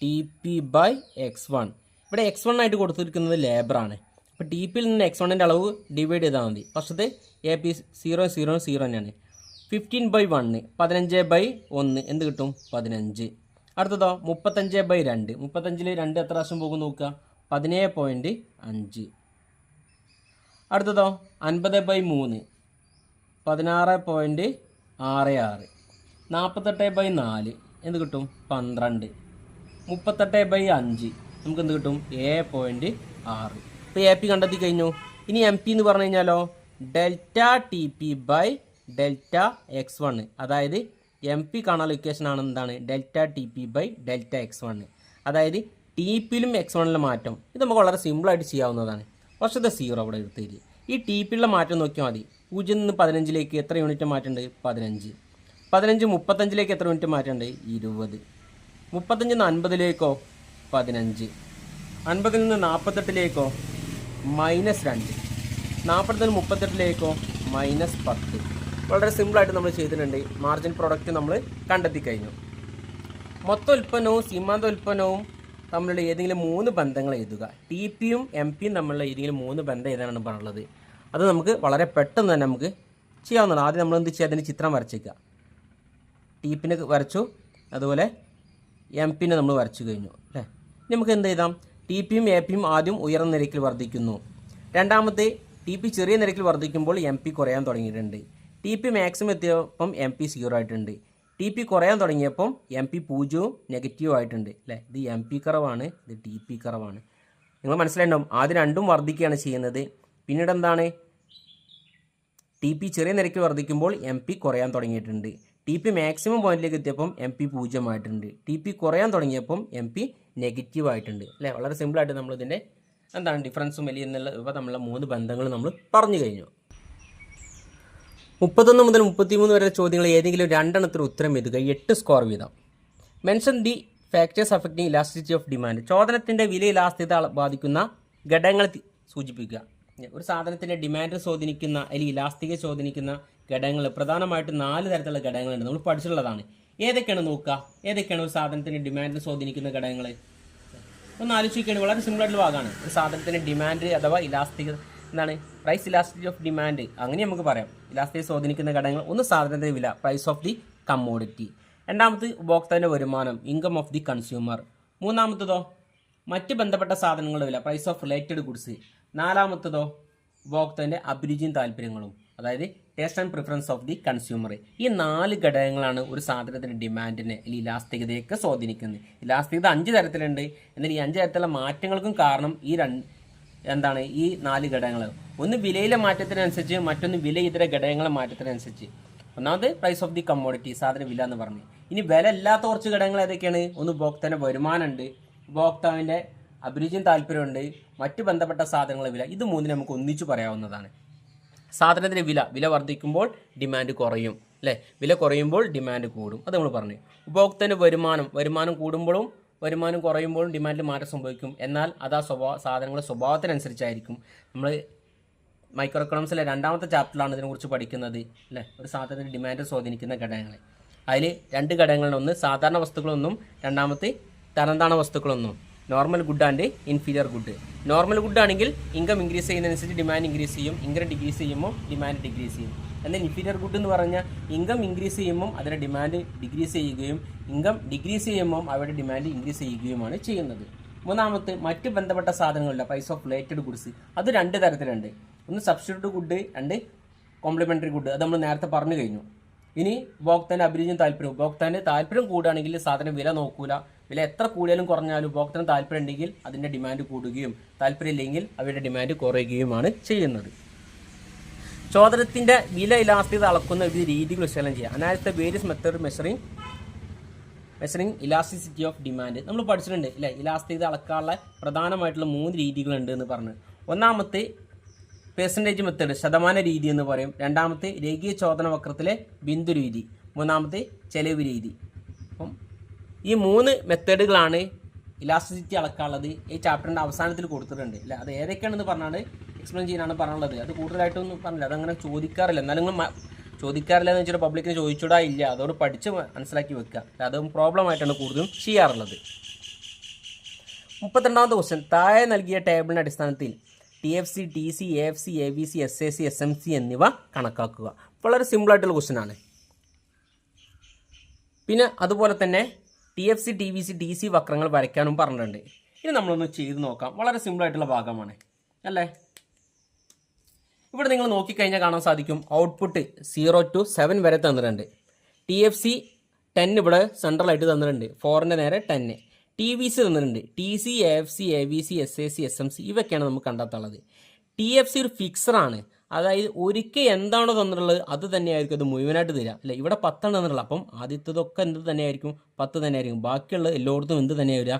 T P by x1. ഇവിടെ x1 ആയിട്ട് കൊടുത്തിരിക്കുന്നത് ലേബറാണ്. അപ്പോൾ ടി പിയിൽ നിന്ന് x1ൻ്റെ അളവ് ഡിവൈഡ് ചെയ്താൽ മതി. ഫസ്റ്റത്തെ എ പി 0 0 0 തന്നെയാണ്. 15/1 15/1 എന്ത് കിട്ടും? 15. അടുത്തതോ 35/2. 35-ൽ 2 എത്ര പ്രാവശ്യം പോകും നോക്കുക? 17.5. അടുത്തതോ 50/3 16.66. 48/4 എന്ത് കിട്ടും? 12. 38/5 നമുക്ക് എന്ത് കിട്ടും? 7.6. ഇപ്പോൾ എ പി കണ്ടെത്തി കഴിഞ്ഞു. ഇനി എം പി എന്ന് പറഞ്ഞു കഴിഞ്ഞാലോ delta T P by delta x1. അതായത് എം പി കാണാനുള്ള ഇക്വേഷൻ ആണ് എന്താണ്? Delta T P by delta x1. അതായത് ടി പിയിലും x1ലും മാറ്റം. ഇത് നമുക്ക് വളരെ സിമ്പിളായിട്ട് ചെയ്യാവുന്നതാണ്. പക്ഷേ 0 അവിടെ എടുത്തേക്ക്. ഈ ടി പിയിലുള്ള മാറ്റം നോക്കിയാൽ മതി. 0 നിന്ന് 15ലേക്ക് എത്ര യൂണിറ്റ് മാറ്റുണ്ട്? 15. 15 35ലേക്ക് എത്ര യൂണിറ്റ് മാറ്റുണ്ട്? 20. 35 നിന്ന് 50ലേക്കോ 15. 50 നിന്ന് 48ലേക്കോ -2. 40 നിന്ന് 38ലേക്കോ -10. വളരെ സിമ്പിളായിട്ട് നമ്മൾ ചെയ്തിട്ടുണ്ട്. മാർജിൻ പ്രോഡക്റ്റ് നമ്മൾ കണ്ടെത്തി കഴിഞ്ഞു. മൊത്ത ഉൽപ്പന്നവും സീമാന്ത ഉൽപ്പന്നവും തമ്മിലുള്ള ഏതെങ്കിലും 3 ബന്ധങ്ങൾ എഴുതുക. ടി പിയും എം പിയും തമ്മിലുള്ള ഏതെങ്കിലും 3 ബന്ധം ഏതാണെന്ന് പറഞ്ഞുള്ളത്. അത് നമുക്ക് വളരെ പെട്ടെന്ന് തന്നെ നമുക്ക് ചെയ്യാവുന്നതാണ്. ആദ്യം നമ്മൾ എന്ത് ചെയ്യുക? അതിന് ചിത്രം വരച്ചേക്കുക. ടി പിന്നെ വരച്ചു, അതുപോലെ എം പിന്നെ നമ്മൾ വരച്ചു കഴിഞ്ഞു അല്ലേ. നമുക്ക് എന്ത് ചെയ്താം? ടി പിയും എ പിയും ആദ്യം ഉയർന്ന നിരക്കിൽ വർദ്ധിക്കുന്നു. രണ്ടാമത്തെ ടി പി ചെറിയ നിരക്കിൽ വർദ്ധിക്കുമ്പോൾ എം പി കുറയാൻ തുടങ്ങിയിട്ടുണ്ട്. ടി പി മാക്സിമം എത്തിയപ്പം എം പി 0 ആയിട്ടുണ്ട്. ടി പി കുറയാൻ തുടങ്ങിയപ്പം എം പി 0 നെഗറ്റീവ് ആയിട്ടുണ്ട് അല്ലേ. ഇത് എം പി കറവാണ്, ഇത് ടി പി കറവാണ്. നിങ്ങൾ മനസ്സിലായിട്ടുണ്ടാവും. ആദ്യം രണ്ടും വർദ്ധിക്കുകയാണ് ചെയ്യുന്നത്. പിന്നീട് എന്താണ്? ടി പി ചെറിയ നിരക്കിൽ വർദ്ധിക്കുമ്പോൾ എം പി കുറയാൻ തുടങ്ങിയിട്ടുണ്ട്. ടി പി മാക്സിമം പോയിന്റിലേക്ക് എത്തിയപ്പം എം പി 0 ആയിട്ടുണ്ട്. ടി പി കുറയാൻ തുടങ്ങിയപ്പം എം പി നെഗറ്റീവ് ആയിട്ടുണ്ട് അല്ലേ. വളരെ സിമ്പിളായിട്ട് നമ്മളിതിൻ്റെ എന്താണ് ഡിഫറൻസും വലിയ എന്നുള്ള തമ്മിലുള്ള 3 ബന്ധങ്ങൾ നമ്മൾ പറഞ്ഞു കഴിഞ്ഞു. 31 മുതൽ 33 വരെ ചോദ്യങ്ങൾ ഏതെങ്കിലും 2 എണ്ണത്തിന് ഉത്തരം എഴുതുക. 8 സ്കോർ വീതം. Mention the factors affecting elasticity of demand. ചോദനത്തിൻ്റെ വില ഇലാസ്തികത ബാധിക്കുന്ന ഘടകങ്ങൾ സൂചിപ്പിക്കുക. ഒരു സാധനത്തിൻ്റെ ഡിമാൻഡ് സ്വാധീനിക്കുന്ന അല്ലെങ്കിൽ ഇലാസ്തികത സ്വാധീനിക്കുന്ന ഘടകങ്ങൾ പ്രധാനമായിട്ടും 4 തരത്തിലുള്ള ഘടകങ്ങളുണ്ട്. നമ്മൾ പഠിച്ചിട്ടുള്ളതാണ്. ഏതൊക്കെയാണ് നോക്കുക? ഏതൊക്കെയാണ് ഒരു സാധനത്തിൻ്റെ ഡിമാൻഡ് സ്വാധീനിക്കുന്ന ഘടകങ്ങൾ? ഒന്ന് ആലോചിക്കുകയാണ്. വളരെ സിമ്പിളായിട്ടുള്ള ഭാഗമാണ്. ഒരു സാധനത്തിൻ്റെ ഡിമാൻഡ് അഥവാ ഇലാസ്തികത എന്താണ്? പ്രൈസ് ഇലാസ്റ്റിസിറ്റി ഓഫ് ഡിമാൻഡ്, അങ്ങനെ നമുക്ക് പറയാം. ഇലാസ്തികത സ്വാധീനിക്കുന്ന ഘടകങ്ങൾ: ഒന്ന് സാധനത്തിൻ്റെ വില, പ്രൈസ് ഓഫ് ദി കമ്മോഡിറ്റി. രണ്ടാമത് ഉപഭോക്താവിൻ്റെ വരുമാനം, ഇൻകം ഓഫ് ദി കൺസ്യൂമർ. മൂന്നാമത്തതോ മറ്റ് ബന്ധപ്പെട്ട സാധനങ്ങളുടെ വില, പ്രൈസ് ഓഫ് റിലേറ്റഡ് ഗുഡ്സ്. നാലാമത്തതോ ഉപഭോക്താവിൻ്റെ അഭിരുചിയും താല്പര്യങ്ങളും, അതായത് taste and preference of the consumer. ഈ 4 ഘടകങ്ങളാണ് ഒരു സാധനത്തിൻ്റെ ഡിമാൻഡിനെ അല്ലെങ്കിൽ ഇലാസ്തികതയൊക്കെ സ്വാധീനിക്കുന്നത്. ഇലാസ്തികത 5 തരത്തിലുണ്ട്. എന്നാൽ ഈ 5 തരത്തിലുള്ള മാറ്റങ്ങൾക്കും കാരണം ഈ 4 ഘടകങ്ങൾ. ഒന്ന് വിലയിലെ മാറ്റത്തിനനുസരിച്ച്, മറ്റൊന്ന് വില ഇതര ഘടകങ്ങളെ മാറ്റത്തിനനുസരിച്ച്. ഒന്നാമത് പ്രൈസ് ഓഫ് ദി കമ്മോഡിറ്റി, സാധന വില എന്ന് പറഞ്ഞു. ഇനി വില ഇല്ലാത്ത കുറച്ച് ഘടകങ്ങൾ ഏതൊക്കെയാണ്? ഒന്ന് ഉപഭോക്താവിൻ്റെ വരുമാനമുണ്ട്, ഉപഭോക്താവിൻ്റെ അഭിരുചിയും താല്പര്യമുണ്ട്, മറ്റു ബന്ധപ്പെട്ട സാധനങ്ങളുടെ വില. ഇത് മൂന്നിന് നമുക്ക് ഒന്നിച്ചു പറയാവുന്നതാണ്. സാധനത്തിൻ്റെ വില വർദ്ധിക്കുമ്പോൾ ഡിമാൻഡ് കുറയും, അല്ലേ? വില കുറയുമ്പോൾ ഡിമാൻഡ് കൂടും, അത് നമ്മൾ പറഞ്ഞു. ഉപഭോക്താവിൻ്റെ വരുമാനം കൂടുമ്പോഴും വരുമാനം കുറയുമ്പോഴും ഡിമാൻഡിൽ മാറ്റം സംഭവിക്കും. എന്നാൽ അത് ആ സാധനങ്ങളുടെ സ്വഭാവത്തിനനുസരിച്ചായിരിക്കും. നമ്മൾ മൈക്രോ എക്കണോമിക്സിലെ 2ാമത്തെ ചാപ്റ്ററിലാണ് ഇതിനെക്കുറിച്ച് പഠിക്കുന്നത്, അല്ലേ? ഒരു സാധനത്തിൻ്റെ ഡിമാൻഡ് സ്വാധീനിക്കുന്ന ഘടകങ്ങൾ. അതിൽ 2 ഘടകങ്ങളുണ്ട്. ഒന്ന് സാധാരണ വസ്തുക്കളൊന്നും, രണ്ടാമത്തെ തരംതാണ വസ്തുക്കളൊന്നും. Normal good and inferior good. Normal good ആണെങ്കിൽ ഇൻകം ഇൻക്രീസ് ചെയ്യുന്നതനുസരിച്ച് ഡിമാൻഡ് ഇൻക്രീസ് ചെയ്യും, ഇൻകം ഡിക്രീസ് ചെയ്യുമ്പോൾ ഡിമാൻഡ് ഡിക്രീസ് ചെയ്യും. എന്നാൽ ഇൻഫീരിയർ ഗുഡ് എന്ന് പറഞ്ഞാൽ ഇൻകം ഇൻക്രീസ് ചെയ്യുമ്പോൾ അതിൻ്റെ ഡിമാൻഡ് ഡിക്രീസ് ചെയ്യുകയും ഇൻകം ഡിക്രീസ് ചെയ്യുമ്പോൾ അവരുടെ ഡിമാൻഡ് ഇൻക്രീസ് ചെയ്യുകയുമാണ് ചെയ്യുന്നത്. മൂന്നാമത്തെ മറ്റ് ബന്ധപ്പെട്ട സാധനങ്ങളില്ല, പ്രൈസ് ഓഫ് റിലേറ്റഡ് ഗുഡ്സ്. അത് 2 തരത്തിലുണ്ട്. ഒന്ന് സബ്സ്റ്റിറ്റ്യൂട്ട് ഗുഡ്, 2 കോംപ്ലിമെൻ്ററി ഗുഡ്. അത് നമ്മൾ നേരത്തെ പറഞ്ഞു കഴിഞ്ഞു. ഇനി ഉപഭോക്താവിൻ്റെ അഭിരുചിയും താല്പര്യവും. ഉപഭോക്താവിൻ്റെ താല്പര്യം കൂടുകയാണെങ്കിൽ സാധനം വില നോക്കൂല. വില എത്ര കൂടിയാലും കുറഞ്ഞാലും ഉപഭോക്താവിന് താല്പര്യം ഉണ്ടെങ്കിൽ അതിൻ്റെ ഡിമാൻഡ് കൂടുകയും താല്പര്യം ഇല്ലെങ്കിൽ അവരുടെ ഡിമാൻഡ് കുറയുകയുമാണ് ചെയ്യുന്നത്. ചോദനത്തിൻ്റെ വില ഇലാസ്തികത അളക്കുന്ന വിവിധ രീതികൾ വിശകലനം ചെയ്യുക. Analysis various method measuring elasticity of demand. നമ്മൾ പഠിച്ചിട്ടുണ്ട്, അല്ലേ? ഇലാസ്തികത അളക്കാനുള്ള പ്രധാനമായിട്ടുള്ള 3 രീതികളുണ്ട് എന്ന് പറഞ്ഞു. ഒന്നാമത്തെ പെർസെൻറ്റേജ് മെത്തേഡ്, ശതമാന രീതി എന്ന് പറയും. രണ്ടാമത്തെ രേഖീയ ചോദന വക്രത്തിലെ ബിന്ദു രീതി. മൂന്നാമത്തെ ചെലവ് രീതി. അപ്പം ഈ 3 മെത്തേഡുകളാണ് ഇലാസ്റ്റിസിറ്റി അളക്കാനുള്ളത്. ഈ ചാപ്റ്ററിൻ്റെ അവസാനത്തിൽ കൊടുത്തിട്ടുണ്ട്, അല്ലേ? അത് ഏതൊക്കെയാണെന്ന് പറഞ്ഞാൽ എക്സ്പ്ലെയിൻ ചെയ്യാനാണ് പറഞ്ഞുള്ളത്. അത് കൂടുതലായിട്ടൊന്നും പറഞ്ഞില്ല, അതങ്ങനെ ചോദിക്കാറില്ല. എന്നാലും നിങ്ങൾ ചോദിക്കാറില്ല എന്ന് വെച്ചിട്ട് പബ്ലിക്കിന് ചോദിച്ചൂടാ ഇല്ല. അതോട് പഠിച്ച് മനസ്സിലാക്കി വെക്കുക. അതും പ്രോബ്ലം ആയിട്ടാണ് കൂടുതലും ചെയ്യാറുള്ളത്. 32ാമത്തെ ക്വസ്റ്റ്യൻ. താഴെ നൽകിയ ടേബിളിൻ്റെ അടിസ്ഥാനത്തിൽ TFC, TC, AFC, ABC, SAC, SMC എന്നിവ കണക്കാക്കുക. വളരെ സിമ്പിളായിട്ടുള്ള ക്വസ്റ്റ്യൻ ആണ്. പിന്നെ അതുപോലെ തന്നെ TFC, TVC, TC വക്രങ്ങൾ വരയ്ക്കാനും പറഞ്ഞിട്ടുണ്ട്. ഇനി നമ്മളൊന്ന് ചെയ്ത് നോക്കാം. വളരെ സിമ്പിളായിട്ടുള്ള ഭാഗമാണ്, അല്ലേ? ഇവിടെ നിങ്ങൾ നോക്കിക്കഴിഞ്ഞാൽ കാണാൻ സാധിക്കും ഔട്ട്പുട്ട് 0 to 7 വരെ തന്നിട്ടുണ്ട്. TFC 10 ഇവിടെ സെൻട്രലായിട്ട് തന്നിട്ടുണ്ട്, 4ൻ്റെ നേരെ 10. TVC തന്നിട്ടുണ്ട്. TC, AFC, ABC, SAC, SMC ഇവയൊക്കെയാണ് നമുക്ക് കണ്ടെത്താനുള്ളത്. TFC ഒരു ഫിക്സറാണ്, അതായത് ഒരിക്കൽ എന്താണോ തന്നിട്ടുള്ളത് അത് തന്നെയായിരിക്കും അത് മുഴുവനായിട്ട് തരിക, അല്ലേ? ഇവിടെ 10 ആണ് തന്നിട്ടുള്ളത്. അപ്പം ആദ്യത്തതൊക്കെ എന്ത് തന്നെയായിരിക്കും? 10 തന്നെയായിരിക്കും. ബാക്കിയുള്ള എല്ലായിടത്തും എന്ത് തന്നെയാണ് വരിക?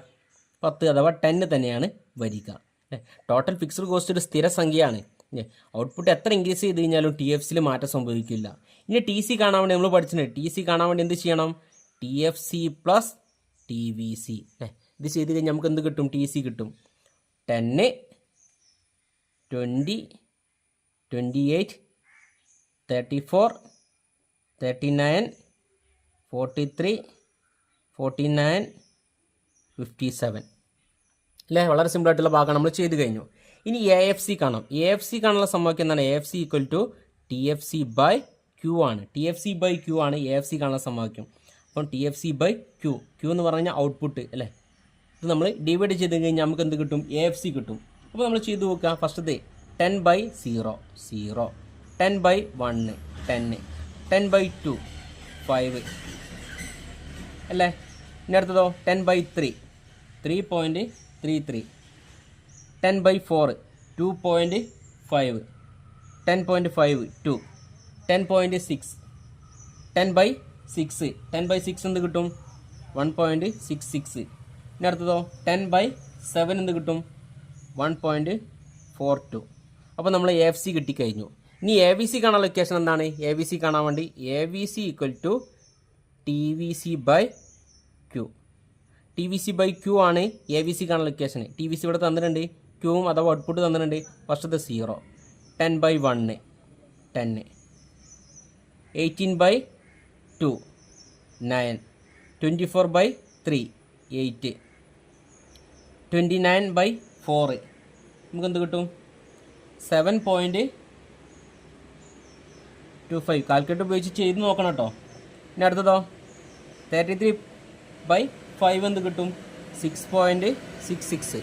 10 അഥവാ 10 തന്നെയാണ് വരിക, അല്ലേ? ടോട്ടൽ ഫിക്സഡ് കോസ്റ്റ് ഒരു സ്ഥിര സംഖ്യയാണ്. ഔട്ട്പുട്ട് എത്ര ഇൻക്രീസ് ചെയ്ത് കഴിഞ്ഞാലും TFCയിൽ മാറ്റം സംഭവിക്കില്ല. ഇനി TC കാണാൻ വേണ്ടി നമ്മൾ പഠിച്ചിട്ടുണ്ട്. TC കാണാൻ വേണ്ടി എന്ത് ചെയ്യണം? TFC plus TVC. ഇത് ചെയ്ത് കഴിഞ്ഞാൽ നമുക്ക് എന്ത് കിട്ടും? TC കിട്ടും. 10, 20, 28, 34, 39, 43, 49, 57, അല്ലേ? വളരെ സിമ്പിളായിട്ടുള്ള ഭാഗമാണ് നമ്മൾ ചെയ്ത് കഴിഞ്ഞു. ഇനി AFC കാണാം. AFC കാണാനുള്ള സമവാക്യം എന്താണ്? AFC equal to TFC by Q ആണ്. TFC ബൈ Q ആണ് AFC കാണാനുള്ള സമവാക്യം. അപ്പം TFC ബൈ Q എന്ന് പറഞ്ഞു കഴിഞ്ഞാൽ ഔട്ട്പുട്ട്, അല്ലേ? ഇത് നമ്മൾ ഡിവൈഡ് ചെയ്ത് കഴിഞ്ഞാൽ നമുക്ക് എന്ത് കിട്ടും? AFC കിട്ടും. അപ്പോൾ നമ്മൾ ചെയ്ത് നോക്കുക. ഫസ്റ്റത്തെ 10 ബൈ 0, 0, 10 ബൈ 1, 10, 10 ബൈ 2, 5, അല്ലേ? ഇനി അടുത്തതോ 10 ബൈ 3, 3.33, 10 ബൈ 4, 2.5, 10.5, 2, 10.6, 10 ബൈ 6, 10 ബൈ 6 എന്ത് കിട്ടും? 1.66. ഇനി അടുത്തതോ 10 ബൈ 7 എന്ത് കിട്ടും? 1.42. അപ്പോൾ നമ്മൾ AFC കിട്ടിക്കഴിഞ്ഞു. ഇനി ABC കാണാനുള്ള ഇക്വേഷൻ എന്താണ്? ABC കാണാൻ വേണ്ടി ABC equal to TVC by Q. TVC by Q ആണ് ABC കാണാനുള്ള ഇക്വേഷൻ. TVC ഇവിടെ തന്നിട്ടുണ്ട്, Qവും അഥവാ ഔട്ട്പുട്ട് തന്നിട്ടുണ്ട്. ഫസ്റ്റത്തെ 0, 10 ബൈ 1, 10, 18 ബൈ 2, 9, 24 ബൈ 3, 8, 29 ബൈ 4 നമുക്ക് എന്ത് കിട്ടും? 7.25. കാൽക്കുലേറ്റർ ഉപയോഗിച്ച് ചെയ്ത് നോക്കണം കേട്ടോ. ഇനി അടുത്തതോ 33 ബൈ 5 എന്ത് കിട്ടും? 6.66.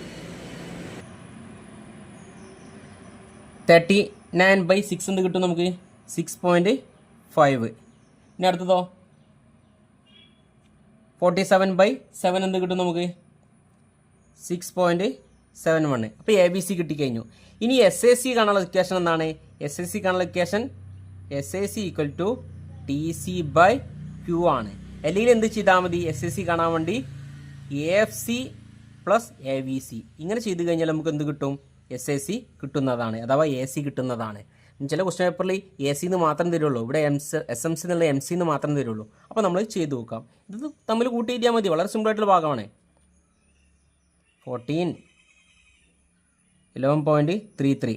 39 ബൈ 6 എന്ത് കിട്ടും നമുക്ക്? 6.5. ഇനി അടുത്തതോ 47/7 എന്ത് കിട്ടും നമുക്ക്? 6.71. അപ്പോൾ ABC കിട്ടിക്കഴിഞ്ഞു. ഇനി SAC കാണാനുള്ള ഇക്വേഷൻ എന്താണ്? SAC കാണാനുള്ള equation SAC equal to TC/Q ആണ്. അല്ലെങ്കിൽ എന്ത് ചെയ്താൽ മതി? SAC കാണാൻ വേണ്ടി AFC പ്ലസ് ABC ഇങ്ങനെ ചെയ്ത് കഴിഞ്ഞാൽ നമുക്ക് എന്ത് കിട്ടും? SAC കിട്ടുന്നതാണ്, അഥവാ AC കിട്ടുന്നതാണ്. ചില ക്വസ്റ്റ്യൻ പേപ്പറിൽ AC എന്ന് മാത്രം തരുള്ളൂ, ഇവിടെ SMC എന്നുള്ള MC എന്ന് മാത്രം തരുള്ളൂ. അപ്പോൾ നമ്മൾ ചെയ്ത് നോക്കാം. ഇത് തമ്മിൽ കൂട്ടി എഴുതിയാൽ മതി, വളരെ സിമ്പിളായിട്ടുള്ള ഭാഗമാണ്. 14, 11.33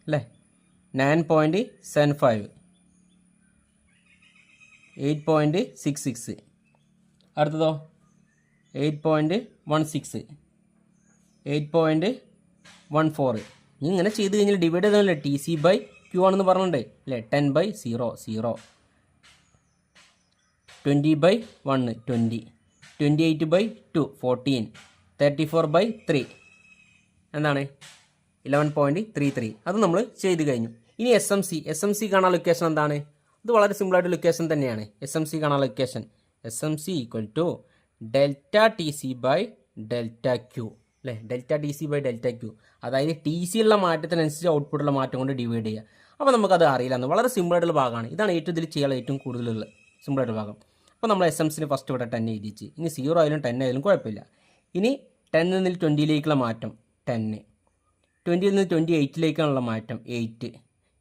അല്ലേ, 9.75, 8.66, അടുത്തതോ 8.16, 8.14. ഇങ്ങനെ ചെയ്ത് കഴിഞ്ഞാൽ ഡിവൈഡ് ചെയ്താലേ TC/Q ആണെന്ന് പറഞ്ഞിട്ടുണ്ട് അല്ലേ. 10/0 0, 20/1 20, 28/2 14, 34/3 എന്താണ് 11.33. അത് നമ്മൾ ചെയ്ത് കഴിഞ്ഞു. ഇനി SMC കാണാനുള്ള ഇക്വേഷൻ എന്താണ്? ഇത് വളരെ സിമ്പിളായിട്ടുള്ള ഇക്വേഷൻ തന്നെയാണ്. SMC കാണാനുള്ള equation SMC equal to ΔTC/ΔQ അല്ലേ. ΔTC/ΔQ അതായത് TC ഉള്ള മാറ്റത്തിനനുസരിച്ച് ഔട്ട്പുട്ടുള്ള മാറ്റം കൊണ്ട് ഡിവൈഡ് ചെയ്യുക. അപ്പോൾ നമുക്കത് അറിയില്ലെന്ന്. വളരെ സിമ്പിളായിട്ടുള്ള ഭാഗമാണ്. ഇതാണ് ഏറ്റവും ഇതിൽ ചെയ്യാനുള്ള ഏറ്റവും കൂടുതലുള്ള സിമ്പിളായിട്ടുള്ള ഭാഗം. അപ്പോൾ നമ്മൾ SMCന് ഫസ്റ്റ് ഇവിടെ 10 എഴുതിച്ച്. ഇനി 0 ആയാലും 10 ആയാലും കുഴപ്പമില്ല. ഇനി 10 നിന്ന് 20ലേക്കുള്ള മാറ്റം 10, 20 നിന്ന് 28ലേക്കുള്ള മാറ്റം 8,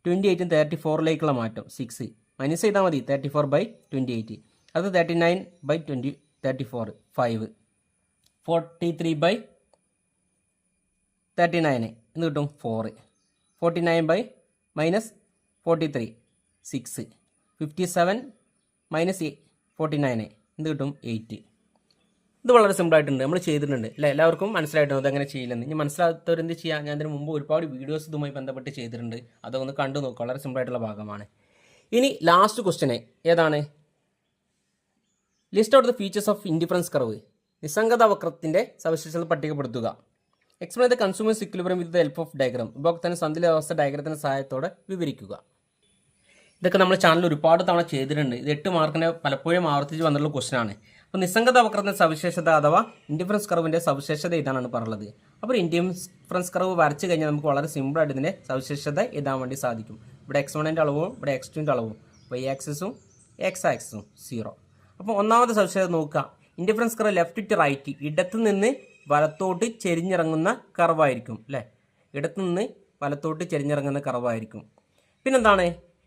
28 34ലേക്കുള്ള മാറ്റം 6, മൈനസ് ചെയ്താൽ മതി 34/28. അത് 39/34 5, 43/39 എന്ന് കിട്ടും 4, 49 മൈനസ് 43 6, 57 മൈനസ് 49 എന്ത് കിട്ടും 8. ഇത് വളരെ സിമ്പിളായിട്ടുണ്ട്, നമ്മൾ ചെയ്തിട്ടുണ്ട് അല്ലേ. എല്ലാവർക്കും മനസ്സിലായിട്ടുണ്ട് അതെങ്ങനെ ചെയ്യില്ലെന്ന്. ഇനി മനസ്സിലാത്തവരെന്ത് ചെയ്യുക, ഞാൻ ഇതിന് മുമ്പ് ഒരുപാട് വീഡിയോസ് ഇതുമായി ബന്ധപ്പെട്ട് ചെയ്തിട്ടുണ്ട്, അതൊന്ന് കണ്ടു നോക്കുക. വളരെ സിമ്പിളായിട്ടുള്ള ഭാഗമാണ്. ഇനി ലാസ്റ്റ് ക്വസ്റ്റ്യന് ഏതാണ്? List out the features of indifference curve. നിസ്സംഗത വക്രത്തിൻ്റെ സവിശേഷത പട്ടികപ്പെടുത്തുക. Explain the consumer's equilibrium with the help of diagram. ഉപഭോക്താവിന് സന്തുലിതാവസ്ഥ ഡയഗ്രത്തിൻ്റെ സഹായത്തോടെ വിവരിക്കുക. ഇതൊക്കെ നമ്മൾ ചാനൽ ഒരുപാട് തവണ ചെയ്തിട്ടുണ്ട്. ഇത് 8 മാർക്കിന് പലപ്പോഴും ആവർത്തിച്ച് വന്നിട്ടുള്ള ക്വസ്റ്റൻ ആണ്. അപ്പോൾ നിസ്സംഗത വക്രത്തിൻ്റെ സവിശേഷത അഥവാ ഇൻഡിഫറൻസ് കർവിൻ്റെ സവിശേഷത ഇതാണ് പറയുന്നത്. അപ്പോൾ ഇൻഡിഫറൻസ് കർവ് വരച്ച് കഴിഞ്ഞാൽ നമുക്ക് വളരെ സിമ്പിളായിട്ട് ഇതിൻ്റെ സവിശേഷത എഴുതാൻ വേണ്ടി സാധിക്കും. ഇവിടെ x1ൻ്റെ അളവും ഇവിടെ x2ൻ്റെ അളവും, y ആക്സിസും x ആക്സിസും 0. അപ്പോൾ ഒന്നാമത്തെ സവിശേഷത നോക്കുക. Indifference curve left to right, ഇടത്തു നിന്ന് വലത്തോട്ട് ചെരിഞ്ഞിറങ്ങുന്ന കർവായിരിക്കും അല്ലേ. ഇടത്തു നിന്ന് വലത്തോട്ട് ചെരിഞ്ഞിറങ്ങുന്ന കർവായിരിക്കും. പിന്നെന്താണ്?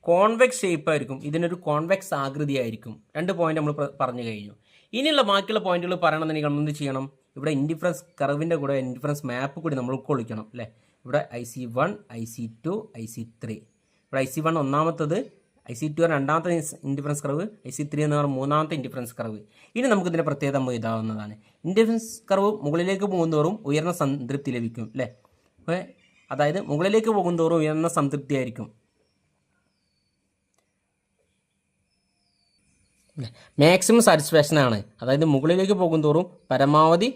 കോൺവെക്സ് ഷേപ്പ് ആയിരിക്കും. ഇതിനൊരു കോൺവെക്സ് ആകൃതി ആയിരിക്കും. 2 പോയിന്റ് നമ്മൾ പറഞ്ഞു കഴിഞ്ഞു. ഇനിയുള്ള ബാക്കിയുള്ള പോയിന്റുകൾ പറയണമെന്നുണ്ടെങ്കിൽ നമ്മൾ എന്ത് ചെയ്യണം? ഇവിടെ ഇൻഡിഫറൻസ് കർവിൻ്റെ കൂടെ ഇൻഡിഫറൻസ് മാപ്പ് കൂടി നമ്മൾ ഉൾക്കൊള്ളിക്കണം അല്ലേ. ഇവിടെ IC1, IC2, IC3. ഇവിടെ IC1 ഒന്നാമത്തത്, IC2 രണ്ടാമത്തെ ഇൻഡിഫറൻസ് കർവ്, IC3 എന്ന് പറഞ്ഞാൽ മൂന്നാമത്തെ ഇൻഡിഫറൻസ് കർവ്. ഇനി നമുക്ക് ഇതിൻ്റെ പ്രത്യേകത നമ്മൾ ഇതാവുന്നതാണ്. ഇൻഡിഫറൻസ് കർവ് മുകളിലേക്ക് പോകുന്തോറും ഉയർന്ന സംതൃപ്തി ലഭിക്കും അല്ലേ. അതായത് മുകളിലേക്ക് പോകുന്തോറും ഉയർന്ന സംതൃപ്തി ആയിരിക്കും. മാക്സിമം സാറ്റിസ്ഫാക്ഷൻ ആണ്. അതായത് മുകളിലേക്ക് പോകുന്തോറും പരമാവധി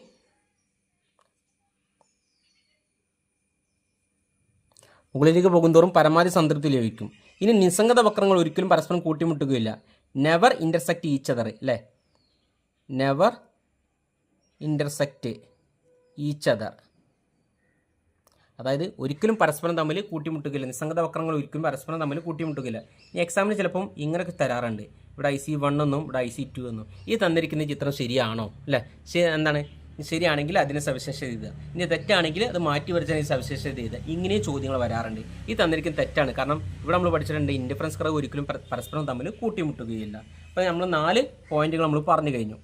സംതൃപ്തി ലഭിക്കും. ഇനി നിസ്സംഗത വക്രങ്ങൾ ഒരിക്കലും പരസ്പരം കൂട്ടിമുട്ടുകയില്ല. നെവർ ഇൻ്റർസെക്റ്റ് ഈച്ച് അതർ അല്ലേ. നെവർ ഇൻ്റർസെക്റ്റ് ഈച്ച് അതർ, അതായത് ഒരിക്കലും പരസ്പരം തമ്മിൽ കൂട്ടിമുട്ടുകയില്ല. നിസ്സംഗത വക്രങ്ങൾ ഒരിക്കലും പരസ്പരം തമ്മിൽ കൂട്ടിമുട്ടുകയില്ല. ഈ എക്സാമിന് ചിലപ്പം ഇങ്ങനെയൊക്കെ തരാറുണ്ട്. ഇവിടെ IC1 എന്നും ഇവിടെ IC2 എന്നും. ഈ തന്നിരിക്കുന്ന ചിത്രം ശരിയാണോ അല്ലേ? എന്താണ് ശരിയാണെങ്കിൽ അതിന് സവിശേഷത എഴുതുക. ഇനി തെറ്റാണെങ്കിൽ അത് മാറ്റി വരച്ചാൽ ഈ സവിശേഷത എഴുതുക. ഇങ്ങനെയും ചോദ്യങ്ങൾ വരാറുണ്ട്. ഈ തന്നിരിക്കുന്ന തെറ്റാണ്. കാരണം ഇവിടെ നമ്മൾ പഠിച്ചിട്ടുണ്ട് ഇൻഡിഫറൻസ് കർവ് ഒരിക്കലും പരസ്പരം തമ്മിൽ കൂട്ടിമുട്ടുകയില്ല. അപ്പോൾ നമ്മൾ 4 പോയിന്റുകൾ നമ്മൾ പറഞ്ഞു കഴിഞ്ഞു.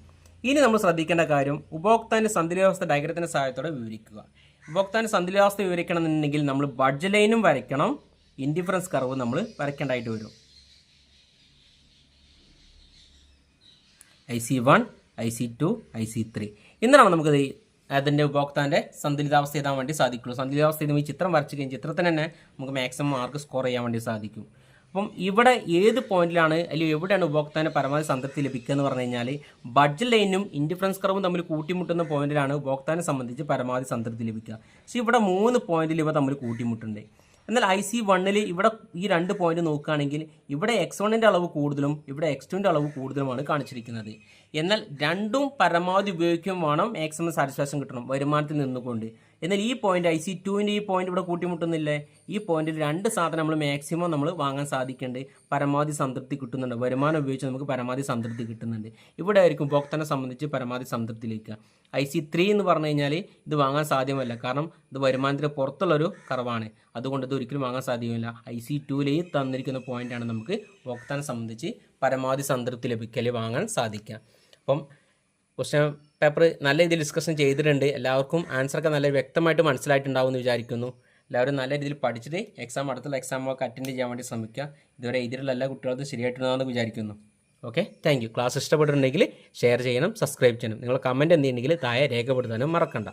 ഇനി നമ്മൾ ശ്രദ്ധിക്കേണ്ട കാര്യം, ഉപഭോക്താവിൻ്റെ സന്തുലിതാവസ്ഥ ഡയഗ്രത്തിൻ്റെ സഹായത്തോടെ വിവരിക്കുക. ഉപഭോക്താവിൻ്റെ സന്തുലിതാവസ്ഥ വിവരിക്കണമെന്നുണ്ടെങ്കിൽ നമ്മൾ ബഡ്ജ് ലൈനും വരയ്ക്കണം, ഇൻഡിഫറൻസ് കർവ് നമ്മൾ വരയ്ക്കേണ്ടതായിട്ട് വരും. IC1, IC2, IC3 എന്നാണ് നമുക്കത് അതിൻ്റെ ഉപഭോക്താവിൻ്റെ സന്തുലിതാവസ്ഥ എഴുതാൻ വേണ്ടി സാധിക്കുള്ളൂ. സന്തുലിതാവസ്ഥ എഴുതുമ്പോൾ ഈ ചിത്രം വരച്ച് കഴിഞ്ഞ് ചിത്രത്തിന് തന്നെ നമുക്ക് മാക്സിമം മാർക്ക് സ്കോർ ചെയ്യാൻ വേണ്ടി സാധിക്കും. അപ്പം ഇവിടെ ഏത് പോയിന്റിലാണ് അല്ലെങ്കിൽ എവിടെയാണ് ഉപഭോക്താവിന് പരമാവധി സംതൃപ്തി ലഭിക്കുക എന്ന് പറഞ്ഞു കഴിഞ്ഞാൽ ബഡ്ജ് ലൈനും ഇൻഡിഫറൻസ് കർവും തമ്മിൽ കൂട്ടിമുട്ടുന്ന പോയിന്റിലാണ് ഉപഭോക്താവിനെ സംബന്ധിച്ച് പരമാവധി സംതൃപ്തി ലഭിക്കുക. പക്ഷേ ഇവിടെ 3 പോയിന്റിൽ ഇവ തമ്മിൽ കൂട്ടിമുട്ടുണ്ട്. എന്നാൽ IC1 ഇവിടെ ഈ 2 പോയിന്റ് നോക്കുകയാണെങ്കിൽ ഇവിടെ X1ൻ്റെ അളവ് കൂടുതലും ഇവിടെ X2ൻ്റെ അളവ് കൂടുതലുമാണ് കാണിച്ചിരിക്കുന്നത്. എന്നാൽ രണ്ടും പരമാവധി ഉപയോഗിക്കുകയും വേണം, മാക്സിമം സാറ്റിസ്ഫാക്ഷൻ കിട്ടണം വരുമാനത്തിൽ നിന്നുകൊണ്ട്. എന്നാൽ ഈ പോയിന്റ് IC2ൻ്റെ ഈ പോയിന്റ് ഇവിടെ കൂട്ടിമുട്ടുന്നില്ലേ? ഈ പോയിന്റിൽ 2 സാധനം നമ്മൾ മാക്സിമം നമ്മൾ വാങ്ങാൻ സാധിക്കുന്നുണ്ട്, പരമാവധി സംതൃപ്തി കിട്ടുന്നുണ്ട്, വരുമാനം ഉപയോഗിച്ച് നമുക്ക് പരമാവധി സംതൃപ്തി കിട്ടുന്നുണ്ട്. ഇവിടെ ആയിരിക്കും ഉപഭോക്താവിനെ സംബന്ധിച്ച് പരമാവധി സംതൃപ്തിയിലേക്ക്. IC3 എന്ന് പറഞ്ഞു കഴിഞ്ഞാൽ ഇത് വാങ്ങാൻ സാധ്യമല്ല, കാരണം ഇത് വരുമാനത്തിന് പുറത്തുള്ളൊരു കറവാണ്, അതുകൊണ്ട് ഇത് ഒരിക്കലും വാങ്ങാൻ സാധ്യമല്ല. IC2ൽ ഈ തന്നിരിക്കുന്ന പോയിന്റാണ് നമുക്ക് ഉപഭോക്താവിനെ സംബന്ധിച്ച് പരമാവധി സംതൃപ്തി ലഭിക്കൽ വാങ്ങാൻ സാധിക്കുക. അപ്പം ക്വസ്റ്റ്യൻ പേപ്പർ നല്ല രീതിയിൽ ഡിസ്കഷൻ ചെയ്തിട്ടുണ്ട്. എല്ലാവർക്കും ആൻസറൊക്കെ നല്ല വ്യക്തമായിട്ട് മനസ്സിലായിട്ടുണ്ടാവും എന്ന് വിചാരിക്കുന്നു. എല്ലാവരും നല്ല രീതിയിൽ പഠിച്ചിട്ട് അടുത്തുള്ള എക്സാമൊക്കെ അറ്റൻഡ് ചെയ്യാൻ വേണ്ടി ശ്രമിക്കുക. ഇതുവരെ എഴുതിയിട്ടുള്ള എല്ലാ കുട്ടികൾക്കും ശരിയായിട്ടുണ്ടാകുമെന്ന് വിചാരിക്കുന്നു. Okay, thank you. ക്ലാസ് ഇഷ്ടപ്പെട്ടിട്ടുണ്ടെങ്കിൽ ഷെയർ ചെയ്യണം, സബ്സ്ക്രൈബ് ചെയ്യണം. നിങ്ങൾ കമൻറ്റ് എന്തെങ്കിലും താഴെ രേഖപ്പെടുത്താനും മറക്കണ്ട.